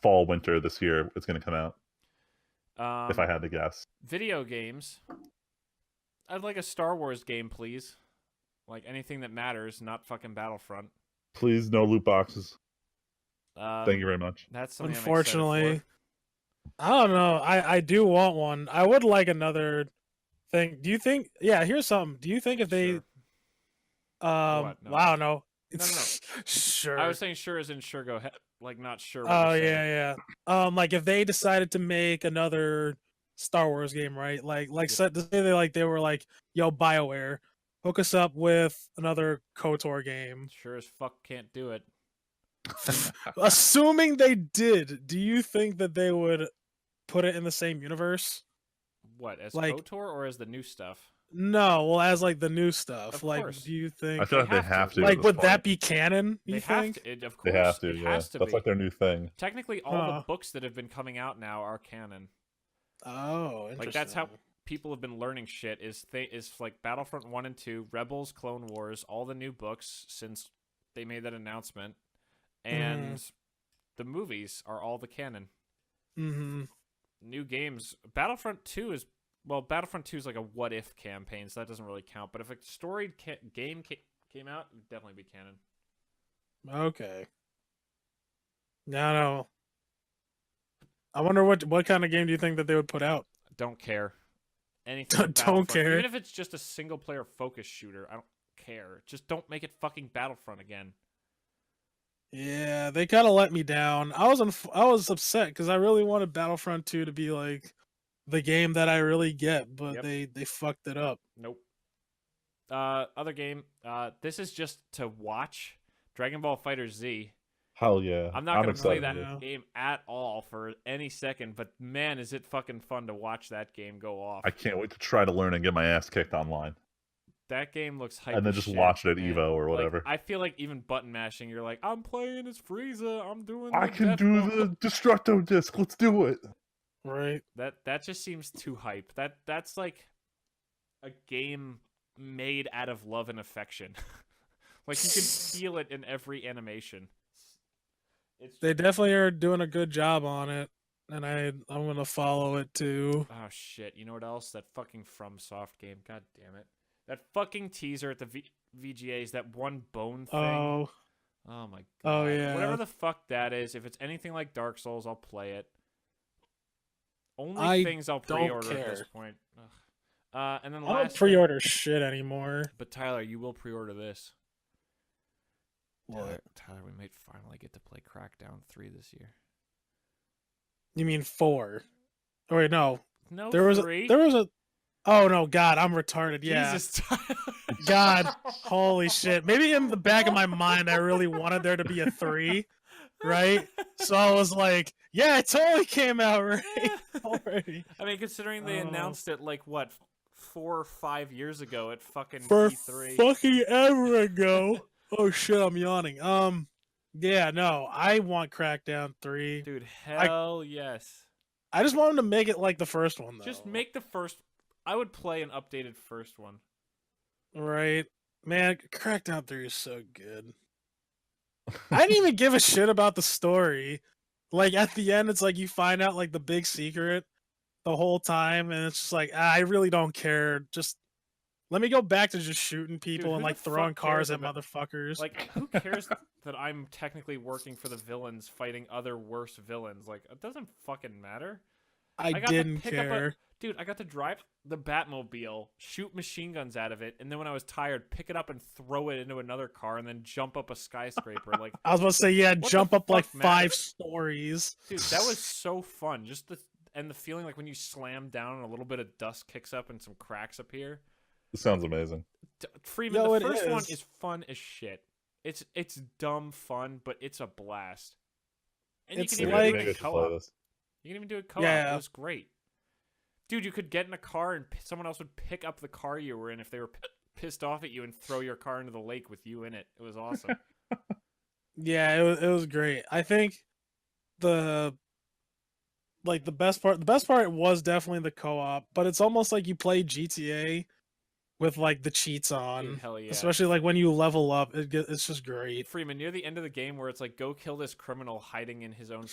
fall, winter this year. It's going to come out, if I had to guess. Video games. I'd like a Star Wars game, please. Like anything that matters, not fucking Battlefront. Please, no loot boxes. Thank you very much. That's something Unfortunately, I'm excited I don't know. I do want one. I would like another thing. Do you think? Yeah, here's something. Do you think if for. they, Sure. What? No. wow, no, No. sure. I was saying sure as in sure go ahead, like not sure. What Oh you're saying. yeah. Like if they decided to make another Star Wars game, right? Like say they were like, yo, BioWare, hook us up with another KOTOR game. Sure as fuck can't do it. Assuming they did, do you think that they would put it in the same universe? What, as Like- KOTOR or as the new stuff? No, well, as like the new stuff. Of Like, course. do you think? I feel like they have to. at Like, this would that point. be canon? You They think? have to. Of They course, have to. It Yeah, has to that's be. like their new thing. Technically, all the books that have been coming out now are canon. Oh, interesting. Like that's how people have been learning shit. Is like Battlefront 1 and 2, Rebels, Clone Wars, all the new books since they made that announcement, and the movies are all the canon. Mm-hmm. New games. Battlefront 2 is like a what if campaign, so that doesn't really count. But if a storied game came out, it'd definitely be canon. Okay. No. I wonder what kind of game do you think that they would put out? Don't care. Anything. Don't with Battlefront. care. Even if it's just a single player focus shooter, I don't care. Just don't make it fucking Battlefront again. Yeah, they kind of let me down. I was upset because I really wanted Battlefront 2 to be like the game that I really get, but Yep. they fucked it up. Nope. Other game. This is just to watch. Dragon Ball Fighter Z. Hell yeah! I'm not gonna play excited. that Yeah. game at all for any second, but man, is it fucking fun to watch that game go off. I can't wait to try to learn and get my ass kicked online. That game looks hype. And then as just shit, watch it at man. EVO or Like, whatever. I feel like even button mashing, you're like, I'm playing as Frieza. I'm doing. I the can death do ball." the Destructo disc. Let's do it. Right. That just seems too hype. That's like a game made out of love and affection. Like you can feel it in every animation. It's They definitely are doing a good job on it, and I'm gonna follow it too. oh shit. You know what else? That fucking FromSoft game. God damn it. That fucking teaser at the VGAs. That one bone thing. Oh, Oh my god. Oh, yeah. Whatever the fuck that is. If it's anything like Dark Souls, I'll play it. Only I things I'll don't pre-order at this care. point. And then I don't last thing- pre-order shit anymore. But Tyler, you will pre-order this. What? Tyler, we might finally get to play Crackdown 3 this year. You mean 4? Oh wait, no. No, There was 3. a. Oh no, God, I'm retarded. Yeah, Jesus. God, holy shit. Maybe in the back of my mind, I really wanted there to be a 3, right? So I was like, yeah, it totally came out right already. I mean, considering they Oh. announced it like what 4 or 5 years ago at fucking For E3. fucking ever ago. Oh shit, I'm yawning. Yeah, no, I want Crackdown 3. Dude, hell yes. I just want them to make it like the first one, though. Just make the first. I would play an updated first one. Right. Man, Crackdown 3 is so good. I didn't even give a shit about the story. Like, at the end, it's like you find out, like, the big secret the whole time, and it's just like, I really don't care. Just let me go back to just shooting people Dude, and, who like, the throwing fuck cars cares at about- motherfuckers. Like, who cares that I'm technically working for the villains fighting other worse villains? Like, it doesn't fucking matter. I got to didn't pick up care. Dude, I got to drive the Batmobile, shoot machine guns out of it, and then when I was tired, pick it up and throw it into another car, and then jump up a skyscraper. Like, I was about to say, yeah, the jump up like fuck 5 matters? stories. dude, that was so fun. Just the feeling like when you slam down and a little bit of dust kicks up and some cracks appear. This sounds amazing. Freeman, Yo, the it first one is. is fun as shit. It's dumb fun, but it's a blast. And It's you can like- even do Maybe I it should in play co-op. this. You can even do it co-op. Yeah. It was great. Dude, you could get in a car and someone else would pick up the car you were in if they were pissed off at you and throw your car into the lake with you in it. It was awesome. Yeah, it was great. I think the best part was definitely the co-op, but it's almost like you play GTA with like the cheats on. Dude, hell yeah. Especially like when you level up, it's just great. Freeman, near the end of the game where it's like, go kill this criminal hiding in his own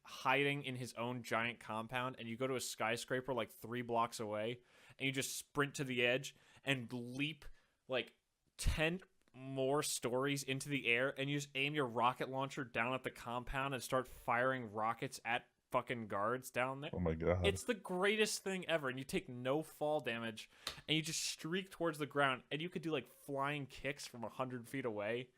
hiding in his own giant compound, and you go to a skyscraper like 3 blocks away, and you just sprint to the edge and leap like 10 more stories into the air, and you just aim your rocket launcher down at the compound and start firing rockets at fucking guards down there. Oh my god. It's the greatest thing ever, and you take no fall damage, and you just streak towards the ground, and you could do like flying kicks from 100 feet away.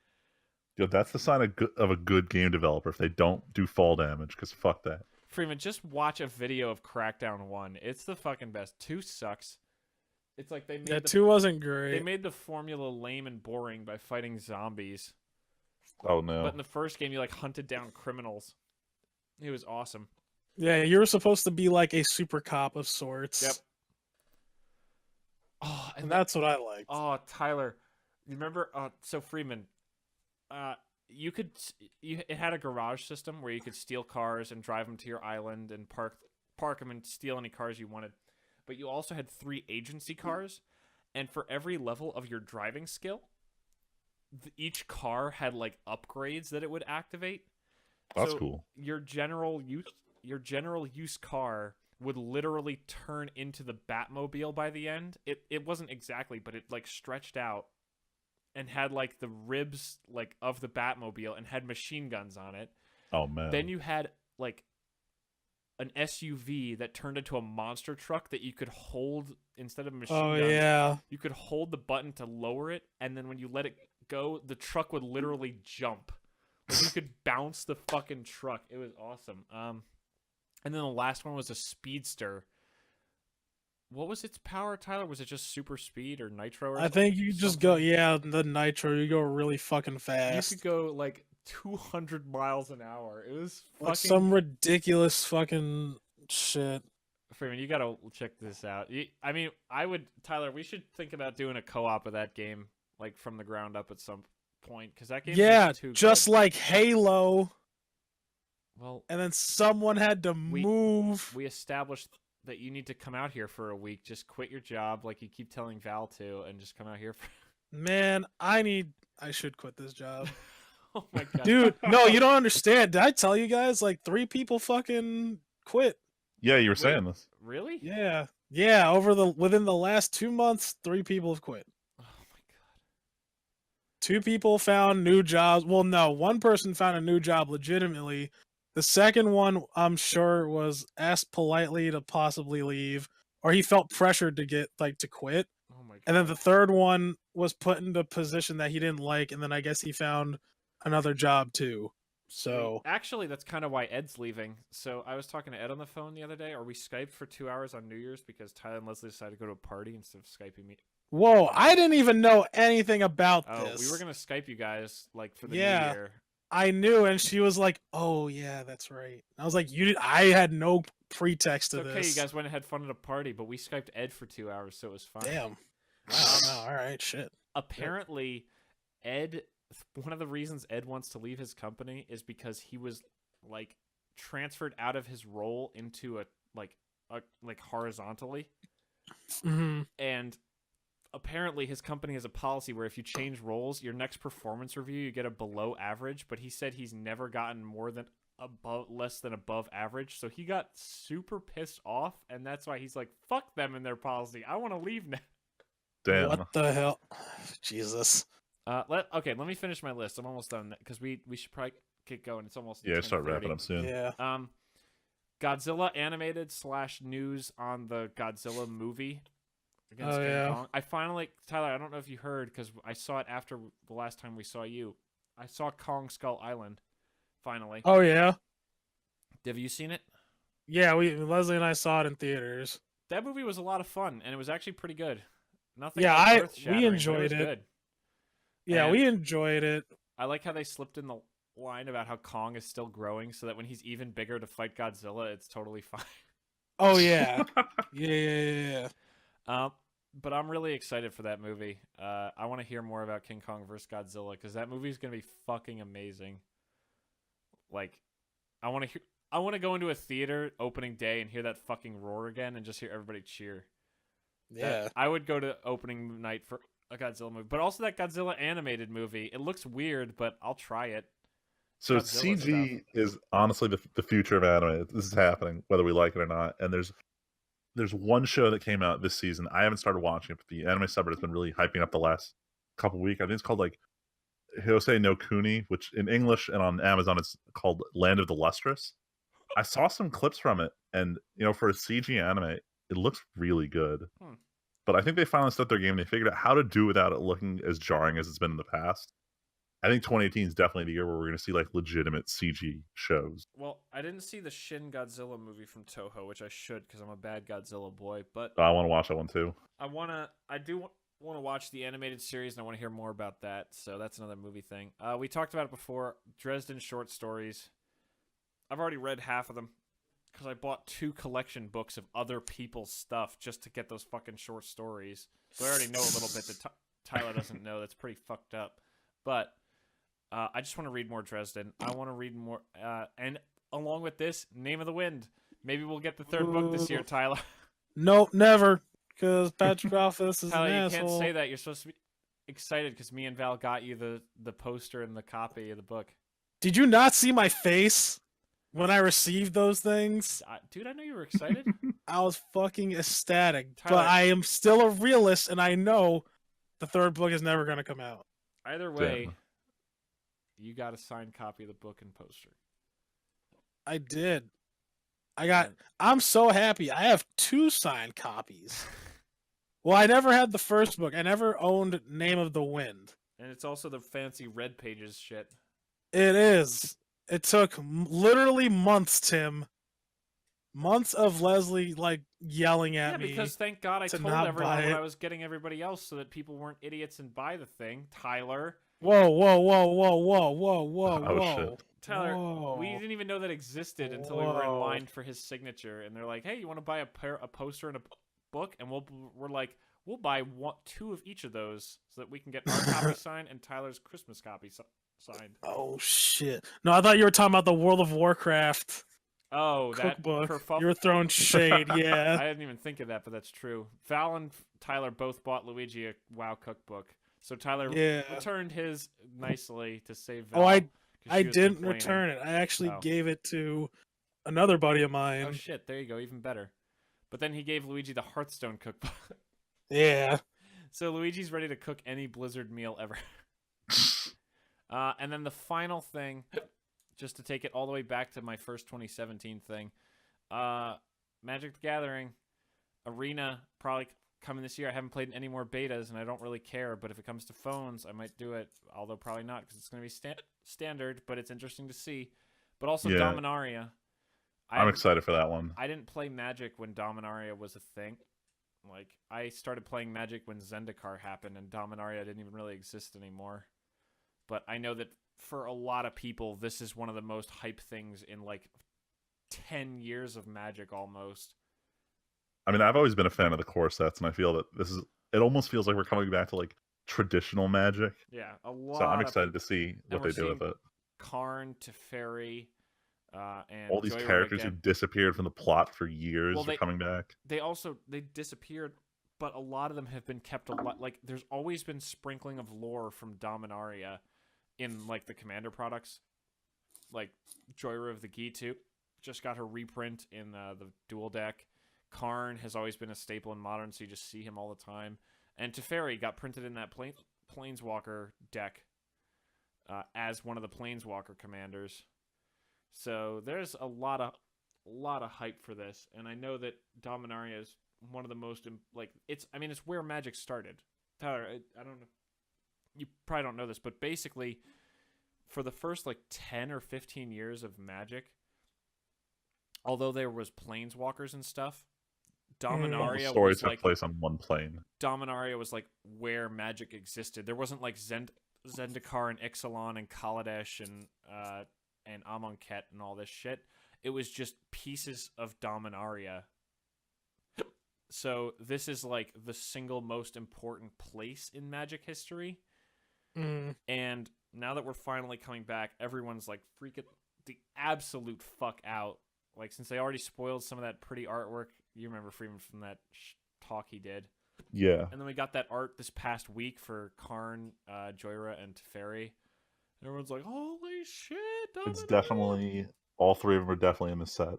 Yo, that's the sign of a good game developer if they don't do fall damage, because fuck that. Freeman, just watch a video of Crackdown 1. It's the fucking best. 2 sucks. It's like they made 2 wasn't they great. made the formula lame and boring by fighting zombies. Oh no. But in the first game, you like hunted down criminals. It was awesome. Yeah, you were supposed to be like a super cop of sorts. Yep. Oh, And that's what I liked. Oh, Tyler, you remember? So Freeman, it had a garage system where you could steal cars and drive them to your island and park them and steal any cars you wanted. But you also had 3 agency cars, and for every level of your driving skill, each car had like upgrades that it would activate. That's So cool. Your general use car would literally turn into the Batmobile by the end. It wasn't exactly, but it like stretched out and had like the ribs like of the Batmobile and had machine guns on it. Oh man. Then you had like an SUV that turned into a monster truck that you could hold instead of machine Oh guns. yeah. You could hold the button to lower it, and then when you let it go, the truck would literally jump. Like you could bounce the fucking truck. It was awesome. And then the last one was a speedster. What was its power, Tyler? Was it just super speed or nitro? Or I think you just go, something? yeah, the nitro. You go really fucking You fast. could go like 200 miles an hour. It was fucking. Like some ridiculous fucking shit. Freeman, you gotta check this out. I mean, Tyler. We should think about doing a co-op of that game, like from the ground up at some point, because that game. Yeah, is too just good. like Halo. Well, And then someone had to move. we established that you need to come out here for a week. Just quit your job, like you keep telling Val to, and just come out here. Man, I should quit this job. Oh my god, Dude, no, you don't understand. Did I tell you guys like 3 people fucking quit? Yeah, you were saying this. really? Yeah. Yeah, within the last 2 months, 3 people have quit. Oh my god. 2 people found new jobs. Well, no, 1 person found a new job legitimately. The second one, I'm sure, was asked politely to possibly leave, or he felt pressured to to quit. Oh my god. And then the third one was put into a position that he didn't like, and then I guess he found another job too. So actually, that's kind of why Ed's leaving. So I was talking to Ed on the phone the other day, or we Skyped for 2 hours on New Year's because Tyler and Leslie decided to go to a party instead of Skyping me. whoa, I didn't even know anything about Oh, this. we were gonna Skype you guys like for the New Yeah. Year. I knew, and she was like, "Oh yeah, that's right." I was like, "You did." I had no pretext to It's okay, this. you guys went and had fun at a party, but we Skyped Ed for 2 hours, so it was fine. Damn. Wow. No. All right. Shit. Apparently, Ed. One of the reasons Ed wants to leave his company is because he was like transferred out of his role into a like horizontally, Mm-hmm. and apparently his company has a policy where if you change roles, your next performance review you get a below average. But he said he's never gotten less than above average, so he got super pissed off, and that's why he's like, "Fuck them and their policy. I want to leave now." Damn. What the hell? Jesus. Let me finish my list. I'm almost done because we should probably get going. It's almost Start 10:30. wrapping up soon. Yeah. Godzilla animated / news on the Godzilla movie against Oh, King yeah. Kong. I finally, Tyler, I don't know if you heard because I saw it after the last time we saw you. I saw Kong Skull Island finally. Oh yeah. Have you seen it? Yeah. Leslie and I saw it in theaters. That movie was a lot of fun and it was actually pretty good. Nothing. Yeah, like we earth-shattering, but enjoyed was it. Good. Yeah, And we enjoyed it. I like how they slipped in the line about how Kong is still growing, so that when he's even bigger to fight Godzilla, it's totally fine. Oh yeah. Yeah. But I'm really excited for that movie. I want to hear more about King Kong vs. Godzilla because that movie is gonna be fucking amazing. Like, I want to go into a theater opening day and hear that fucking roar again and just hear everybody cheer. Yeah. I would go to opening night for a Godzilla movie, but also that Godzilla animated movie. It looks weird, but I'll try it. So Godzilla CG is honestly the future of anime. This is happening, whether we like it or not. And there's one show that came out this season. I haven't started watching it, but the anime subreddit has been really hyping up the last couple weeks. I think it's called like Hyosei no Kuni, which in English and on Amazon it's called Land of the Lustrous. I saw some clips from it, and for a CG anime, it looks really good. But I think they finally stepped their game. They figured out how to do without it looking as jarring as it's been in the past. I think 2018 is definitely the year where we're going to see like legitimate CG shows. Well, I didn't see the Shin Godzilla movie from Toho, which I should because I'm a bad Godzilla boy. But I want to watch that one too. I do want to watch the animated series, and I want to hear more about that. So that's another movie thing. We talked about it before. Dresden short stories. I've already read half of them because I bought 2 collection books of other people's stuff just to get those fucking short stories. So I already know a little bit that Tyler doesn't know. That's pretty fucked up. But I just want to read more Dresden. I want to read more. And along with this, Name of the Wind. Maybe we'll get the 3rd book this year, Tyler. Nope, never. Because Patrick Rothfuss is Tyler, an you asshole. can't say that. You're supposed to be excited because me and Val got you the poster and the copy of the book. Did you not see my face when I received those things? Dude, I know you were excited. I was fucking ecstatic. Tyler. But I am still a realist, and I know the 3rd book is never going to come out. Either way, you got a signed copy of the book and poster. I did. I'm so happy. I have 2 signed copies. Well, I never had the 1st book. I never owned Name of the Wind. And it's also the fancy red pages shit. It is. It took literally months, Tim. Months of Leslie yelling at me. Yeah, because thank God I to told not everyone buy what it. I was getting everybody else so that people weren't idiots and buy the thing. Tyler. Whoa. Shit. Tyler, Whoa. we didn't even know that existed until we were in line for his signature, and they're like, "Hey, you want to buy a poster and a book?" And we're like, "We'll buy 2 of each of those so that we can get our copy signed and Tyler's Christmas copy signed." Oh shit! No, I thought you were talking about the World of Warcraft Oh, that cookbook. kerfuffle. You were throwing shade, yeah. I didn't even think of that, but that's true. Val and Tyler both bought Luigi a WoW cookbook, so Tyler returned his nicely to save Val. Oh, I 'cause she was didn't complaining. return it. I actually Oh. gave it to another buddy of mine. Oh shit! There you go, even better. But then he gave Luigi the Hearthstone cookbook. Yeah. So Luigi's ready to cook any Blizzard meal ever. And then the final thing, just to take it all the way back to my first 2017 thing, Magic the Gathering Arena probably coming this year. I haven't played any more betas, and I don't really care. But if it comes to phones, I might do it. Although probably not, because it's going to be standard. But it's interesting to see. But also Yeah. Dominaria. I'm excited for that one. I didn't play Magic when Dominaria was a thing. Like, I started playing Magic when Zendikar happened, and Dominaria didn't even really exist anymore. But I know that for a lot of people, this is one of the most hype things in, like, 10 years of Magic almost. I mean, I've always been a fan of the core sets, and I feel that it almost feels like we're coming back to, like, traditional Magic. Yeah, a lot. So I'm excited to see what they do with it. Karn, Teferi, and all these Joyra characters again. who disappeared from the plot for years Well, are coming back. They disappeared, but a lot of them have been kept alive. Like, there's always been sprinkling of lore from Dominaria in, like, the Commander products. Like, Joyra of the Gitu just got her reprint in the dual deck. Karn has always been a staple in Modern, so you just see him all the time. And Teferi got printed in that Planeswalker deck as one of the Planeswalker commanders. So there's a lot of hype for this, and I know that Dominaria is one of the most, like, it's where Magic started. Tyler, I don't know, you probably don't know this, but basically for the first, like, 10 or 15 years of Magic, although there was Planeswalkers and stuff, Dominaria the story was took like place on one plane. Dominaria was like where Magic existed. There wasn't like Zendikar and Ixalan and Kaladesh and Amonkhet and all this shit. It was just pieces of Dominaria. So this is like the single most important place in Magic history. And now that we're finally coming back, everyone's like freaking the absolute fuck out. Like, since they already spoiled some of that pretty artwork, you remember Freeman from that talk he did. Yeah. And then we got that art this past week for Karn, Joyra, and Teferi. Everyone's like, holy shit, Dominaria! It's definitely, all three of them are definitely in the set.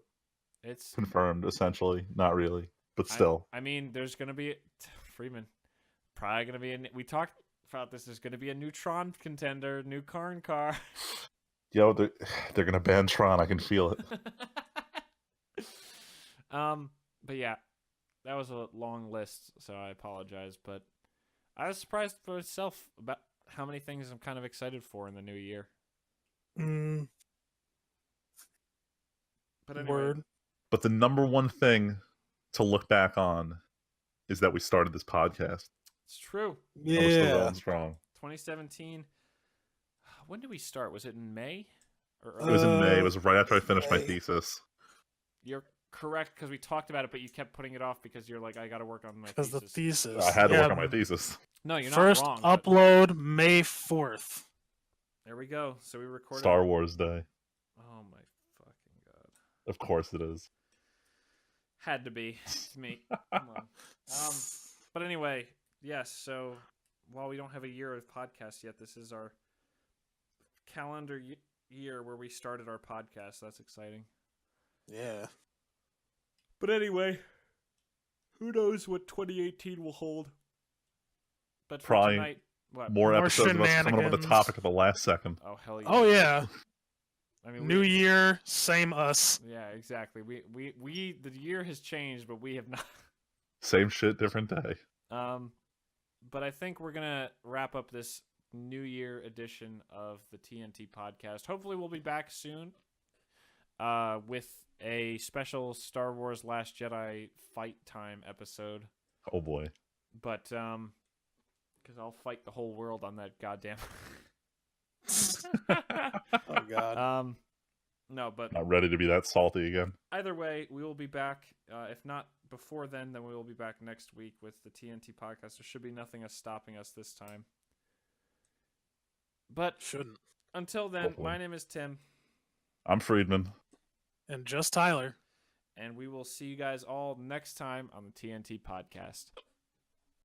It's confirmed, essentially. Not really, but still. I mean, there's going to be, Freeman, probably going to be, we talked about this, there's going to be a new Tron contender, new Karn car. Yo, they're going to ban Tron, I can feel it. But yeah, that was a long list, so I apologize. But I was surprised for myself about how many things I'm kind of excited for in the new year. But anyway. But the number one thing to look back on is that we started this podcast. It's true. Yeah. And we're still going strong. 2017. When did we start? Was it in May? It was in May. It was right after I finished my thesis. You're correct, because we talked about it, but you kept putting it off because you're like, I got to work on my thesis. Because the thesis. I had to work on my thesis. No, you're First not wrong. upload May 4th. There we go. So we recorded Star Wars Day. Oh my fucking god. Of course it is. Had to be. It's me. Come on. But anyway, yes, so while we don't have a year of podcasts yet, this is our calendar year where we started our podcast. That's exciting. Yeah. But anyway, who knows what 2018 will hold. But for Probably tonight, what? More episodes of us coming up with a topic at the last second. Oh, hell yeah. Oh, yeah. I mean, New year, same us. Yeah, exactly. We the year has changed, but we have not. Same shit, different day. But I think we're gonna wrap up this New Year edition of the TNT podcast. Hopefully, we'll be back soon. With a special Star Wars Last Jedi fight time episode. Oh boy. But because I'll fight the whole world on that goddamn. Oh god. No, but Not ready to be that salty again. Either way, we will be back. If not before then we will be back next week with the TNT podcast. There should be nothing stopping us this time. But shouldn't. Until then, Hopefully. My name is Tim. I'm Friedman. And just Tyler. And we will see you guys all next time on the TNT podcast.